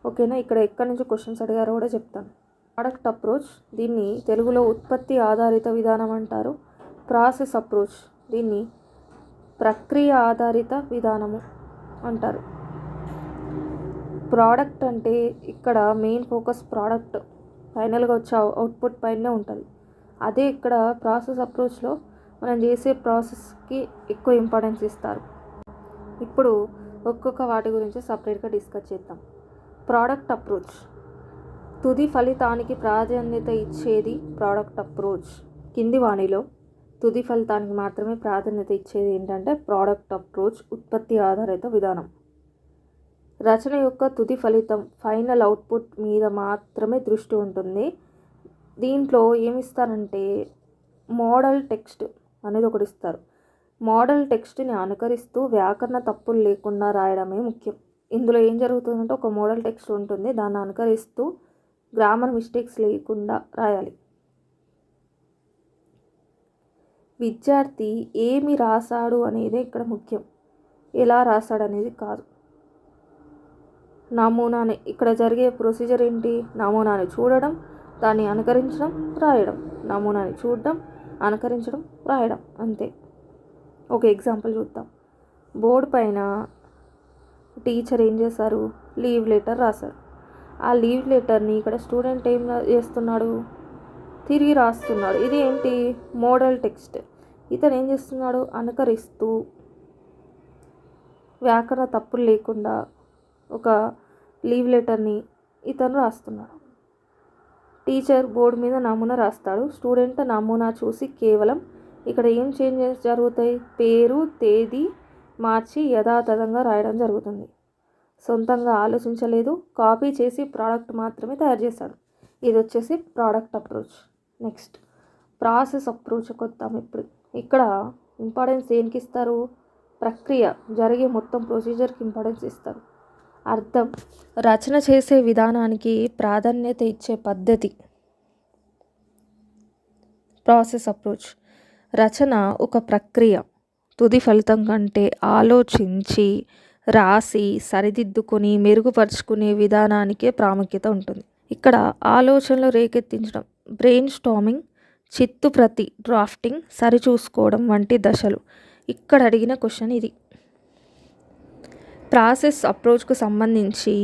ఓకేనా? ఇక్కడ ఎక్కడి నుంచి క్వశ్చన్స్ అడిగారో కూడా చెప్తాను. ప్రోడక్ట్ అప్రోచ్, దీన్ని తెలుగులో ఉత్పత్తి ఆధారిత విధానం అంటారు. ప్రాసెస్ అప్రోచ్, దీన్ని ప్రక్రియ ఆధారిత విధానము అంటారు. ప్రోడక్ట్ అంటే ఇక్కడ మెయిన్ ఫోకస్ ప్రోడక్ట్ ఫైనల్గా వచ్చే అవుట్పుట్ పైనే ఉంటుంది. అదే ఇక్కడ ప్రాసెస్ అప్రోచ్లో మనం చేసే ప్రాసెస్కి ఎక్కువ ఇంపార్టెన్స్ ఇస్తారు. ఇప్పుడు ఒక్కొక్క వాటి గురించి సపరేట్గా డిస్కస్ చేద్దాం. ప్రోడక్ట్ అప్రోచ్, తుది ఫలితానికి ప్రాధాన్యత ఇచ్చేది ప్రోడక్ట్ అప్రోచ్. కింది వాణిలో తుది ఫలితానికి మాత్రమే ప్రాధాన్యత ఇచ్చేది ఏంటంటే ప్రోడక్ట్ అప్రోచ్, ఉత్పత్తి ఆధారిత విధానం. రచన యొక్క తుది ఫలితం, ఫైనల్ అవుట్పుట్ మీద మాత్రమే దృష్టి ఉంటుంది. దీంట్లో ఏమిస్తారంటే మోడల్ టెక్స్ట్ అనేది ఒకటి ఇస్తారు. మోడల్ టెక్స్ట్ని అనుకరిస్తూ వ్యాకరణ తప్పులు లేకుండా రాయడమే ముఖ్యం. ఇందులో ఏం జరుగుతుందంటే ఒక మోడల్ టెక్స్ట్ ఉంటుంది, దాన్ని అనుకరిస్తూ గ్రామర్ మిస్టేక్స్ లేకుండా రాయాలి. విద్యార్థి ఏమి రాశాడు అనేది ఇక్కడ ముఖ్యం, ఎలా రాశాడు అనేది కాదు. నమూనాని, ఇక్కడ జరిగే ప్రొసీజర్ ఏంటి? నమూనాని చూడడం, దాన్ని అనుకరించడం, రాయడం. నమూనాని చూడడం, అనుకరించడం, రాయడం, అంతే. ఒక ఎగ్జాంపుల్ చూద్దాం. బోర్డు పైన టీచర్ ఏం చేశారు? లీవ్ లెటర్ రాశారు. ఆ లీవ్ లెటర్ని ఇక్కడ స్టూడెంట్ ఏం చేస్తున్నాడు? తిరిగి రాస్తున్నాడు. ఇది ఏంటి? Model text. ఇతను ఏం చేస్తున్నాడు? అనుకరిస్తూ వ్యాకరణ తప్పులు లేకుండా ఒక లీవ్ లెటర్ని ఇతను రాస్తున్నాడు. టీచర్ బోర్డు మీద నమూనా రాస్తాడు. స్టూడెంట్ నమూనా చూసి కేవలం ఇక్కడ ఏం చేంజెస్ జరుగుతాయి? పేరు, తేదీ మార్చి యథాతథంగా రాయడం జరుగుతుంది. సొంతంగా ఆలోచించలేదు, కాపీ చేసి ప్రోడక్ట్ మాత్రమే తయారు చేశాడు. ఇది వచ్చేసి ప్రోడక్ట్ అప్రోచ్. నెక్స్ట్ ప్రాసెస్ అప్రోచ్కి వద్దాం. ఇప్పుడు ఇక్కడ ఇంపార్టెన్స్ దేనికి ఇస్తారు? ప్రక్రియ జరిగే మొత్తం ప్రొసీజర్కి ఇంపార్టెన్స్ ఇస్తారు. అర్థం రచన చేసే విధానానికి ప్రాధాన్యత ఇచ్చే పద్ధతి. ప్రాసెస్ అప్రోచ్ రచన ఒక ప్రక్రియ. తుది ఫలితం కంటే ఆలోచించి రాసి సరిదిద్దుకొని మెరుగుపరుచుకునే విధానానికే ప్రాముఖ్యత ఉంటుంది. ఇక్కడ ఆలోచనలు రేకెత్తించడం, బ్రెయిన్ స్టార్మింగ్, చిత్తుప్రతి డ్రాఫ్టింగ్, సరిచూసుకోవడం వంటి దశలు. ఇక్కడ అడిగిన క్వశ్చన్ ఇది. ప్రాసెస్ అప్రోచ్కు సంబంధించి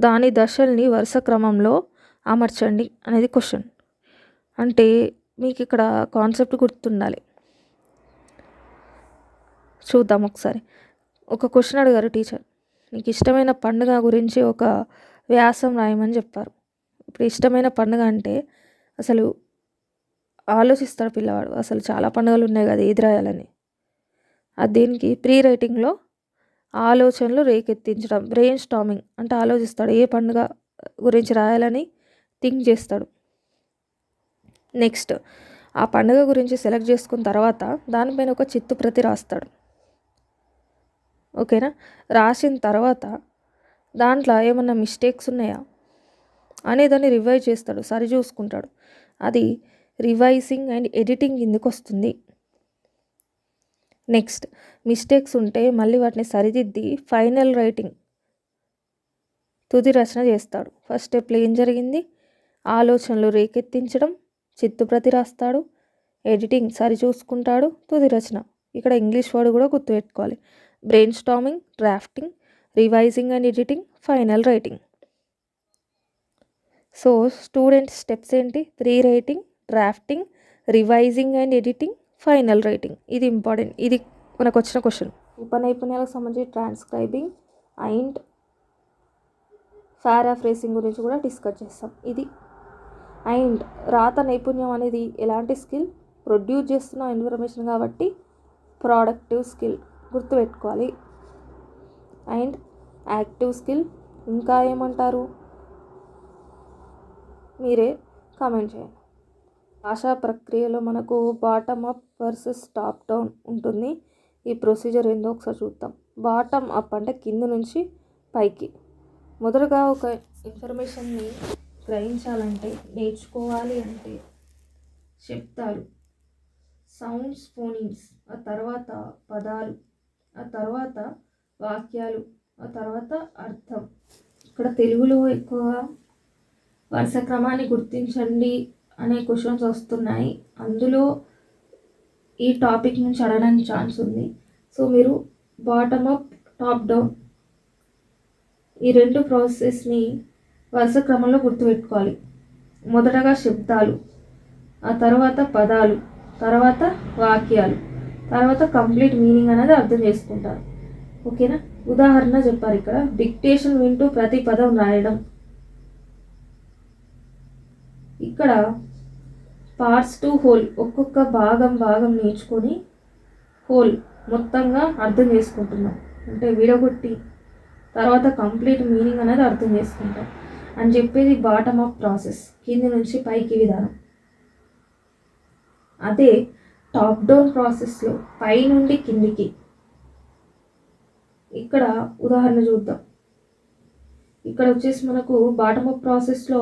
దాని దశల్ని వరుస క్రమంలో అమర్చండి అనేది క్వశ్చన్. అంటే మీకు ఇక్కడ కాన్సెప్ట్ గుర్తుండాలి. చూద్దాం ఒకసారి. ఒక క్వశ్చన్ అడిగారు టీచర్, నీకు ఇష్టమైన పండుగ గురించి ఒక వ్యాసం రాయమని చెప్పారు. ఇప్పుడు ఇష్టమైన పండుగ అంటే అసలు ఆలోచిస్తాడు పిల్లవాడు, అసలు చాలా పండుగలు ఉన్నాయి కదా, ఏది రాయాలని. అది దీనికి ప్రీ రైటింగ్లో ఆలోచనలు రేకెత్తించడం, బ్రెయిన్ స్టార్మింగ్ అంటే ఆలోచిస్తాడు, ఏ పండుగ గురించి రాయాలని థింక్ చేస్తాడు. నెక్స్ట్ ఆ పండుగ గురించి సెలెక్ట్ చేసుకున్న తర్వాత దానిపైన ఒక చిత్తుప్రతి రాస్తాడు. ఓకేనా? రాసిన తర్వాత దాంట్లో ఏమన్నా మిస్టేక్స్ ఉన్నాయా అనేదాన్ని రివైజ్ చేస్తాడు, సరి చూసుకుంటాడు. అది రివైజింగ్ అండ్ ఎడిటింగ్ కిందకు వస్తుంది. నెక్స్ట్ మిస్టేక్స్ ఉంటే మళ్ళీ వాటిని సరిదిద్ది ఫైనల్ రైటింగ్, తుది రచన చేస్తాడు. ఫస్ట్ స్టెప్లో ఏం జరిగింది? ఆలోచనలు రేకెత్తించడం, చిత్తుప్రతి రాస్తాడు, ఎడిటింగ్ సరి చూసుకుంటాడు, తుది రచన. ఇక్కడ ఇంగ్లీష్ వర్డ్ కూడా గుర్తుపెట్టుకోవాలి. Brainstorming, drafting, revising and editing, final writing. So student steps ఏంటి? Pre writing, drafting, revising and editing, final writing. ఇది ఇంపార్టెంట్. ఇది మనకు వచ్చిన క్వశ్చన్. ఉపనైపుణ్యాలకు సంబంధించి ట్రాన్స్క్రైబింగ్ అండ్ పారాఫ్రేసింగ్ గురించి కూడా డిస్కస్ చేస్తాం. ఇది అండ్ రాత నైపుణ్యం అనేది ఎలాంటి స్కిల్? ప్రొడ్యూస్ చేస్తున్న ఇన్ఫర్మేషన్ కాబట్టి ప్రోడక్టివ్ స్కిల్ గుర్తుపెట్టుకోవాలి. అండ్ యాక్టివ్ స్కిల్ ఇంకా ఏమంటారు మీరే కామెంట్ చేయండి. భాషా ప్రక్రియలో మనకు bottom up versus top down ఉంటుంది. ఈ ప్రొసీజర్ ఏందో ఒకసారి చూద్దాం. బాటమ్ అప్ అంటే కింద నుంచి పైకి. మొదటగా ఒక ఇన్ఫర్మేషన్ని గ్రహించాలంటే, నేర్చుకోవాలి అంటే శబ్దాలు, సౌండ్స్, ఫోనిమ్స్, ఆ తర్వాత పదాలు, ఆ తర్వాత వాక్యాలు, ఆ తర్వాత అర్థం. ఇక్కడ తెలుగులో ఎక్కువగా వరుస క్రమాన్ని గుర్తించండి అనే క్వశ్చన్స్ వస్తున్నాయి. అందులో ఈ టాపిక్ నుంచి అడగడానికి ఛాన్స్ ఉంది. సో మీరు బాటమ్ అప్, టాప్ డౌన్ ఈ రెండు ప్రాసెస్ని వరుస క్రమంలో గుర్తుపెట్టుకోవాలి. మొదటగా శబ్దాలు, ఆ తర్వాత పదాలు, తర్వాత వాక్యాలు, తర్వాత కంప్లీట్ మీనింగ్ అనేది అర్థం చేసుకుంటారు. ఓకేనా? ఉదాహరణ చెప్పారు ఇక్కడ. డిక్టేషన్ వింటూ ప్రతి పదం రాయడం. ఇక్కడ పార్ట్స్ టు హోల్, ఒక్కొక్క భాగం నేర్చుకొని హోల్ మొత్తంగా అర్థం చేసుకుంటున్నాం. అంటే విడగొట్టి తర్వాత కంప్లీట్ మీనింగ్ అనేది అర్థం చేసుకుంటాం అని చెప్పేది బాటమ్ అప్ ప్రాసెస్, కింది నుంచి పైకి విధానం. అదే టాప్ డౌన్ ప్రాసెస్లో పై నుండి కిందికి. ఇక్కడ ఉదాహరణ చూద్దాం. ఇక్కడ వచ్చేసి మనకు బాటమ్ అప్ ప్రాసెస్లో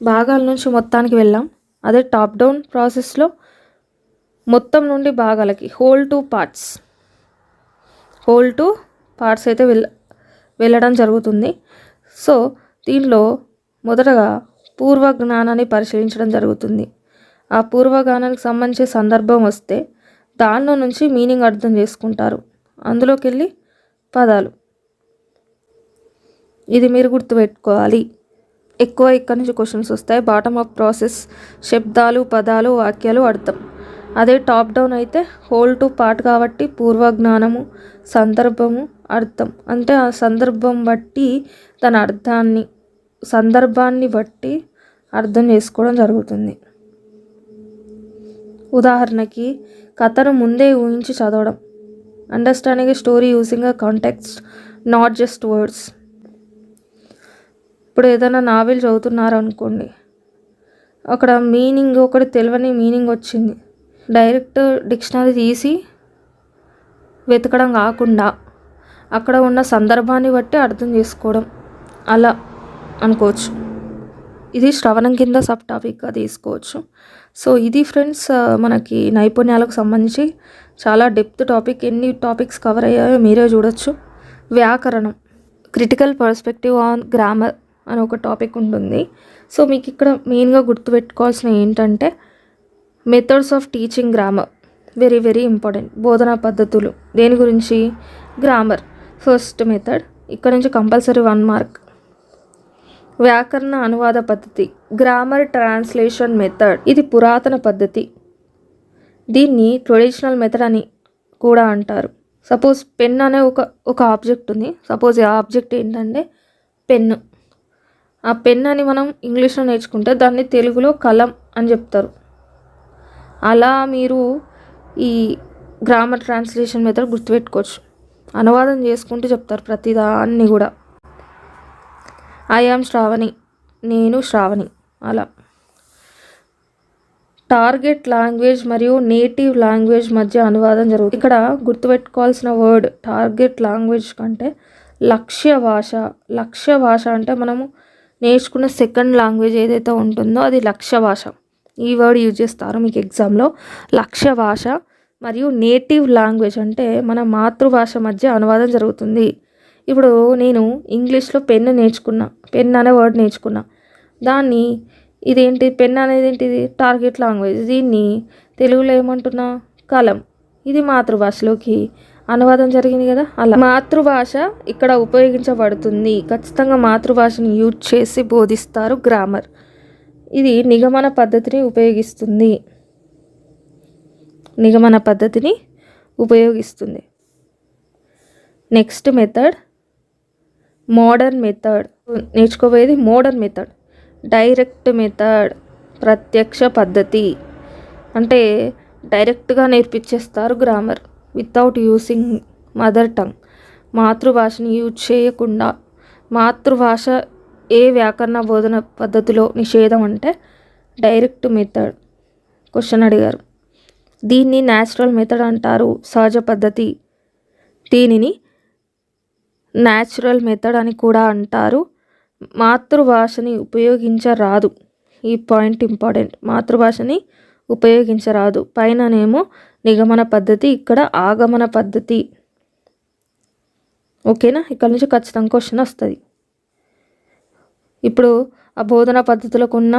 భాగాల నుంచి మొత్తానికి వెళ్ళాం. అదే టాప్ డౌన్ ప్రాసెస్లో మొత్తం నుండి భాగాలకి, హోల్ టు పార్ట్స్ అయితే వెళ్ళడం జరుగుతుంది. సో దీనిలో మొదటగా పూర్వ జ్ఞానాన్ని పరిశీలించడం జరుగుతుంది. ఆ పూర్వజ్ఞానానికి సంబంధించిన సందర్భం వస్తే దానిలో నుంచి మీనింగ్ అర్థం చేసుకుంటారు. అందులోకి వెళ్ళి పదాలు. ఇది మీరు గుర్తుపెట్టుకోవాలి. ఎక్కువ ఇక్కడి నుంచి క్వశ్చన్స్ వస్తాయి. బాటమ్ అప్ ప్రాసెస్ శబ్దాలు, పదాలు, వాక్యాలు, అర్థం. అదే టాప్ డౌన్ అయితే హోల్ టు పార్ట్ కాబట్టి పూర్వజ్ఞానము, సందర్భము, అర్థం. అంటే ఆ సందర్భం బట్టి తన అర్థాన్ని, సందర్భాన్ని బట్టి అర్థం చేసుకోవడం జరుగుతుంది. ఉదాహరణకి కథను ముందే ఊహించి చదవడం. Understanding A story using a context, not just words. ఇప్పుడు ఏదైనా నావెల్ చదువుతున్నారు అనుకోండి, అక్కడ మీనింగ్ ఒకటి తెలియని మీనింగ్ వచ్చింది, డైరెక్ట్ డిక్షనరీ తీసి వెతకడం కాకుండా అక్కడ ఉన్న సందర్భాన్ని బట్టి అర్థం చేసుకోవడం, అలా అనుకోవచ్చు. ఇది శ్రవణం కింద సబ్ టాపిక్గా తీసుకోవచ్చు. సో ఇది ఫ్రెండ్స్ మనకి నైపుణ్యాలకు సంబంధించి చాలా డెప్త్ టాపిక్. ఎన్ని టాపిక్స్ కవర్ అయ్యాయో మీరే చూడొచ్చు. వ్యాకరణం, క్రిటికల్ పర్స్పెక్టివ్ ఆన్ గ్రామర్ అని ఒక టాపిక్ ఉంటుంది. సో మీకు ఇక్కడ మెయిన్గా గుర్తుపెట్టుకోవాల్సిన ఏంటంటే methods of teaching grammar, very very important. బోధనా పద్ధతులు దేని గురించి? Grammar first method. ఇక్కడ నుంచి కంపల్సరీ 1 మార్క్. వ్యాకరణ అనువాద పద్ధతి, గ్రామర్ ట్రాన్స్లేషన్ మెథడ్, ఇది పురాతన పద్ధతి. దీన్ని ట్రెడిషనల్ మెథడ్ అని కూడా అంటారు. సపోజ్ పెన్ అనే ఒక ఆబ్జెక్ట్ ఉంది. సపోజ్ ఆ ఆబ్జెక్ట్ ఏంటంటే పెన్ను. ఆ పెన్ అని మనం ఇంగ్లీష్లో నేర్చుకుంటే దాన్ని తెలుగులో కలం అని చెప్తారు. అలా మీరు ఈ గ్రామర్ ట్రాన్స్లేషన్ మెథడ్ గుర్తుపెట్టుకోవచ్చు. అనువాదం చేసుకుంటూ చెప్తారు ప్రతిదాన్ని కూడా. ఐ యామ్ శ్రావణి, నేను శ్రావణి, అలా. టార్గెట్ లాంగ్వేజ్ మరియు నేటివ్ లాంగ్వేజ్ మధ్య అనువాదం జరుగుతుంది. ఇక్కడ గుర్తుపెట్టుకోవాల్సిన వర్డ్ టార్గెట్ లాంగ్వేజ్ కంటే లక్ష్య భాష. లక్ష్య భాష అంటే మనము నేర్చుకున్న సెకండ్ లాంగ్వేజ్ ఏదైతే ఉంటుందో అది లక్ష్య భాష. ఈ వర్డ్ యూజ్ చేస్తారు మీకు ఎగ్జామ్లో. లక్ష్య భాష మరియు నేటివ్ లాంగ్వేజ్ అంటే మన మాతృభాష మధ్య అనువాదం జరుగుతుంది. ఇప్పుడు నేను ఇంగ్లీష్లో పెన్ నేర్చుకున్నా, పెన్ అనే వర్డ్ నేర్చుకున్నా. దాన్ని ఇదేంటి, పెన్ అనేది ఏంటిది? Target language. దీన్ని తెలుగులో ఏమంటున్నా? కలం. ఇది మాతృభాషలోకి అనువాదం జరిగింది కదా. అలా మాతృభాష ఇక్కడ ఉపయోగించబడుతుంది. ఖచ్చితంగా మాతృభాషను యూజ్ చేసి బోధిస్తారు గ్రామర్. ఇది నిగమన పద్ధతిని ఉపయోగిస్తుంది. నిగమన పద్ధతిని ఉపయోగిస్తుంది. Next method modern method. నేర్చుకోబోయేది మోడర్న్ మెథడ్. డైరెక్ట్ మెథడ్, ప్రత్యక్ష పద్ధతి. అంటే డైరెక్ట్గా నేర్పించేస్తారు grammar without using mother tongue. మాతృభాషని యూజ్ చేయకుండా. మాతృభాష ఏ వ్యాకరణ బోధన పద్ధతిలో నిషేధం అంటే డైరెక్ట్ మెథడ్. క్వశ్చన్ అడిగారు. దీన్ని న్యాచురల్ మెథడ్ అంటారు, సహజ పద్ధతి. దీనిని న్యాచురల్ మెథడ్ అని కూడా అంటారు. మాతృభాషని ఉపయోగించరాదు. ఈ పాయింట్ ఇంపార్టెంట్. మాతృభాషని ఉపయోగించరాదు. పైననేమో నిగమన పద్ధతి, ఇక్కడ ఆగమన పద్ధతి. ఓకేనా? ఇక్కడ నుంచి ఖచ్చితంగా క్వశ్చన్ వస్తుంది. ఇప్పుడు ఆ బోధనా పద్ధతులకు ఉన్న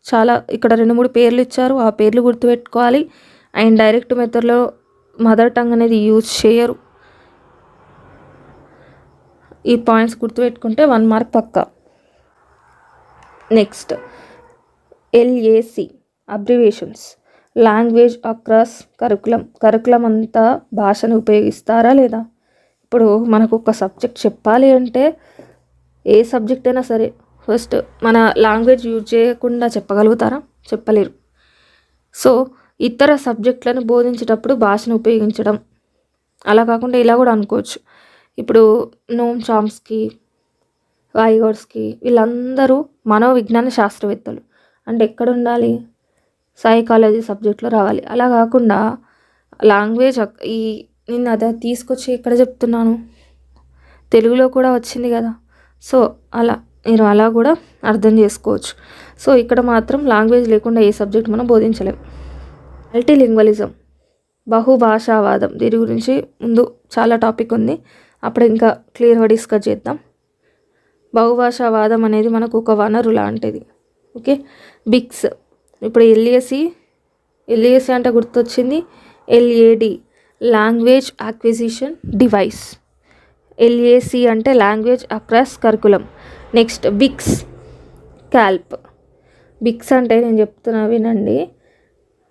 చాలా ఇక్కడ 2-3 పేర్లు ఇచ్చారు. ఆ పేర్లు గుర్తుపెట్టుకోవాలి. అండ్ డైరెక్ట్ మెథడ్లో మదర్ టంగ్ అనేది యూజ్ చేయరు. ఈ పాయింట్స్ గుర్తుపెట్టుకుంటే 1 మార్క్ పక్కా. Next LAC abbreviations, language across curriculum. Curriculum అంతా భాషను ఉపయోగిస్తారా లేదా? ఇప్పుడు మనకు ఒక సబ్జెక్ట్ చెప్పాలి అంటే ఏ సబ్జెక్ట్ అయినా సరే ఫస్ట్ మన లాంగ్వేజ్ యూజ్ చేయకుండా చెప్పగలుగుతారా? చెప్పలేరు. సో ఇతర సబ్జెక్టులను బోధించేటప్పుడు భాషను ఉపయోగించడం. అలా కాకుండా ఇలా కూడా అనుకోవచ్చు. ఇప్పుడు నోమ్ చామ్స్కీ, వైగోట్స్కీ వీళ్ళందరూ మనోవిజ్ఞాన శాస్త్రవేత్తలు. అంటే ఎక్కడ ఉండాలి? సైకాలజీ సబ్జెక్ట్లో రావాలి. అలా కాకుండా లాంగ్వేజ్ నేను అదే తీసుకొచ్చి ఇక్కడ చెప్తున్నాను, తెలుగులో కూడా వచ్చింది కదా. సో మీరు అలా కూడా అర్థం చేసుకోవచ్చు. సో ఇక్కడ మాత్రం లాంగ్వేజ్ లేకుండా ఏ సబ్జెక్ట్ మనం బోధించలేం. మల్టీలింగ్వలిజం, బహుభాషావాదం. దీని గురించి ముందు చాలా టాపిక్ ఉంది, అప్పుడు ఇంకా క్లియర్గా డిస్కస్ చేద్దాం. బహుభాషావాదం అనేది మనకు ఒక వనరు లాంటిది. ఓకే. బిక్స్. ఇప్పుడు ఎల్ఏసి అంటే గుర్తొచ్చింది LAD, language acquisition device. LAC అంటే language across curriculum. Next Biks, క్యాల్ప్. Biks అంటే నేను చెప్తున్నా వినండి,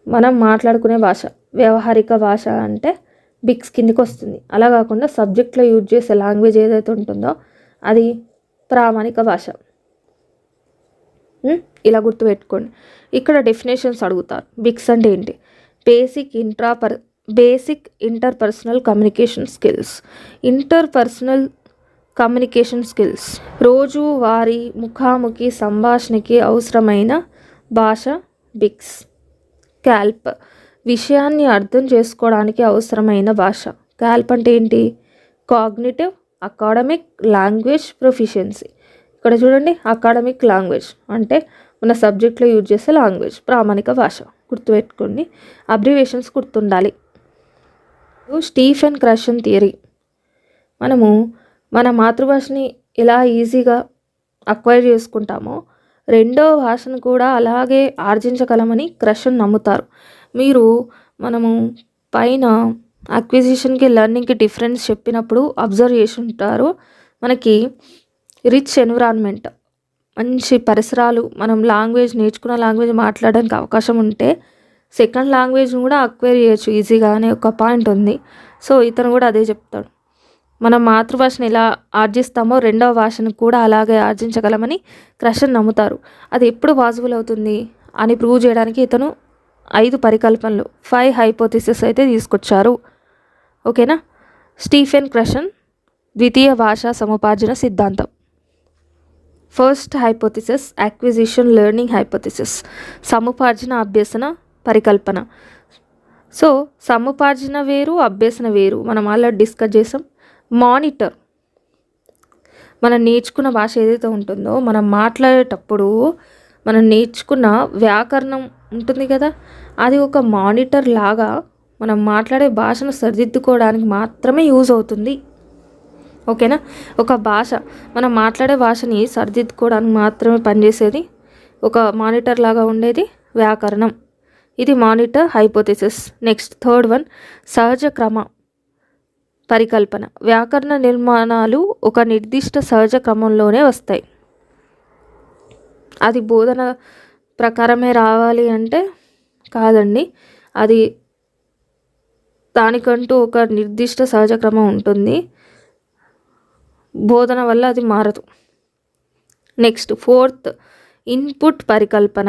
మనం మాట్లాడుకునే భాష, వ్యవహారిక భాష అంటే బిక్స్ కిందికి వస్తుంది. అలా కాకుండా సబ్జెక్ట్లో యూజ్ చేసే లాంగ్వేజ్ ఏదైతే ఉంటుందో అది ప్రామాణిక భాష. ఇలా గుర్తుపెట్టుకోండి. ఇక్కడ డెఫినేషన్స్ అడుగుతారు. బిక్స్ అంటే ఏంటి? Basic interpersonal communication skills. Interpersonal communication skills రోజువారీ ముఖాముఖి సంభాషణకి అవసరమైన భాష. బిక్స్. క్యాల్ప్ విషయాన్ని అర్థం చేసుకోవడానికి అవసరమైన భాష. క్యాల్ప్ అంటే ఏంటి? Cognitive, academic, language proficiency. ఇక్కడ చూడండి, అకాడమిక్ లాంగ్వేజ్ అంటే మన సబ్జెక్ట్లో యూజ్ చేసే లాంగ్వేజ్, ప్రామాణిక భాష. గుర్తుపెట్టుకోండి, అబ్రివేషన్స్ గుర్తుండాలి. Stephen Krashen theory. మనము మన మాతృభాషని ఎలా ఈజీగా అక్వైర్ చేసుకుంటామో రెండవ భాషను కూడా అలాగే ఆర్జించగలమని క్రషన్ నమ్ముతారు. మనము పైన అక్విజిషన్కి లెర్నింగ్కి డిఫరెన్స్ చెప్పినప్పుడు అబ్జర్వ్ చేసి ఉంటారు. మనకి రిచ్ ఎన్విరాన్మెంట్, మంచి పరిసరాలు, మనం లాంగ్వేజ్ నేర్చుకున్న లాంగ్వేజ్ మాట్లాడడానికి అవకాశం ఉంటే సెకండ్ లాంగ్వేజ్ని కూడా అక్వైర్ చేయొచ్చు ఈజీగా అనే ఒక పాయింట్ ఉంది. సో ఇతను కూడా అదే చెప్తాడు. మనం మాతృభాషను ఎలా ఆర్జిస్తామో రెండవ భాషను కూడా అలాగే ఆర్జించగలమని క్రషన్ నమ్ముతారు. అది ఎప్పుడు పాసిబుల్ అవుతుంది అని ప్రూవ్ చేయడానికి ఇతను 5 పరికల్పనలు, 5 హైపోథిసిస్ అయితే తీసుకొచ్చారు. ఓకేనా. స్టీఫెన్ క్రషన్ ద్వితీయ భాషా సముపార్జన సిద్ధాంతం. First hypothesis acquisition learning hypothesis. సముపార్జన అభ్యసన పరికల్పన. సో సముపార్జన వేరు, అభ్యసన వేరు. మనం ఆల్రెడీ డిస్కస్ చేసాం. మానిటర్, మనం నేర్చుకున్న భాష ఏదైతే ఉంటుందో మనం మాట్లాడేటప్పుడు మనం నేర్చుకున్న వ్యాకరణం ఉంటుంది కదా, అది ఒక మానిటర్ లాగా మనం మాట్లాడే భాషను సరిదిద్దుకోవడానికి మాత్రమే యూజ్ అవుతుంది. ఓకేనా. ఒక భాష, మనం మాట్లాడే భాషని సరిదిద్దుకోవడానికి మాత్రమే పనిచేసేది ఒక మానిటర్ లాగా ఉండేది వ్యాకరణం. ఇది monitor hypothesis. Next third one సహజ క్రమ పరికల్పన. వ్యాకరణ నిర్మాణాలు ఒక నిర్దిష్ట సహజ క్రమంలోనే వస్తాయి. అది బోధన ప్రకారమే రావాలి అంటే కాదండి, అది దానికంటూ ఒక నిర్దిష్ట సహజ క్రమం ఉంటుంది. బోధన వల్ల అది మారదు. నెక్స్ట్ ఫోర్త్ ఇన్పుట్ పరికల్పన.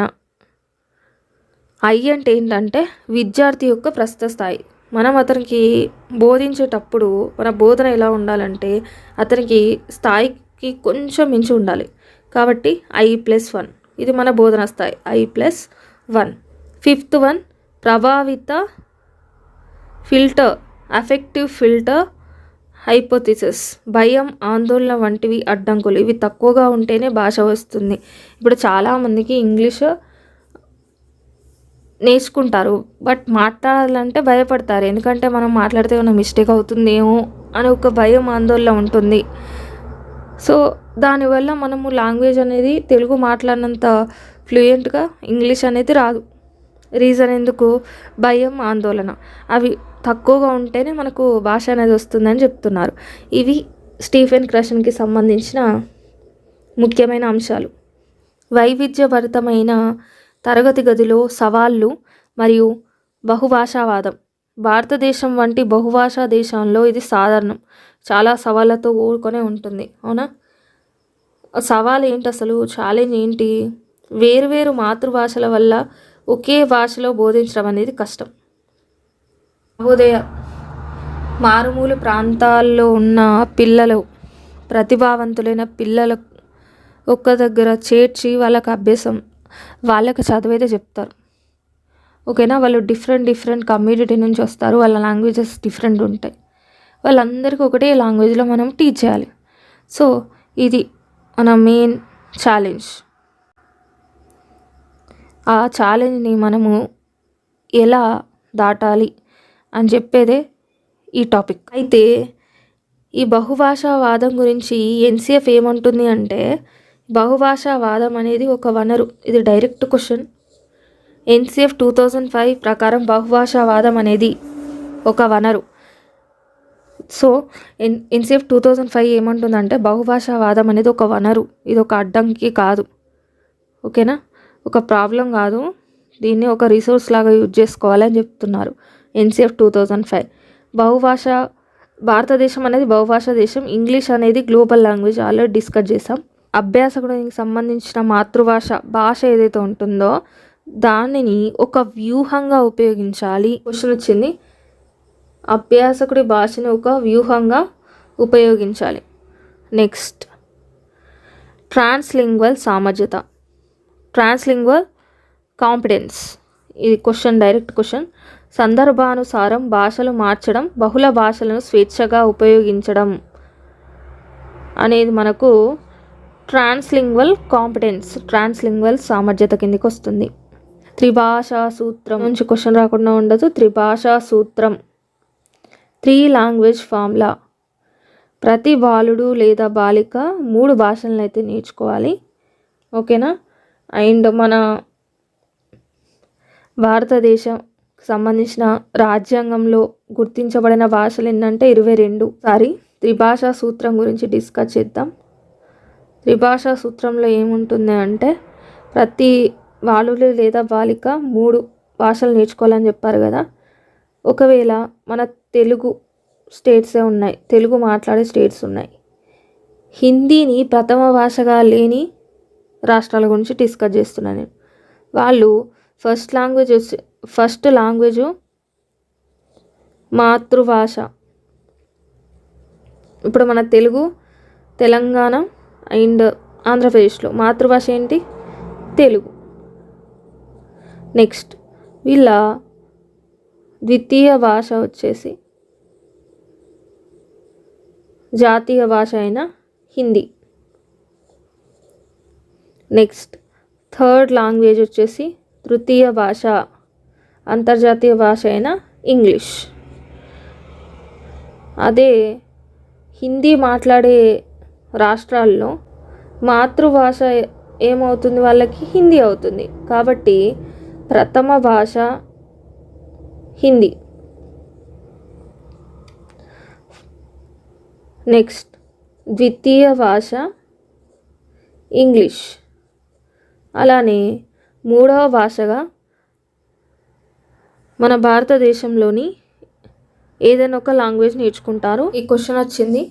ఐ అంటే ఏంటంటే విద్యార్థి యొక్క ప్రస్తుత స్థాయి. మనం అతనికి బోధించేటప్పుడు మన బోధన ఎలా ఉండాలంటే అతనికి స్థాయికి కొంచెం మించి ఉండాలి. కాబట్టి I+1 ఇది మన బోధన స్థాయి, I+1. ఫిఫ్త్ వన్ ప్రభావిత ఫిల్టర్, అఫెక్టివ్ ఫిల్టర్ హైపోథిసిస్. భయం, ఆందోళన వంటివి అడ్డంకులు. ఇవి తక్కువగా ఉంటేనే భాష వస్తుంది. ఇప్పుడు చాలామందికి ఇంగ్లీష్ నేర్చుకుంటారు, బట్ మాట్లాడాలంటే భయపడతారు. ఎందుకంటే మనం మాట్లాడితే ఏమైనా మిస్టేక్ అవుతుందేమో అని ఒక భయం, ఆందోళన ఉంటుంది. సో దానివల్ల మనము లాంగ్వేజ్ అనేది తెలుగు మాట్లాడినంత ఫ్లూయెంట్గా ఇంగ్లీష్ అనేది రాదు. రీజన్ ఎందుకు? భయం, ఆందోళన అవి తక్కువగా ఉంటేనే మనకు భాష అనేది వస్తుందని చెప్తున్నారు. ఇవి స్టీఫెన్ క్రషన్కి సంబంధించిన ముఖ్యమైన అంశాలు. వైవిధ్యభరితమైన తరగతి గదిలో సవాళ్ళు మరియు బహుభాషావాదం. భారతదేశం వంటి బహుభాషా దేశంలో ఇది సాధారణం. చాలా సవాళ్ళతో కూడుకొనే ఉంటుంది. అవునా? సవాల్ ఏంటి అసలు? ఛాలెంజ్ ఏంటి? వేరువేరు మాతృభాషల వల్ల ఒకే భాషలో బోధించడం అనేది కష్టం. నవోదయ మారుమూల ప్రాంతాల్లో ఉన్న పిల్లలు, ప్రతిభావంతులైన పిల్లలు ఒక్క దగ్గర చేర్చి వాళ్ళకి అభ్యాసం, వాళ్ళకి చదువైతే చెప్తారు. ఓకేనా. వాళ్ళు డిఫరెంట్ కమ్యూనిటీ నుంచి వస్తారు. వాళ్ళ లాంగ్వేజెస్ డిఫరెంట్ ఉంటాయి. వాళ్ళందరికీ ఒకటే లాంగ్వేజ్లో మనం టీచ్ చేయాలి. సో ఇది మన మెయిన్ ఛాలెంజ్. ఆ ఛాలెంజ్ని మనము ఎలా దాటాలి అని చెప్పేదే ఈ టాపిక్. అయితే ఈ బహుభాషావాదం గురించి ఎన్సిఎఫ్ ఏమంటుంది అంటే, బహుభాషావాదం అనేది ఒక వనరు. ఇది డైరెక్ట్ క్వశ్చన్. ఎన్సిఎఫ్ 2005 ప్రకారం బహుభాషావాదం అనేది ఒక వనరు. సో ఎన్సిఎఫ్ 2005 ఏమంటుందంటే బహుభాషావాదం అనేది ఒక వనరు, ఇది ఒక అడ్డంకి కాదు. ఓకేనా, ఒక ప్రాబ్లం కాదు, దీన్ని ఒక రిసోర్స్ లాగా యూజ్ చేసుకోవాలని చెప్తున్నారు ఎన్సిఎఫ్ 2005. భారతదేశం అనేది బహుభాషా దేశం. ఇంగ్లీష్ అనేది గ్లోబల్ లాంగ్వేజ్, ఆల్రెడీ డిస్కస్ చేసాం. అభ్యాసకుడికి సంబంధించిన మాతృభాష భాష ఏదైతే ఉంటుందో దానిని ఒక వ్యూహంగా ఉపయోగించాలి. క్వశ్చన్ వచ్చింది, అభ్యాసకుడి భాషని ఒక వ్యూహంగా ఉపయోగించాలి. నెక్స్ట్, ట్రాన్స్లింగ్వల్ సామర్థ్యత, ట్రాన్స్లింగ్వల్ కాంపిటెన్స్. ఇది క్వశ్చన్, డైరెక్ట్ క్వశ్చన్. సందర్భానుసారం భాషలు మార్చడం, బహుళ భాషలను స్వేచ్ఛగా ఉపయోగించడం అనేది మనకు ట్రాన్స్లింగ్వల్ కాంపిటెన్స్, ట్రాన్స్లింగ్వల్ సామర్థ్యత కిందికి వస్తుంది. త్రిభాషా సూత్రం నుంచి క్వశ్చన్ రాకుండా ఉండదు. త్రిభాషా సూత్రం, 3 లాంగ్వేజ్ ఫార్ములా. ప్రతి బాలుడు లేదా బాలిక 3 భాషలను అయితే నేర్చుకోవాలి. ఓకేనా? అండ్ మన భారతదేశం సంబంధించిన రాజ్యాంగంలో గుర్తించబడిన భాషలు ఏంటంటే 22. త్రిభాషా సూత్రం గురించి డిస్కస్ చేద్దాం. త్రిభాషా సూత్రంలో ఏముంటుంది అంటే, ప్రతి బాలుడు లేదా బాలిక 3 భాషలు నేర్చుకోవాలని చెప్పారు కదా. ఒకవేళ మన తెలుగు స్టేట్సే ఉన్నాయి, తెలుగు మాట్లాడే స్టేట్స్ ఉన్నాయి. హిందీని ప్రథమ భాషగా లేని రాష్ట్రాల గురించి డిస్కస్ చేస్తున్నాను నేను. వాళ్ళు ఫస్ట్ లాంగ్వేజ్ మాతృభాష. ఇప్పుడు మన తెలంగాణ అండ్ ఆంధ్రప్రదేశ్లో మాతృభాష ఏంటి? తెలుగు. నెక్స్ట్, వీళ్ళ ద్వితీయ భాష వచ్చేసి జాతీయ భాష అయిన హిందీ. నెక్స్ట్, థర్డ్ లాంగ్వేజ్ వచ్చేసి తృతీయ భాష, అంతర్జాతీయ భాష అయిన ఇంగ్లీష్. అదే హిందీ మాట్లాడే రాష్ట్రాల్లో మాతృభాష ఏమవుతుంది? వాళ్ళకి హిందీ అవుతుంది. కాబట్టి ప్రథమ భాష హిందీ. నెక్స్ట్, ద్వితీయ భాష ఇంగ్లీష్. అలానే మూడవ భాషగా మన భారతదేశంలోని ఏదైనా ఒక లాంగ్వేజ్ నేర్చుకుంటారు. ఈ క్వశ్చన్ వచ్చింది,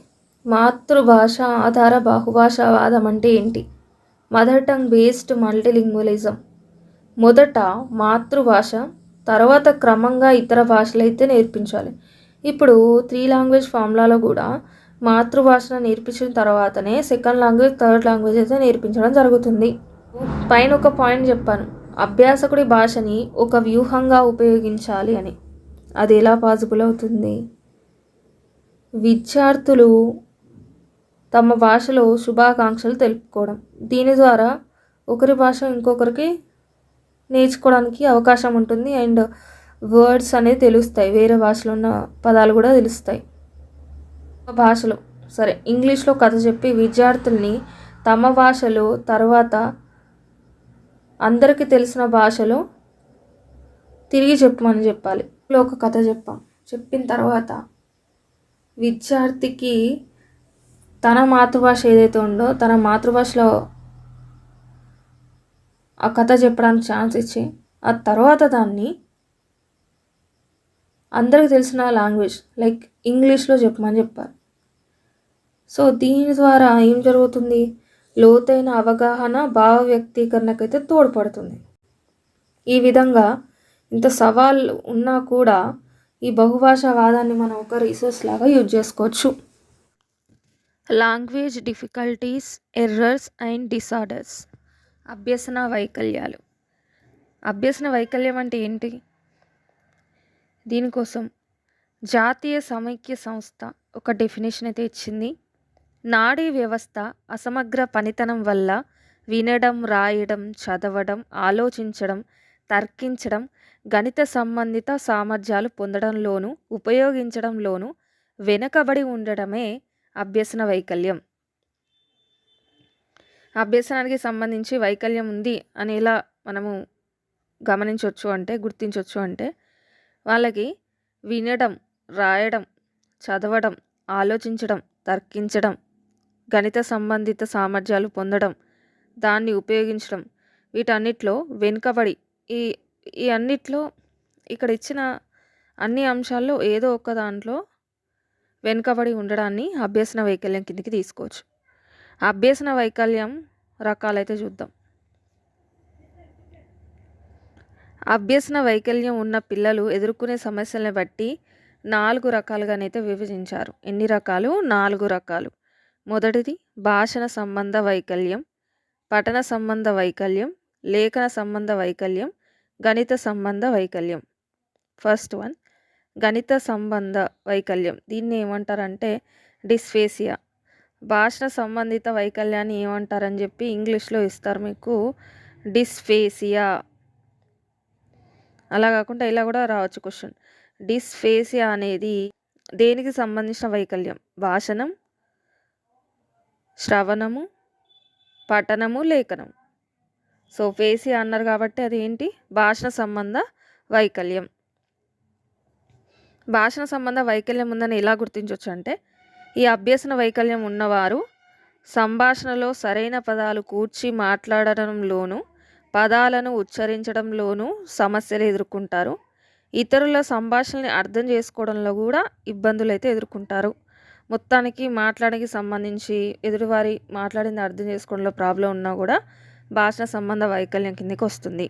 మాతృభాష ఆధార బహుభాషావాదం అంటే ఏంటి? Mother tongue based multilingualism. మొదట మాతృభాష, తర్వాత క్రమంగా ఇతర భాషలు అయితే నేర్పించాలి. ఇప్పుడు 3 లాంగ్వేజ్ ఫార్ములాలో కూడా మాతృభాషను నేర్పించిన తర్వాతనే సెకండ్ లాంగ్వేజ్, థర్డ్ లాంగ్వేజ్ అయితే నేర్పించడం జరుగుతుంది. పైన ఒక పాయింట్ చెప్పాను, అభ్యాసకుడి భాషని ఒక వ్యూహంగా ఉపయోగించాలి అని. అది ఎలా పాసిబుల్ అవుతుంది? విద్యార్థులు తమ భాషలో శుభాకాంక్షలు తెలుపుకోవడం, దీని ద్వారా ఒకరి భాష ఇంకొకరికి నేర్చుకోవడానికి అవకాశం ఉంటుంది. అండ్ వర్డ్స్ అనేది తెలుస్తాయి, వేరే భాషలో ఉన్న పదాలు కూడా తెలుస్తాయి. భాషలో సరే, ఇంగ్లీష్లో కథ చెప్పి విద్యార్థుల్ని తమ భాషలో, తర్వాత అందరికీ తెలిసిన భాషలో తిరిగి చెప్పమని చెప్పాలి. ఒక కథ చెప్పిన తర్వాత విద్యార్థికి తన మాతృభాష ఏదైతే ఉందో తన మాతృభాషలో ఆ కథ చెప్పడానికి ఛాన్స్ ఇచ్చి, ఆ తర్వాత దాన్ని అందరికి తెలిసిన లాంగ్వేజ్ లైక్ ఇంగ్లీష్లో చెప్పమని చెప్పాలి. సో దీని ద్వారా ఏం జరుగుతుంది? లోతైన అవగాహన, భావ వ్యక్తీకరణకైతే తోడ్పడుతుంది. ఈ విధంగా ఇంత సవాళ్ళు ఉన్నా కూడా ఈ బహుభాషావాదాన్ని మనం ఒక రీసోర్స్ లాగా యూజ్ చేసుకోవచ్చు. Language difficulties, errors and disorders. అభ్యసన వైకల్యాలు. అభ్యసన వైకల్యం అంటే ఏంటి? దీనికోసం జాతీయ సమైక్య సంస్థ ఒక డెఫినేషన్ అయితే ఇచ్చింది. నాడీ వ్యవస్థ అసమగ్ర పనితనం వల్ల వినడం, రాయడం, చదవడం, ఆలోచించడం, తర్కించడం, గణిత సంబంధిత సామర్థ్యాలు పొందడంలోనూ ఉపయోగించడంలోనూ వెనుకబడి ఉండడమే అభ్యసన వైకల్యం. అభ్యసనానికి సంబంధించి వైకల్యం ఉంది అని ఎలా మనము గుర్తించవచ్చు అంటే వాళ్ళకి వినడం, రాయడం, చదవడం, ఆలోచించడం, తర్కించడం, గణిత సంబంధిత సామర్థ్యాలు పొందడం, దాన్ని ఉపయోగించడం, వీటన్నిటిలో వెనుకబడి ఈ అన్నిట్లో ఇక్కడ ఇచ్చిన అన్ని అంశాల్లో ఏదో ఒక దాంట్లో వెనుకబడి ఉండడాన్ని అభ్యసన వైకల్యం కిందికి తీసుకోవచ్చు. అభ్యసన వైకల్యం రకాలైతే చూద్దాం. అభ్యసన వైకల్యం ఉన్న పిల్లలు ఎదుర్కొనే సమస్యలను బట్టి 4 రకాలుగానైతే విభజించారు. ఎన్ని రకాలు? 4 రకాలు. మొదటిది భాషణ సంబంధ వైకల్యం, పఠన సంబంధ వైకల్యం, లేఖన సంబంధ వైకల్యం, గణిత సంబంధ వైకల్యం. ఫస్ట్ వన్ గణిత సంబంధ వైకల్యం. దీన్ని ఏమంటారంటే డిస్ఫేసియా. భాషణ సంబంధిత వైకల్యాన్ని ఏమంటారని చెప్పి ఇంగ్లీష్లో ఇస్తారు మీకు, డిస్ఫేసియా. అలా కాకుండా ఇలా కూడా రావచ్చు క్వశ్చన్. డిస్ఫేసియా అనేది దేనికి సంబంధించిన వైకల్యం? భాషణం, శ్రవణము, పఠనము, లేఖనం. సో ఫేసియా అన్నారు కాబట్టి అది ఏంటి? భాషణ సంబంధ వైకల్యం. భాషణ సంబంధ వైకల్యం ఉందని ఎలా గుర్తించవచ్చు అంటే, ఈ అభ్యసన వైకల్యం ఉన్నవారు సంభాషణలో సరైన పదాలు కూర్చి మాట్లాడడంలోనూ పదాలను ఉచ్చరించడంలోనూ సమస్యలు ఎదుర్కొంటారు. ఇతరుల సంభాషణని అర్థం చేసుకోవడంలో కూడా ఇబ్బందులు అయితే ఎదుర్కొంటారు. మొత్తానికి మాట్లాడడానికి సంబంధించి ఎదుటివారి మాట్లాడింది అర్థం చేసుకోవడంలో ప్రాబ్లం ఉన్నా కూడా భాషణ సంబంధ వైకల్యం కిందకి వస్తుంది.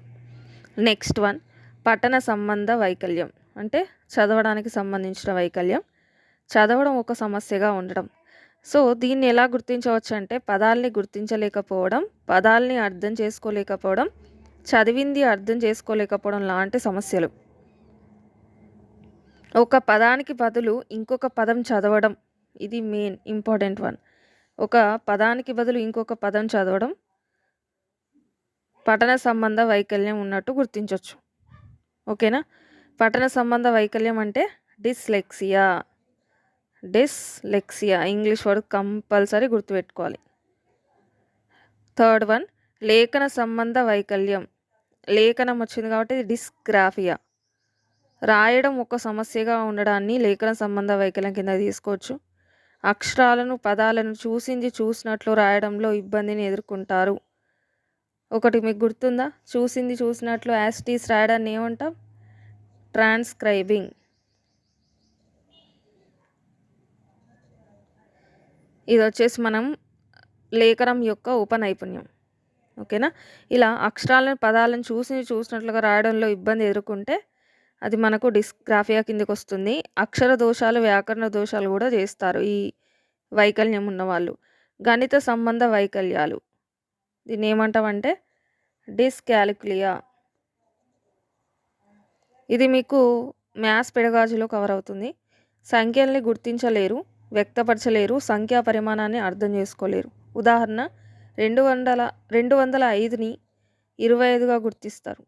నెక్స్ట్ వన్ పఠన సంబంధ వైకల్యం, అంటే చదవడానికి సంబంధించిన వైకల్యం. చదవడం ఒక సమస్యగా ఉండడం. సో దీన్ని ఎలా గుర్తించవచ్చు అంటే, పదాలని గుర్తించలేకపోవడం, పదాలని అర్థం చేసుకోలేకపోవడం, చదివింది అర్థం చేసుకోలేకపోవడం లాంటి సమస్యలు. ఒక పదానికి బదులు ఇంకొక పదం చదవడం, ఇది మెయిన్ ఇంపార్టెంట్ వన్. ఒక పదానికి బదులు ఇంకొక పదం చదవడం పఠన సంబంధ వైకల్యం ఉన్నట్టు గుర్తించవచ్చు. ఓకేనా? పఠన సంబంధ వైకల్యం అంటే డిస్లెక్సియా. ఇంగ్లీష్ వర్డ్ కంపల్సరీ గుర్తుపెట్టుకోవాలి. థర్డ్ వన్ లేఖన సంబంధ వైకల్యం. లేఖనం వచ్చింది కాబట్టి డిస్గ్రాఫియా. రాయడం ఒక సమస్యగా ఉండడాన్ని లేఖన సంబంధ వైకల్యం కింద తీసుకోవచ్చు. అక్షరాలను పదాలను చూసినట్లు రాయడంలో ఇబ్బందిని ఎదుర్కొంటారు. ఒకటి మీకు గుర్తుందా? చూసినట్లు యాస్టీస్ రాయడాన్ని ఏమంటాం? ట్రాన్స్క్రైబింగ్. ఇది వచ్చేసి మనం లేఖనం యొక్క ఉపనైపుణ్యం. ఓకేనా? ఇలా అక్షరాలను పదాలను చూసినట్లుగా రాయడంలో ఇబ్బంది ఎదుర్కొంటే అది మనకు డిస్గ్రాఫియా కిందకి వస్తుంది. అక్షర దోషాలు, వ్యాకరణ దోషాలు కూడా చేస్తారు ఈ వైకల్యం ఉన్నవాళ్ళు. గణిత సంబంధ వైకల్యాలు, దీన్ని ఏమంటామంటే డిస్కాలిక్యులియా. ఇది మీకు మ్యాథ్స్ పెడగాజీలో కవర్ అవుతుంది. సంఖ్యల్ని గుర్తించలేరు, వ్యక్తపరచలేరు, సంఖ్యా పరిమాణాన్ని అర్థం చేసుకోలేరు. ఉదాహరణ 205ని 25గా గుర్తిస్తారు.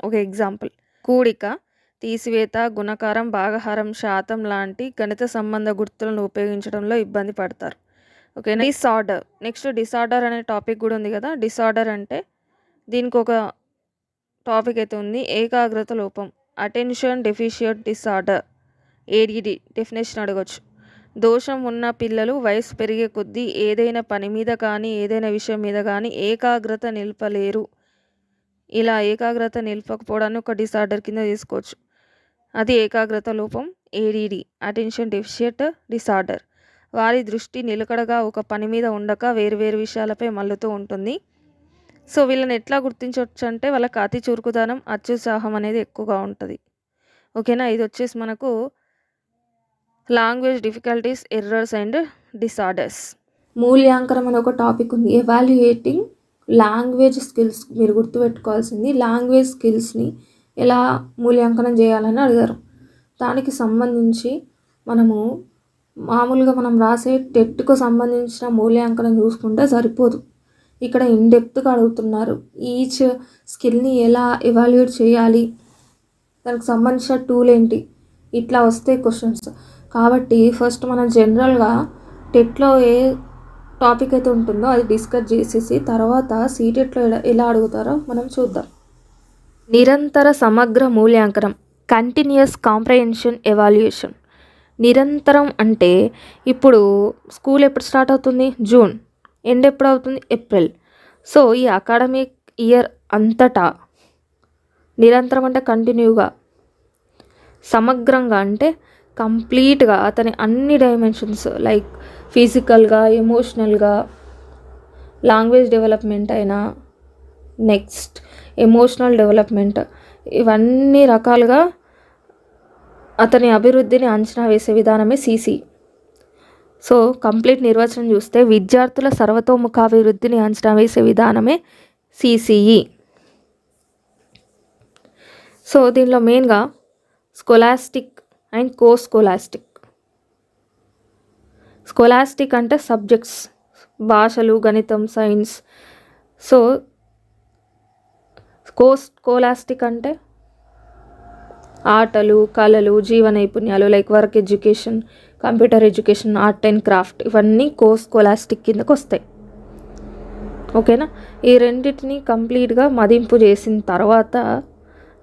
ఒక ఎగ్జాంపుల్. కూడిక, తీసివేత, గుణకారం, భాగహారం, శాతం లాంటి గణిత సంబంధ గుర్తులను ఉపయోగించడంలో ఇబ్బంది పడతారు. ఓకేనా? డిసార్డర్. నెక్స్ట్ డిసార్డర్ అనే టాపిక్ కూడా ఉంది కదా. డిసార్డర్ అంటే దీనికి ఒక టాపిక్ అయితే ఉంది, ఏకాగ్రత లోపం. Attention deficit disorder, ADD definition అడగచ్చు. దోషం ఉన్న పిల్లలు వయసు పెరిగే కొద్దీ ఏదైనా పని మీద కానీ ఏదైనా విషయం మీద కానీ ఏకాగ్రత నిలపలేరు. ఇలా ఏకాగ్రత నిలపకపోవడాన్ని ఒక డిసార్డర్ కింద తీసుకోవచ్చు. అది ఏకాగ్రత లోపం, ADD అటెన్షన్ డెఫిషియట్ డిసార్డర్. వారి దృష్టి నిలకడగా ఒక పని మీద ఉండక వేరు విషయాలపై మళ్ళుతూ ఉంటుంది. సో వీళ్ళని ఎట్లా గుర్తించవచ్చు అంటే, వాళ్ళకి అతి చురుకుదనం, అత్యుత్సాహం అనేది ఎక్కువగా ఉంటుంది. ఓకేనా? ఇది వచ్చేసి మనకు language difficulties, errors and disorders. మూల్యాంకనం అనే ఒక టాపిక్ ఉంది, ఎవాల్యుయేటింగ్ లాంగ్వేజ్ స్కిల్స్. మీరు గుర్తుపెట్టుకోవాల్సింది, లాంగ్వేజ్ స్కిల్స్ని ఎలా మూల్యాంకనం చేయాలని అడిగారు. దానికి సంబంధించి మనము మామూలుగా మనం రాసే టెట్కు సంబంధించిన మూల్యాంకనం చూసుకుంటే సరిపోదు. ఇక్కడ ఇన్డెప్త్గా అడుగుతున్నారు. ఈచ్ స్కిల్ని ఎలా ఎవాల్యుయేట్ చేయాలి, దానికి సంబంధించిన టూల్ ఏంటి, ఇట్లా వస్తాయి క్వశ్చన్స్. కాబట్టి ఫస్ట్ మనం జనరల్గా టెట్లో ఏ టాపిక్ అయితే ఉంటుందో అది డిస్కస్ చేసేసి తర్వాత సీటెట్లో ఎలా అడుగుతారో మనం చూద్దాం. నిరంతర సమగ్ర మూల్యాంకనం, కంటిన్యూస్ కాంప్రహెన్షన్ ఎవాల్యుయేషన్. నిరంతరం అంటే ఇప్పుడు స్కూల్ ఎప్పుడు స్టార్ట్ అవుతుంది? జూన్. ఎండ్ ఎప్పుడు అవుతుంది? ఏప్రిల్. సో ఈ అకాడమిక్ ఇయర్ అంతటా నిరంతరం అంటే కంటిన్యూగా, సమగ్రంగా అంటే కంప్లీట్గా అతని అన్ని డైమెన్షన్స్ లైక్ ఫిజికల్గా, ఎమోషనల్గా, లాంగ్వేజ్ డెవలప్మెంట్ అయినా, నెక్స్ట్ ఎమోషనల్ డెవలప్మెంట్, ఇవన్నీ రకాలుగా అతని అభివృద్ధిని అంచనా వేసే విధానమే సిసి. సో కంప్లీట్ నిర్వచనం చూస్తే విద్యార్థుల సర్వతోముఖాభివృద్ధిని అంచనా వేసే విధానమే సిసిఈ. సో దీనిలో మెయిన్గా స్కోలాస్టిక్ అండ్ కోస్కోలాస్టిక్. స్కోలాస్టిక్ అంటే సబ్జెక్ట్స్, భాషలు, గణితం, సైన్స్. సో కోస్కోలాస్టిక్ అంటే ఆటలు, కళలు, జీవ నైపుణ్యాలు like work education, computer education, art and craft, ఇవన్నీ కోస్కోలాస్టిక్ కిందకు వస్తాయి. ఓకేనా. ఈ రెండింటిని కంప్లీట్గా మదింపు చేసిన తర్వాత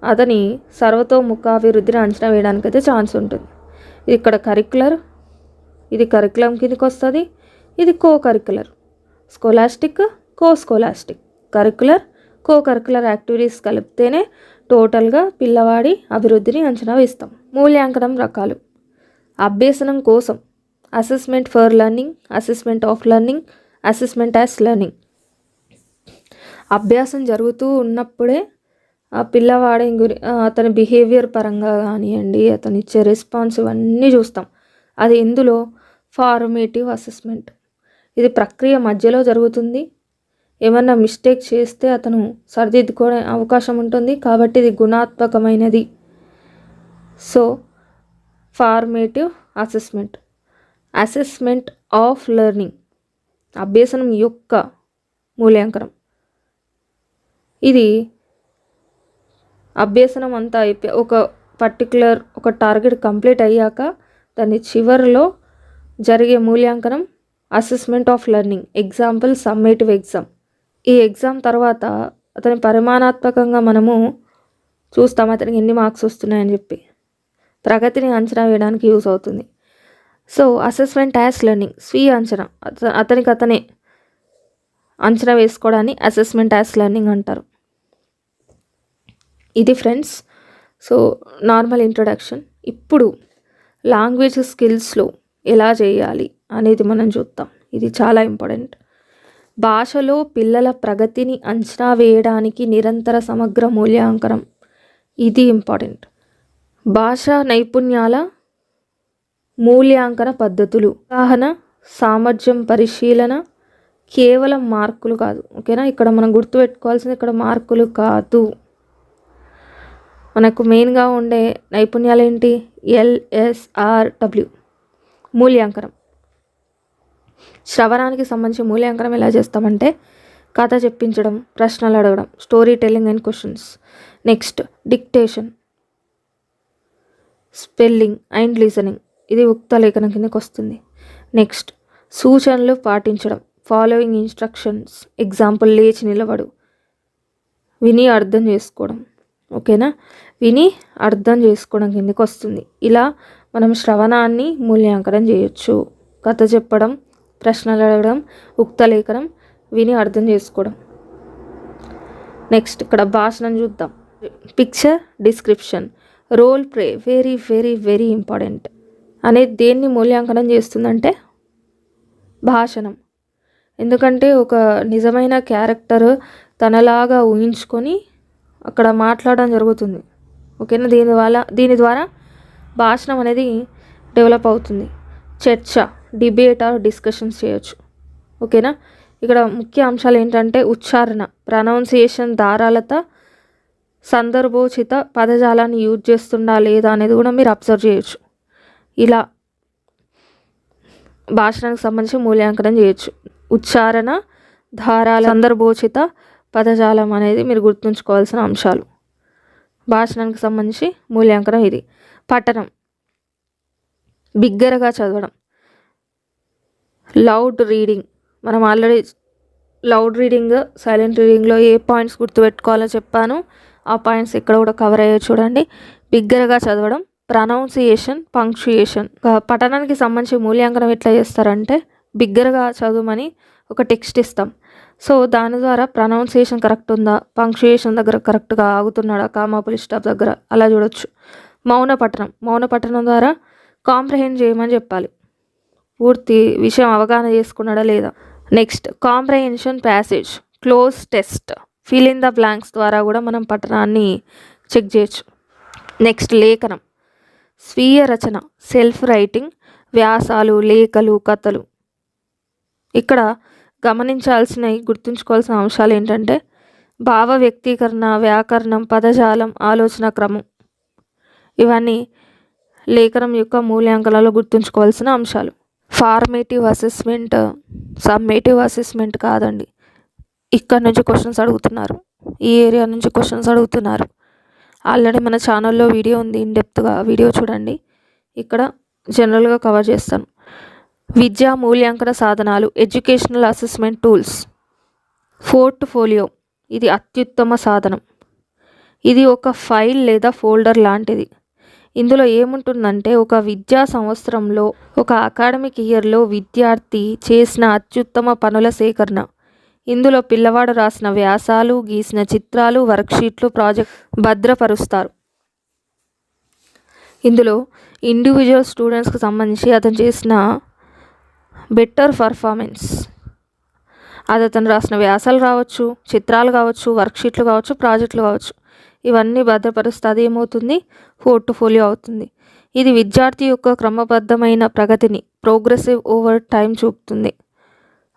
అతని సర్వతోముఖాభివృద్ధిని అంచనా వేయడానికైతే ఛాన్స్ ఉంటుంది. ఇక్కడ కరిక్యులర్, ఇది కరికులం కిందకి వస్తుంది, ఇది co curricular. Scholastic, coscholastic, curricular, co curricular activities కలిపితేనే టోటల్గా పిల్లవాడి అభివృద్ధిని అంచనా వేస్తాం. మూల్యాంకనం రకాలు: అభ్యసనం కోసం, assessment for learning, assessment of learning, assessment as learning. అభ్యాసం జరుగుతూ ఉన్నప్పుడే ఆ పిల్లవాడి అతని బిహేవియర్ పరంగా కానివ్వండి, అతను ఇచ్చే రెస్పాన్స్, ఇవన్నీ చూస్తాం. అది ఇందులో ఫార్మేటివ్ అసెస్మెంట్. ఇది ప్రక్రియ మధ్యలో జరుగుతుంది. ఏమన్నా మిస్టేక్ చేస్తే అతను సరిదిద్దుకునే అవకాశం ఉంటుంది, కాబట్టి ఇది గుణాత్మకమైనది. So formative assessment. Assessment of learning, అభ్యసనం యొక్క మూల్యాంకనం. ఇది అభ్యసనం అంతా ఒక పర్టికులర్ ఒక టార్గెట్ కంప్లీట్ అయ్యాక దాని చివరిలో జరిగే మూల్యాంకనం assessment of learning. Example summative exam. ఈ ఎగ్జామ్ తర్వాత అతని పరిమాణాత్మకంగా మనము చూస్తాం అతనికి ఎన్ని మార్క్స్ వస్తున్నాయని చెప్పి, ప్రగతిని అంచనా వేయడానికి యూస్ అవుతుంది. సో అసెస్మెంట్ యాజ్ లెర్నింగ్, స్వీయ అంచనా, అతనికి అతనే అంచనా వేసుకోవడాన్ని అసెస్మెంట్ యాజ్ లెర్నింగ్ అంటారు. ఇది ఫ్రెండ్స్. So normal introduction. ఇప్పుడు లాంగ్వేజ్ స్కిల్స్లో ఎలా చేయాలి అనేది మనం చూద్దాం. ఇది చాలా ఇంపార్టెంట్. భాషలో పిల్లల ప్రగతిని అంచనా వేయడానికి నిరంతర సమగ్ర మూల్యాంకనం, ఇది ఇంపార్టెంట్. భాషా నైపుణ్యాల మూల్యాంకన పద్ధతులు: ఉదాహరణ, సామర్థ్యం పరిశీలన, కేవలం మార్కులు కాదు. ఓకేనా. ఇక్కడ మనం గుర్తుపెట్టుకోవాల్సింది ఇక్కడ మార్కులు కాదు. మనకు మెయిన్గా ఉండే నైపుణ్యాలు ఏంటి? LSRW మూల్యాంకనం. శ్రవణానికి సంబంధించి మూల్యాంకనం ఎలా చేస్తామంటే కథ చెప్పించడం, ప్రశ్నలు అడగడం, story telling and questions. Next dictation, spelling and listening, ఇది ఉక్త లేఖనం కిందకి వస్తుంది. నెక్స్ట్ సూచనలు పాటించడం, ఫాలోయింగ్ ఇన్స్ట్రక్షన్స్. ఎగ్జాంపుల్ లేచి నిలబడు. విని అర్థం చేసుకోవడం. ఓకేనా. విని అర్థం చేసుకోవడం కిందకి వస్తుంది. ఇలా మనం శ్రవణాన్ని మూల్యాంకనం చేయొచ్చు. కథ చెప్పడం, ప్రశ్నలు అడగడం, ఉక్త లేఖనం, విని అర్థం చేసుకోవడం. నెక్స్ట్ ఇక్కడ భాషను చూద్దాం. Picture, description, role play, very very very important. అనేది దేన్ని మూల్యాంకనం చేస్తుందంటే భాషణం. ఎందుకంటే ఒక నిజమైన క్యారెక్టర్ తనలాగా ఊహించుకొని అక్కడ మాట్లాడడం జరుగుతుంది. ఓకేనా. దీని ద్వారా భాషణం అనేది డెవలప్ అవుతుంది. చర్చ, డిబేట్ ఆర్ డిస్కషన్స్ చేయొచ్చు. ఓకేనా. ఇక్కడ ముఖ్య అంశాలు ఏంటంటే ఉచ్చారణ, ప్రొనౌన్సియేషన్, ధారాళత, సందర్భోచిత పదజాలాన్ని యూజ్ చేస్తుందా లేదా అనేది కూడా మీరు అబ్జర్వ్ చేయొచ్చు. ఇలా భాషణానికి సంబంధించి మూల్యాంకనం చేయొచ్చు. ఉచ్చారణ, ధారాల, సందర్భోచిత పదజాలం అనేది మీరు గుర్తుంచుకోవాల్సిన అంశాలు. భాషణానికి సంబంధించి మూల్యాంకనం ఇది. పఠనం, బిగ్గరగా చదవడం. లౌడ్ రీడింగ్, మనం ఆల్రెడీ లౌడ్ రీడింగ్, సైలెంట్ రీడింగ్లో ఏ పాయింట్స్ గుర్తుపెట్టుకోవాలో చెప్పాను. ఆ పాయింట్స్ ఇక్కడ కూడా కవర్ అయ్యే చూడండి. బిగ్గరగా చదవడం, ప్రొనౌన్సియేషన్, పంక్చుయేషన్. పఠనానికి సంబంధించి మూల్యాంకనం ఎట్లా చేస్తారంటే బిగ్గరగా చదవమని ఒక టెక్స్ట్ ఇస్తాం. సో దాని ద్వారా ప్రొనౌన్సియేషన్ కరెక్ట్ ఉందా, పంక్చుయేషన్ దగ్గర కరెక్ట్గా ఆగుతున్నాడా, కామా పులి స్టాప్ దగ్గర, అలా చూడొచ్చు. మౌన పఠనం ద్వారా కాంప్రహెండ్ చేయమని చెప్పాలి. పూర్తి విషయం అవగాహన చేసుకున్నాడా లేదా. Next comprehension passage, cloze test, fill in the blanks ద్వారా కూడా మనం పఠనాన్ని చెక్ చేయొచ్చు. నెక్స్ట్ లేఖనం, స్వీయ రచన, సెల్ఫ్ రైటింగ్, వ్యాసాలు, లేఖలు, కథలు. ఇక్కడ గమనించాల్సినవి, గుర్తుంచుకోవాల్సిన అంశాలు ఏంటంటే భావ వ్యక్తీకరణ, వ్యాకరణం, పదజాలం, ఆలోచన క్రమం. ఇవన్నీ లేఖనం యొక్క మూల్యాంకనాలలో గుర్తుంచుకోవాల్సిన అంశాలు. ఫార్మేటివ్ అసెస్మెంట్, సమ్మేటివ్ అసెస్మెంట్ కాదండి. ఇక్కడ నుంచి క్వశ్చన్స్ అడుగుతున్నారు, ఈ ఏరియా నుంచి క్వశ్చన్స్ అడుగుతున్నారు. ఆల్రెడీ మన ఛానల్లో వీడియో ఉంది, ఇన్డెప్త్గా వీడియో చూడండి. ఇక్కడ జనరల్గా కవర్ చేస్తాను. విద్యా మూల్యాంకన సాధనాలు, ఎడ్యుకేషనల్ అసెస్మెంట్ టూల్స్. పోర్ట్ఫోలియో, ఇది అత్యుత్తమ సాధనం. ఇది ఒక ఫైల్ లేదా ఫోల్డర్ లాంటిది. ఇందులో ఏముంటుందంటే ఒక విద్యా సంవత్సరంలో, ఒక అకాడమిక్ ఇయర్లో విద్యార్థి చేసిన అత్యుత్తమ పనుల సేకరణ. ఇందులో పిల్లవాడు రాసిన వ్యాసాలు, గీసిన చిత్రాలు, వర్క్షీట్లు, ప్రాజెక్ట్ భద్రపరుస్తారు. ఇందులో ఇండివిజువల్ స్టూడెంట్స్కి సంబంధించి అతను చేసిన బెటర్ పర్ఫార్మెన్స్, అది అతను రాసిన వ్యాసాలు కావచ్చు, చిత్రాలు కావచ్చు, వర్క్షీట్లు కావచ్చు, ప్రాజెక్టులు కావచ్చు, ఇవన్నీ భద్రపరుస్తే అది ఏమవుతుంది, పోర్ట్ఫోలియో అవుతుంది. ఇది విద్యార్థి యొక్క క్రమబద్ధమైన ప్రగతిని, ప్రోగ్రెసివ్ ఓవర్ టైం చూపుతుంది.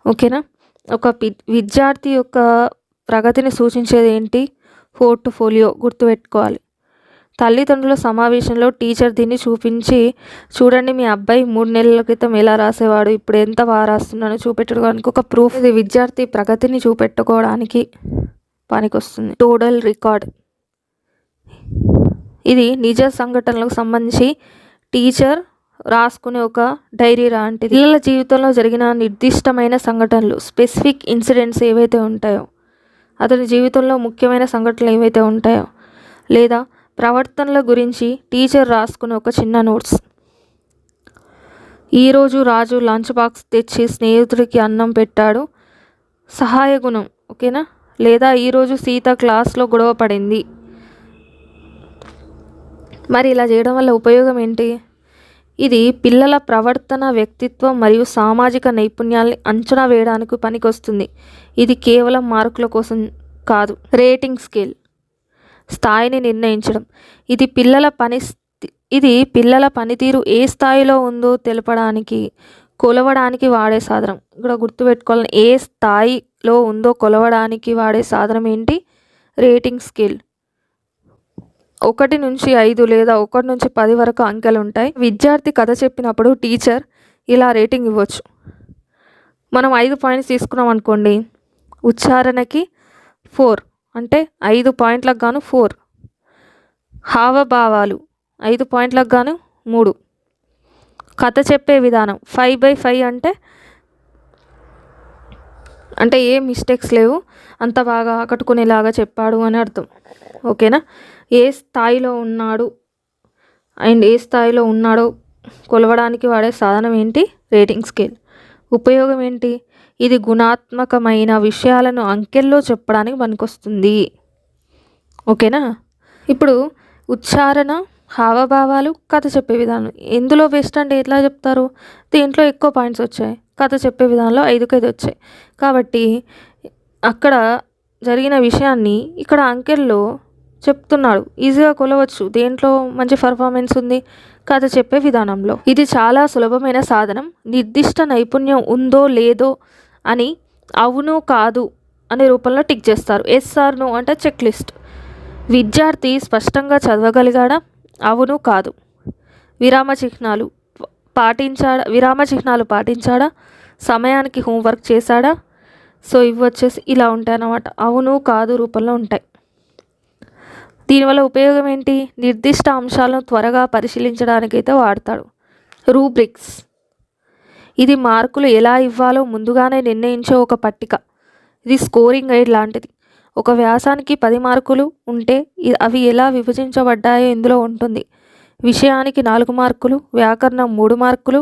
ఓకేనా. ఒక విద్యార్థి యొక్క ప్రగతిని సూచించేది ఏంటి, పోర్ట్ఫోలియో. గుర్తుపెట్టుకోవాలి. తల్లిదండ్రుల సమావేశంలో టీచర్ దీన్ని చూపించి, చూడండి మీ అబ్బాయి 3 నెలల క్రితం ఎలా రాసేవాడు, ఇప్పుడు ఎంత బాగా రాస్తున్నాడో చూపెట్టుకోవడానికి ఒక ప్రూఫ్. ఇది విద్యార్థి ప్రగతిని చూపెట్టుకోవడానికి పనికొస్తుంది. టోటల్ రికార్డ్, ఇది నిజ సంఘటనలకు సంబంధించి టీచర్ రాసుకునే ఒక డైరీ లాంటిది. పిల్లల జీవితంలో జరిగిన నిర్దిష్టమైన సంఘటనలు, స్పెసిఫిక్ ఇన్సిడెంట్స్ ఏవైతే ఉంటాయో, అతని జీవితంలో ముఖ్యమైన సంఘటనలు ఏవైతే ఉంటాయో, లేదా ప్రవర్తనల గురించి టీచర్ రాసుకునే ఒక చిన్న నోట్స్. ఈరోజు రాజు లంచ్ బాక్స్ తెచ్చి స్నేహితుడికి అన్నం పెట్టాడు, సహాయ గుణం. ఓకేనా. లేదా ఈరోజు సీత క్లాస్లో గొడవ పడింది. మరి ఇలా చేయడం వల్ల ఉపయోగం ఏంటి? ఇది పిల్లల ప్రవర్తన, వ్యక్తిత్వం మరియు సామాజిక నైపుణ్యాల్ని అంచనా వేయడానికి పనికొస్తుంది. ఇది కేవలం మార్కుల కోసం కాదు. రేటింగ్ స్కేల్, స్థాయిని నిర్ణయించడం. ఇది పిల్లల పనితీరు ఏ స్థాయిలో ఉందో తెలపడానికి, కొలవడానికి వాడే సాధనం. ఇక్కడ గుర్తుపెట్టుకోవాలి, ఏ స్థాయిలో ఉందో కొలవడానికి వాడే సాధనం ఏంటి, రేటింగ్ స్కేల్. 1 నుంచి 5 లేదా 1 నుంచి 10 వరకు అంకెలు ఉంటాయి. విద్యార్థి కథ చెప్పినప్పుడు టీచర్ ఇలా రేటింగ్ ఇవ్వచ్చు. మనం 5 పాయింట్స్ తీసుకున్నాం అనుకోండి, ఉచ్చారణకి 4 అంటే 5 పాయింట్లకు గాను 4. హావభావాలు 5 పాయింట్లకు గాను 3. కథ చెప్పే విధానం 5/5 అంటే ఏ మిస్టేక్స్ లేవు, అంత బాగా ఆకట్టుకునేలాగా చెప్పాడు అని అర్థం. ఓకేనా. ఏ స్థాయిలో ఉన్నాడు అండ్ ఏ స్థాయిలో ఉన్నాడో కొలవడానికి వాడే సాధనం ఏంటి, రేటింగ్ స్కేల్. ఉపయోగం ఏంటి, ఇది గుణాత్మకమైన విషయాలను అంకెల్లో చెప్పడానికి పనికొస్తుంది. ఓకేనా. ఇప్పుడు ఉచ్చారణ, హావభావాలు, కథ చెప్పే విధానం, ఎందులో బెస్ట్ అంటే ఎట్లా చెప్తారు, దీంట్లో ఎక్కువ పాయింట్స్ వచ్చాయి, కథ చెప్పే విధానంలో 5కి 5 వచ్చాయి. కాబట్టి అక్కడ జరిగిన విషయాన్ని ఇక్కడ అంకెల్లో చెప్తున్నాడు, ఈజీగా కొలవచ్చు. దేంట్లో మంచి పర్ఫార్మెన్స్ ఉంది, కథ చెప్పే విధానంలో. ఇది చాలా సులభమైన సాధనం. నిర్దిష్ట నైపుణ్యం ఉందో లేదో అని అవును కాదు అనే రూపంలో టిక్ చేస్తారు. ఎస్ ఆర్ నో అంటే చెక్ లిస్ట్. విద్యార్థి స్పష్టంగా చదవగలిగాడా, అవును కాదు. విరామ చిహ్నాలు పాటించాడా, సమయానికి హోంవర్క్ చేశాడా. సో ఇవి వచ్చేసి ఇలా ఉంటాయి అన్నమాట, అవును కాదు రూపంలో ఉంటాయి. దీనివల్ల ఉపయోగం ఏంటి, నిర్దిష్ట అంశాలను త్వరగా పరిశీలించడానికైతే వాడతాడు. రూబ్రిక్స్, ఇది మార్కులు ఎలా ఇవ్వాలో ముందుగానే నిర్ణయించే ఒక పట్టిక. ఇది స్కోరింగ్ గైడ్ లాంటిది. ఒక వ్యాసానికి 10 మార్కులు ఉంటే అవి ఎలా విభజించబడ్డాయో ఇందులో ఉంటుంది. విషయానికి 4 మార్కులు, వ్యాకరణం 3 మార్కులు,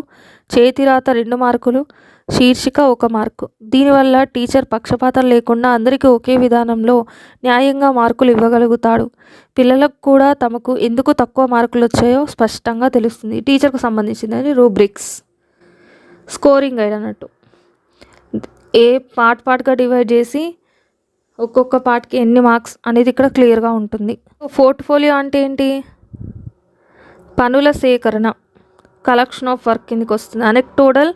చేతిరాత 2 మార్కులు, శీర్షిక 1 మార్కు. దీనివల్ల టీచర్ పక్షపాతం లేకుండా అందరికీ ఒకే విధానంలో న్యాయంగా మార్కులు ఇవ్వగలుగుతాడు. పిల్లలకు కూడా తమకు ఎందుకు తక్కువ మార్కులు వచ్చాయో స్పష్టంగా తెలుస్తుంది. టీచర్కు సంబంధించిందని రూబ్రిక్స్. స్కోరింగ్ గైడ్ అన్నట్టు, ఏ పార్ట్గా డివైడ్ చేసి ఒక్కొక్క పార్ట్కి ఎన్ని మార్క్స్ అనేది ఇక్కడ క్లియర్గా ఉంటుంది. పోర్ట్ఫోలియో అంటే ఏంటి? పనుల సేకరణ, కలెక్షన్ ఆఫ్ వర్క్ కిందకి వస్తుంది. అనెక్టోడల్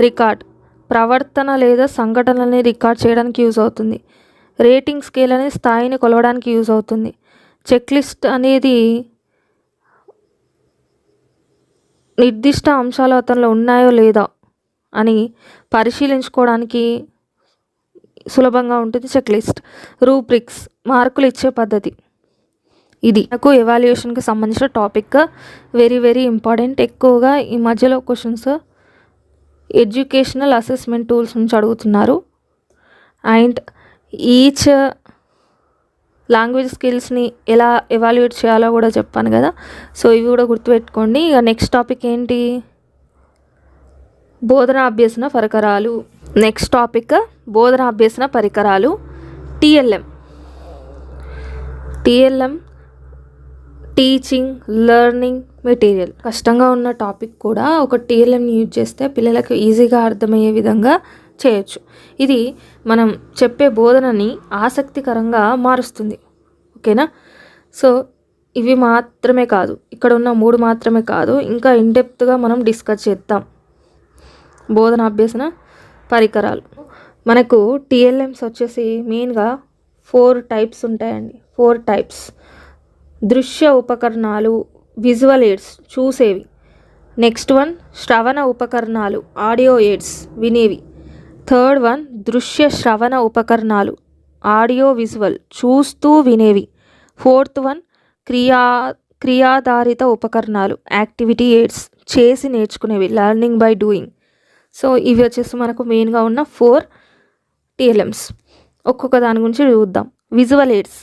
రికార్డ్, ప్రవర్తన లేదా సంఘటనలని రికార్డ్ చేయడానికి యూజ్ అవుతుంది. రేటింగ్ స్కేల్ అనేది స్థాయిని కొలవడానికి యూజ్ అవుతుంది. చెక్ లిస్ట్ అనేది నిర్దిష్ట అంశాలు అతనిలో ఉన్నాయో లేదా అని పరిశీలించుకోవడానికి సులభంగా ఉంటుంది చెక్ లిస్ట్. రూబ్రిక్స్, మార్కులు ఇచ్చే పద్ధతి. ఇది నాకు ఎవాల్యుయేషన్కి సంబంధించిన టాపిక్, వెరీ వెరీ ఇంపార్టెంట్. ఎక్కువగా ఈ మధ్యలో క్వశ్చన్స్ ఎడ్యుకేషనల్ అసెస్మెంట్ టూల్స్ నుంచి అడుగుతున్నారు. అండ్ ఈచ్ లాంగ్వేజ్ స్కిల్స్ని ఎలా ఎవాల్యుయేట్ చేయాలో కూడా చెప్పాను కదా, సో ఇవి కూడా గుర్తుపెట్టుకోండి. ఇక నెక్స్ట్ టాపిక్ ఏంటి? బోధనా అభ్యసన పరికరాలు. నెక్స్ట్ టాపిక్ బోధనా అభ్యసన పరికరాలు, టిఎల్ఎం. Teaching learning material. కష్టంగా ఉన్న టాపిక్ కూడా ఒక టిఎల్ఎంని యూజ్ చేస్తే పిల్లలకు ఈజీగా అర్థమయ్యే విధంగా చేయొచ్చు. ఇది మనం చెప్పే బోధనని ఆసక్తికరంగా మారుస్తుంది. ఓకేనా? సో ఇవి మాత్రమే కాదు, ఇక్కడ ఉన్న 3 మాత్రమే కాదు, ఇంకా ఇన్డెప్త్గా మనం డిస్కస్ చేద్దాం. బోధన అభ్యసన పరికరాలు. మనకు టిఎల్ఎంస్ వచ్చేసి మెయిన్గా 4 టైప్స్ ఉంటాయండి. 4 టైప్స్. దృశ్య ఉపకరణాలు, విజువల్ ఎయిడ్స్, చూసేవి. నెక్స్ట్ వన్ శ్రవణ ఉపకరణాలు, ఆడియో ఎయిడ్స్, వినేవి. థర్డ్ వన్ దృశ్య శ్రవణ ఉపకరణాలు, ఆడియో విజువల్, చూస్తూ వినేవి. ఫోర్త్ వన్ క్రియాధారిత ఉపకరణాలు, యాక్టివిటీ ఎయిడ్స్, చేసి నేర్చుకునేవి, లెర్నింగ్ బై డూయింగ్. సో ఇవి వచ్చేసి మనకు మెయిన్గా ఉన్న 4 టిఎల్ఎంస్. ఒక్కొక్క దాని గురించి చూద్దాం. విజువల్ ఎయిడ్స్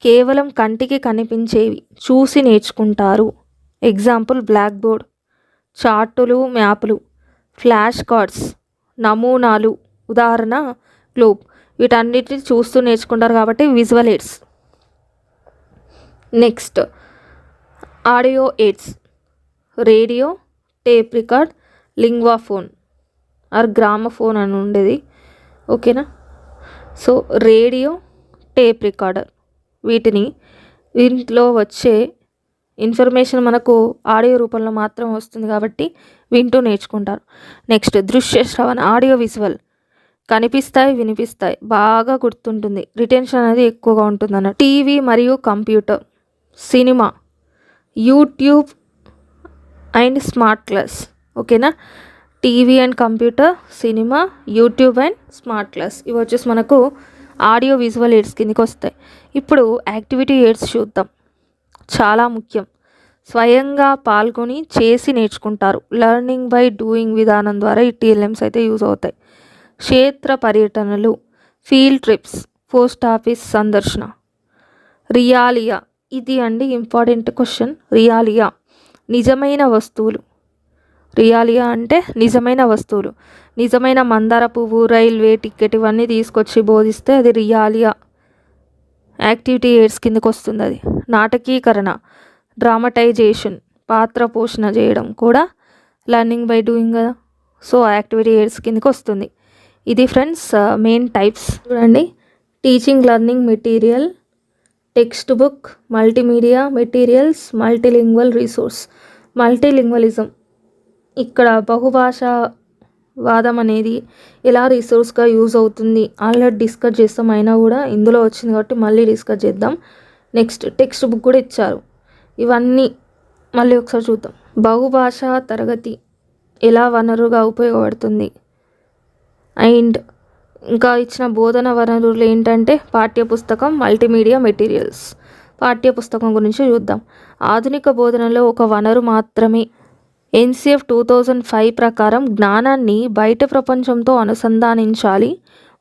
కేవలం కంటికి కనిపించేవి, చూసి నేర్చుకుంటారు. ఎగ్జాంపుల్ బ్లాక్ బోర్డ్, చార్టులు, మ్యాపులు, ఫ్లాష్ కార్డ్స్, నమూనాలు, ఉదాహరణ గ్లోబ్. వీటన్నిటిని చూస్తూ నేర్చుకుంటారు కాబట్టి visual aids. Next audio aids, radio, tape record, linguaphone or gramophone అని ఉండేది. ఓకేనా? సో రేడియో, టేప్ రికార్డర్, వీటిలో వచ్చే ఇన్ఫర్మేషన్ మనకు ఆడియో రూపంలో మాత్రం వస్తుంది కాబట్టి వింటూ నేర్చుకుంటారు. నెక్స్ట్ దృశ్య శ్రవణ, ఆడియో విజువల్, కనిపిస్తాయి, వినిపిస్తాయి, బాగా గుర్తుంటుంది, రిటెన్షన్ అనేది ఎక్కువగా ఉంటుంది అన్నట్టు. టీవీ మరియు computer, cinema, YouTube and smart class. ఓకేనా? TV and computer, cinema, YouTube and smart class, ఇవి వచ్చేసి మనకు ఆడియో విజువల్ ఎయిడ్స్ కిందకి వస్తాయి. ఇప్పుడు యాక్టివిటీ ఎయిడ్స్ చూద్దాం. చాలా ముఖ్యం. స్వయంగా పాల్గొని చేసి నేర్చుకుంటారు. లెర్నింగ్ బై డూయింగ్ విధానం ద్వారా ఈ టిఎల్ఎంస్ అయితే యూజ్ అవుతాయి. క్షేత్ర పర్యటనలు, ఫీల్డ్ ట్రిప్స్, పోస్ట్ ఆఫీస్ సందర్శన. రియాలియా, ఇది అండి ఇంపార్టెంట్ క్వశ్చన్. రియాలియా నిజమైన వస్తువులు. రియాలియా అంటే నిజమైన వస్తువులు. నిజమైన మందార పువ్వు, రైల్వే టికెట్ ఇవన్నీ తీసుకొచ్చి బోధిస్తే అది రియాలియా. యాక్టివిటీ ఎయిడ్స్ కిందకు వస్తుంది అది. నాటకీకరణ, డ్రామటైజేషన్, పాత్ర పోషణ చేయడం కూడా లెర్నింగ్ బై డూయింగ్ కదా, సో యాక్టివిటీ ఎయిడ్స్ కిందకి వస్తుంది. ఇది ఫ్రెండ్స్ మెయిన్ టైప్స్. చూడండి, teaching learning material, text book, multimedia materials, multilingual resource. Multilingualism, ఇక్కడ బహుభాషా వాదం అనేది ఎలా రిసోర్స్గా యూజ్ అవుతుంది ఆల్రెడీ డిస్కస్ చేస్తాం, అయినా కూడా ఇందులో వచ్చింది కాబట్టి మళ్ళీ డిస్కస్ చేద్దాం. నెక్స్ట్ టెక్స్ట్ బుక్ కూడా ఇచ్చారు, ఇవన్నీ మళ్ళీ ఒకసారి చూద్దాం. బహుభాషా తరగతి ఎలా వనరుగా ఉపయోగపడుతుంది, అండ్ ఇంకా ఇచ్చిన బోధన వనరులు ఏంటంటే పాఠ్యపుస్తకం, మల్టీమీడియా మెటీరియల్స్. పాఠ్యపుస్తకం గురించి చూద్దాం. ఆధునిక బోధనలో ఒక వనరు మాత్రమే. ఎన్సిఎఫ్ 2005 ప్రకారం జ్ఞానాన్ని బయట ప్రపంచంతో అనుసంధానించాలి,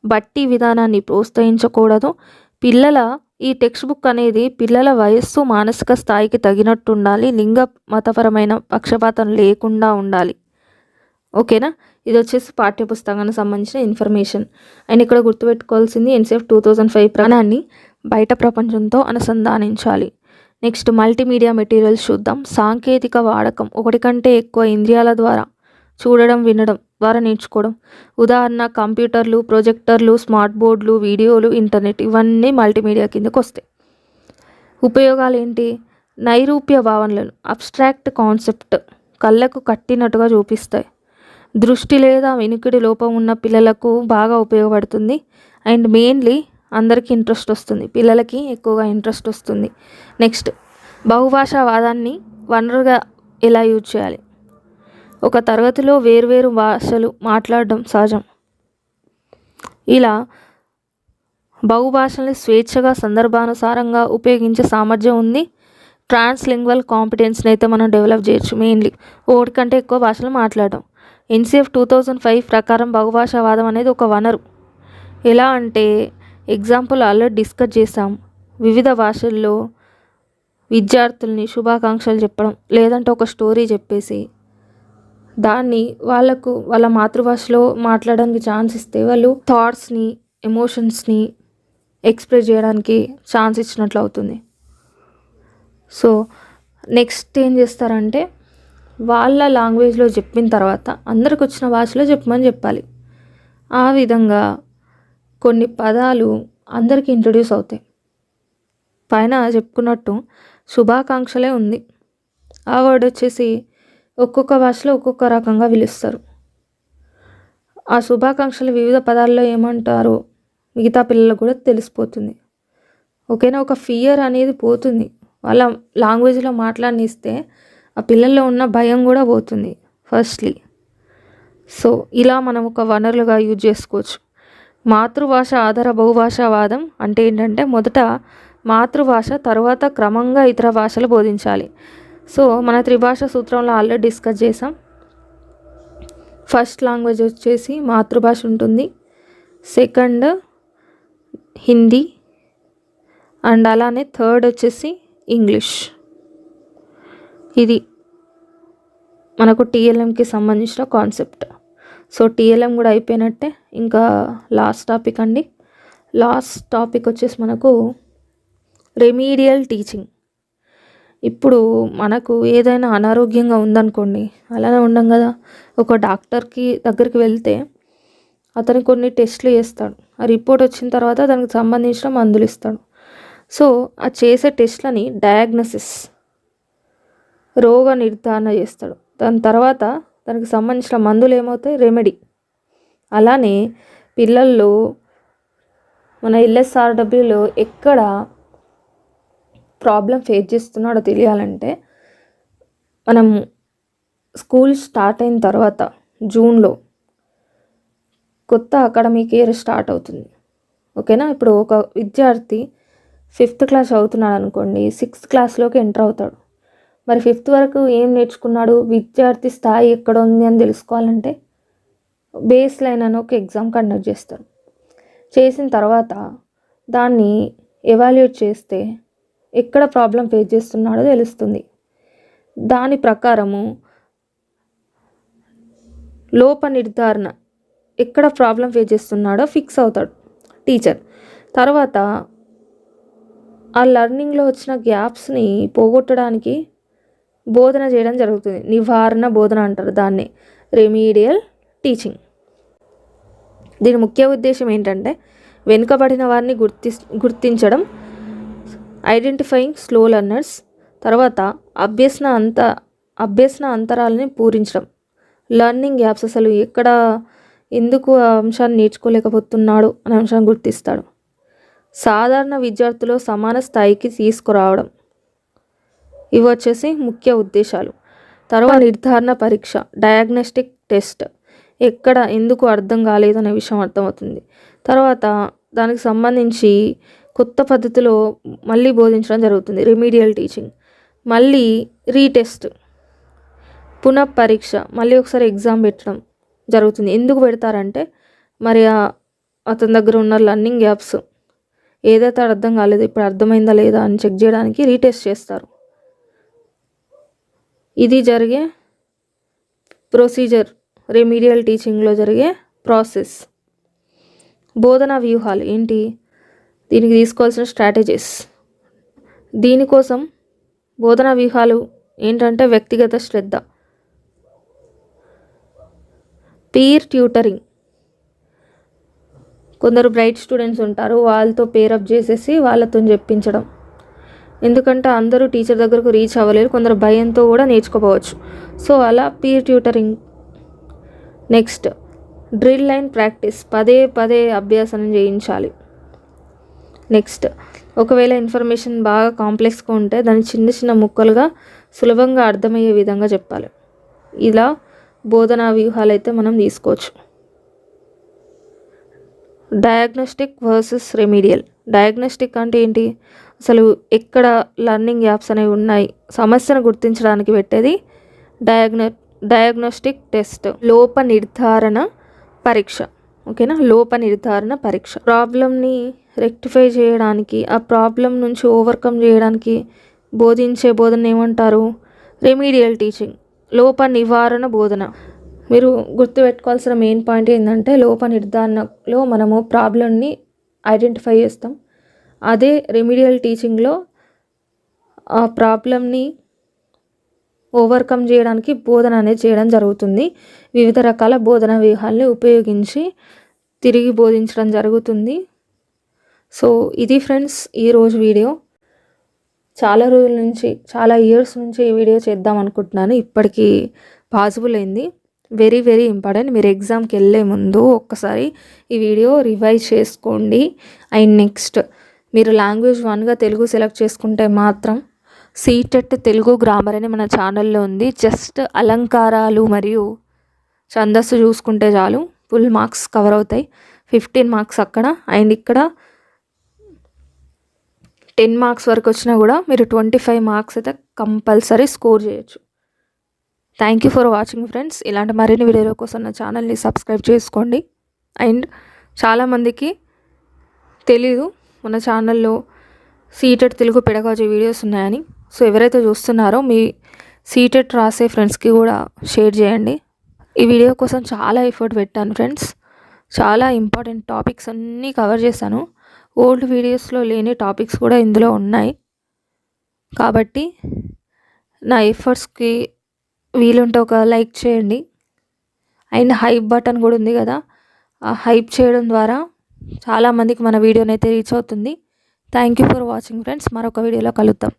బట్టి విధానాన్ని ప్రోత్సహించకూడదు. ఈ టెక్స్ట్ బుక్ అనేది పిల్లల వయస్సు, మానసిక స్థాయికి తగినట్టు ఉండాలి, లింగ మతపరమైన పక్షపాతం లేకుండా ఉండాలి. ఓకేనా? ఇది వచ్చేసి పాఠ్యపుస్తకానికి సంబంధించిన ఇన్ఫర్మేషన్. అండ్ ఇక్కడ గుర్తుపెట్టుకోవాల్సింది ఎన్సిఎఫ్ 2005 జ్ఞానాన్ని బయట ప్రపంచంతో అనుసంధానించాలి. నెక్స్ట్ మల్టీమీడియా మెటీరియల్స్ చూద్దాం. సాంకేతిక వాడకం, ఒకటి కంటే ఎక్కువ ఇంద్రియాల ద్వారా చూడడం, వినడం, ద్వారా నేర్చుకోవడం. ఉదాహరణ కంప్యూటర్లు, ప్రొజెక్టర్లు, స్మార్ట్ బోర్డులు, వీడియోలు, ఇంటర్నెట్ ఇవన్నీ మల్టీమీడియా కిందకు వస్తాయి. ఉపయోగాలు ఏంటి? నైరూప్య భావనలను అబ్స్ట్రాక్ట్ కాన్సెప్ట్ కళ్ళకు కట్టినట్టుగా చూపిస్తాయి. దృష్టి లేదా వినికిడి లోపం ఉన్న పిల్లలకు బాగా ఉపయోగపడుతుంది. అండ్ మెయిన్లీ అందరికీ ఇంట్రెస్ట్ వస్తుంది, పిల్లలకి ఎక్కువగా ఇంట్రెస్ట్ వస్తుంది. నెక్స్ట్, బహుభాషావాదాన్ని వనరుగా ఎలా యూజ్ చేయాలి? ఒక తరగతిలో వేర్వేరు భాషలు మాట్లాడడం సహజం. ఇలా బహుభాషల్ని స్వేచ్ఛగా సందర్భానుసారంగా ఉపయోగించే సామర్థ్యం ఉంది. ట్రాన్స్లింగ్వల్ కాంపిటెన్స్ని అయితే మనం డెవలప్ చేయొచ్చు. మెయిన్లీ ఒకటి కంటే ఎక్కువ భాషలు మాట్లాడడం. ఎన్సిఎఫ్ 2005 ప్రకారం బహుభాషావాదం అనేది ఒక వనరు. ఎలా అంటే ఎగ్జాంపుల్ ఆల్రెడీ డిస్కస్ చేసాం. వివిధ భాషల్లో విద్యార్థుల్ని శుభాకాంక్షలు చెప్పడం, లేదంటే ఒక స్టోరీ చెప్పేసి దాన్ని వాళ్ళ మాతృభాషలో మాట్లాడడానికి ఛాన్స్ ఇస్తే వాళ్ళు థాట్స్ని, ఎమోషన్స్ని ఎక్స్ప్రెస్ చేయడానికి ఛాన్స్ ఇచ్చినట్లు అవుతుంది. సో నెక్స్ట్ ఏం చేస్తారంటే వాళ్ళ లాంగ్వేజ్లో చెప్పిన తర్వాత అందరికి వచ్చిన భాషలో చెప్పమని చెప్పాలి. ఆ విధంగా కొన్ని పదాలు అందరికీ ఇంట్రడ్యూస్ అవుతాయి. పైన చెప్పుకున్నట్టు శుభాకాంక్షలే ఉంది. ఆ వర్డ్ వచ్చేసి ఒక్కొక్క భాషలో ఒక్కొక్క రకంగా పిలుస్తారు. ఆ శుభాకాంక్షలు వివిధ పదాల్లో ఏమంటారో మిగతా పిల్లలకు కూడా తెలిసిపోతుంది. ఓకేనా? ఒక ఫియర్ అనేది పోతుంది. వాళ్ళ లాంగ్వేజ్లో మాట్లాడనిస్తే ఆ పిల్లల్లో ఉన్న భయం కూడా పోతుంది ఫస్ట్లీ. సో ఇలా మనం ఒక వనరులుగా యూజ్ చేసుకోవచ్చు. మాతృభాష ఆధార బహుభాషావాదం అంటే ఏంటంటే మొదట మాతృభాష, తర్వాత క్రమంగా ఇతర భాషలు బోధించాలి. సో మన త్రిభాష సూత్రంలో ఆల్రెడీ డిస్కస్ చేసాం. ఫస్ట్ లాంగ్వేజ్ వచ్చేసి మాతృభాష ఉంటుంది, సెకండ్ హిందీ, అండ్ అలానే థర్డ్ వచ్చేసి ఇంగ్లీష్. ఇది మనకు టీఎల్ఎంకి సంబంధించిన కాన్సెప్ట్. సో టీఎల్ఎం కూడా అయిపోయినట్టే. ఇంకా లాస్ట్ టాపిక్ అండి. లాస్ట్ టాపిక్ వచ్చేసి మనకు రెమీడియల్ టీచింగ్. ఇప్పుడు మనకు ఏదైనా అనారోగ్యంగా ఉందనుకోండి, అలానే ఉండం కదా, ఒక డాక్టర్కి దగ్గరికి వెళ్తే అతను కొన్ని టెస్టులు చేస్తాడు. ఆ రిపోర్ట్ వచ్చిన తర్వాత దానికి సంబంధించిన మందులు ఇస్తాడు. సో ఆ చేసే టెస్ట్లని డయాగ్నోసిస్, రోగ నిర్ధారణ చేస్తాడు. దాని తర్వాత దానికి సంబంధించిన మందులు ఏమవుతాయి? రెమెడీ. అలానే పిల్లల్లో మన ఎల్ఎస్ఆర్డబ్ల్యూలో ఎక్కడ ప్రాబ్లం ఫేస్ చేస్తున్నాడో తెలియాలంటే మనం స్కూల్ స్టార్ట్ అయిన తర్వాత జూన్లో కొత్త అకాడమిక్ ఇయర్ స్టార్ట్ అవుతుంది. ఓకేనా? ఇప్పుడు ఒక విద్యార్థి 5th క్లాస్ చదువుతున్నాడు అనుకోండి, 6th క్లాస్లోకి ఎంటర్ అవుతాడు. మరి 5th వరకు ఏం నేర్చుకున్నాడు? విద్యార్థి స్థాయి ఎక్కడ ఉంది అని తెలుసుకోవాలంటే బేస్ లైన్ అని ఒక ఎగ్జామ్ కండక్ట్ చేస్తారు. చేసిన తర్వాత దాన్ని ఎవాల్యుయేట్ చేస్తే ఎక్కడ ప్రాబ్లం ఫేస్ చేస్తున్నాడో తెలుస్తుంది. దాని ప్రకారము లోప నిర్ధారణ, ఎక్కడ ప్రాబ్లం ఫేస్ చేస్తున్నాడో ఫిక్స్ అవుతాడు టీచర్. తర్వాత ఆ లర్నింగ్లో వచ్చిన గ్యాప్స్ని పోగొట్టడానికి బోధన చేయడం జరుగుతుంది. నివారణ బోధన అంటారు దాన్ని, రెమీడియల్ టీచింగ్. దీని ముఖ్య ఉద్దేశం ఏంటంటే వెనుకబడిన వారిని గుర్తించడం, ఐడెంటిఫైయింగ్ స్లో లెర్నర్స్, తర్వాత అభ్యసన అంతరాలని పూరించడం, లర్నింగ్ గ్యాప్స్, అసలు ఎందుకు ఆ అంశాన్ని నేర్చుకోలేకపోతున్నాడు అనే అంశాన్ని గుర్తిస్తాడు. సాధారణ విద్యార్థులు సమాన స్థాయికి తీసుకురావడం. ఇవి వచ్చేసి ముఖ్య ఉద్దేశాలు. తర్వాత నిర్ధారణ పరీక్ష, డయాగ్నోస్టిక్ టెస్ట్, ఎందుకు అర్థం కాలేదనే విషయం అర్థమవుతుంది. తర్వాత దానికి సంబంధించి కొత్త పద్ధతిలో మళ్ళీ బోధించడం జరుగుతుంది, రెమీడియల్ టీచింగ్. మళ్ళీ రీటెస్ట్, పునఃపరీక్ష, మళ్ళీ ఒకసారి ఎగ్జామ్ పెట్టడం జరుగుతుంది. ఎందుకు పెడతారంటే మరి అతని దగ్గర ఉన్న లర్నింగ్ గ్యాప్స్ ఏదైతే అర్థం కాలేదు, ఇప్పుడు అర్థమైందా లేదా అని చెక్ చేయడానికి రీటెస్ట్ చేస్తారు. ఇది జరిగే ప్రొసీజర్, రెమీడియల్ టీచింగ్లో జరిగే ప్రాసెస్. బోధనా వ్యూహాలు ఏంటి? దీనికి తీసుకోవాల్సిన స్ట్రాటజీస్. దీనికోసం బోధనా వ్యూహాలు ఏంటంటే వ్యక్తిగత శ్రద్ధ, పీర్ ట్యూటరింగ్, కొందరు బ్రైట్ స్టూడెంట్స్ ఉంటారు, వాళ్ళతో పేరప్ చేసేసి వాళ్ళతో చెప్పించడం. ఎందుకంటే అందరూ టీచర్ దగ్గరకు రీచ్ అవ్వలేరు, కొందరు భయంతో కూడా నేర్చుకోపోవచ్చు. సో అలా peer tutoring. Next drill and practice, పదే పదే అభ్యాసం చేయించాలి. నెక్స్ట్ ఒకవేళ ఇన్ఫర్మేషన్ బాగా కాంప్లెక్స్గా ఉంటే దాన్ని చిన్న చిన్న ముక్కలుగా సులభంగా అర్థమయ్యే విధంగా చెప్పాలి. ఇలా బోధనా వ్యూహాలు అయితే మనం తీసుకోవచ్చు. Diagnostic versus remedial. డయాగ్నోస్టిక్ అంటే ఏంటి, అసలు ఎక్కడ లర్నింగ్ యాప్స్ అనేవి ఉన్నాయి, సమస్యను గుర్తించడానికి పెట్టేది డయాగ్నోస్టిక్ టెస్ట్, లోప నిర్ధారణ పరీక్ష. ఓకేనా, లోప నిర్ధారణ పరీక్ష. ప్రాబ్లమ్ని రెక్టిఫై చేయడానికి, ఆ ప్రాబ్లం నుంచి ఓవర్కమ్ చేయడానికి బోధించే బోధన ఏమంటారు, రెమీడియల్ టీచింగ్, లోప నివారణ బోధన. మీరు గుర్తుపెట్టుకోవాల్సిన మెయిన్ పాయింట్ ఏంటంటే లోప నిర్ధారణలో మనము ప్రాబ్లమ్ని ఐడెంటిఫై చేస్తాం, అదే రెమీడియల్ టీచింగ్లో ఆ ప్రాబ్లమ్ని ఓవర్కమ్ చేయడానికి బోధన అనేది చేయడం జరుగుతుంది. వివిధ రకాల బోధన వ్యూహాల్ని ఉపయోగించి తిరిగి బోధించడం జరుగుతుంది. సో ఇది ఫ్రెండ్స్ ఈరోజు వీడియో. చాలా రోజుల నుంచి, చాలా ఇయర్స్ నుంచి ఈ వీడియో చేద్దాం అనుకుంటున్నాను, ఇప్పటికీ పాసిబుల్ అయింది. Very very important. మీరు ఎగ్జామ్కి వెళ్ళే ముందు ఒక్కసారి ఈ వీడియో రివైజ్ చేసుకోండి. అండ్ నెక్స్ట్ మీరు లాంగ్వేజ్ 1గా తెలుగు సెలెక్ట్ చేసుకుంటే మాత్రం సీటెట్ తెలుగు గ్రామర్ అని మన ఛానల్లో ఉంది. జస్ట్ అలంకారాలు మరియు ఛందస్సు చూసుకుంటే చాలు, ఫుల్ మార్క్స్ కవర్ అవుతాయి. 15 మార్క్స్ అక్కడ, అండ్ ఇక్కడ 10 మార్క్స్ వరకు వచ్చినా కూడా మీరు 25 మార్క్స్ అయితే కంపల్సరీ స్కోర్ చేయొచ్చు. Thank you for watching friends. ఇలాంటి మరిన్ని వీడియోల కోసం నా ఛానల్ని సబ్స్క్రైబ్ చేసుకోండి. అండ్ చాలామందికి తెలీదు మన ఛానల్లో సీటెట్ తెలుగు పెడగాజీ వీడియోస్ ఉన్నాయని. సో ఎవరైతే చూస్తున్నారో మీ సీటెట్ రాసే ఫ్రెండ్స్కి కూడా షేర్ చేయండి. ఈ వీడియో కోసం చాలా ఎఫర్ట్ పెట్టాను ఫ్రెండ్స్, చాలా ఇంపార్టెంట్ టాపిక్స్ అన్నీ కవర్ చేశాను. ఓల్డ్ వీడియోస్లో లేని టాపిక్స్ కూడా ఇందులో ఉన్నాయి. కాబట్టి నా ఎఫర్ట్స్కి వీలుంటే ఒక లైక్ చేయండి. అండ్ హైప్ బటన్ కూడా ఉంది కదా, ఆ హైప్ చేయడం ద్వారా చాలామందికి మన వీడియోనైతే రీచ్ అవుతుంది. Thank you for watching friends. మరొక వీడియోలో కలుద్దాం.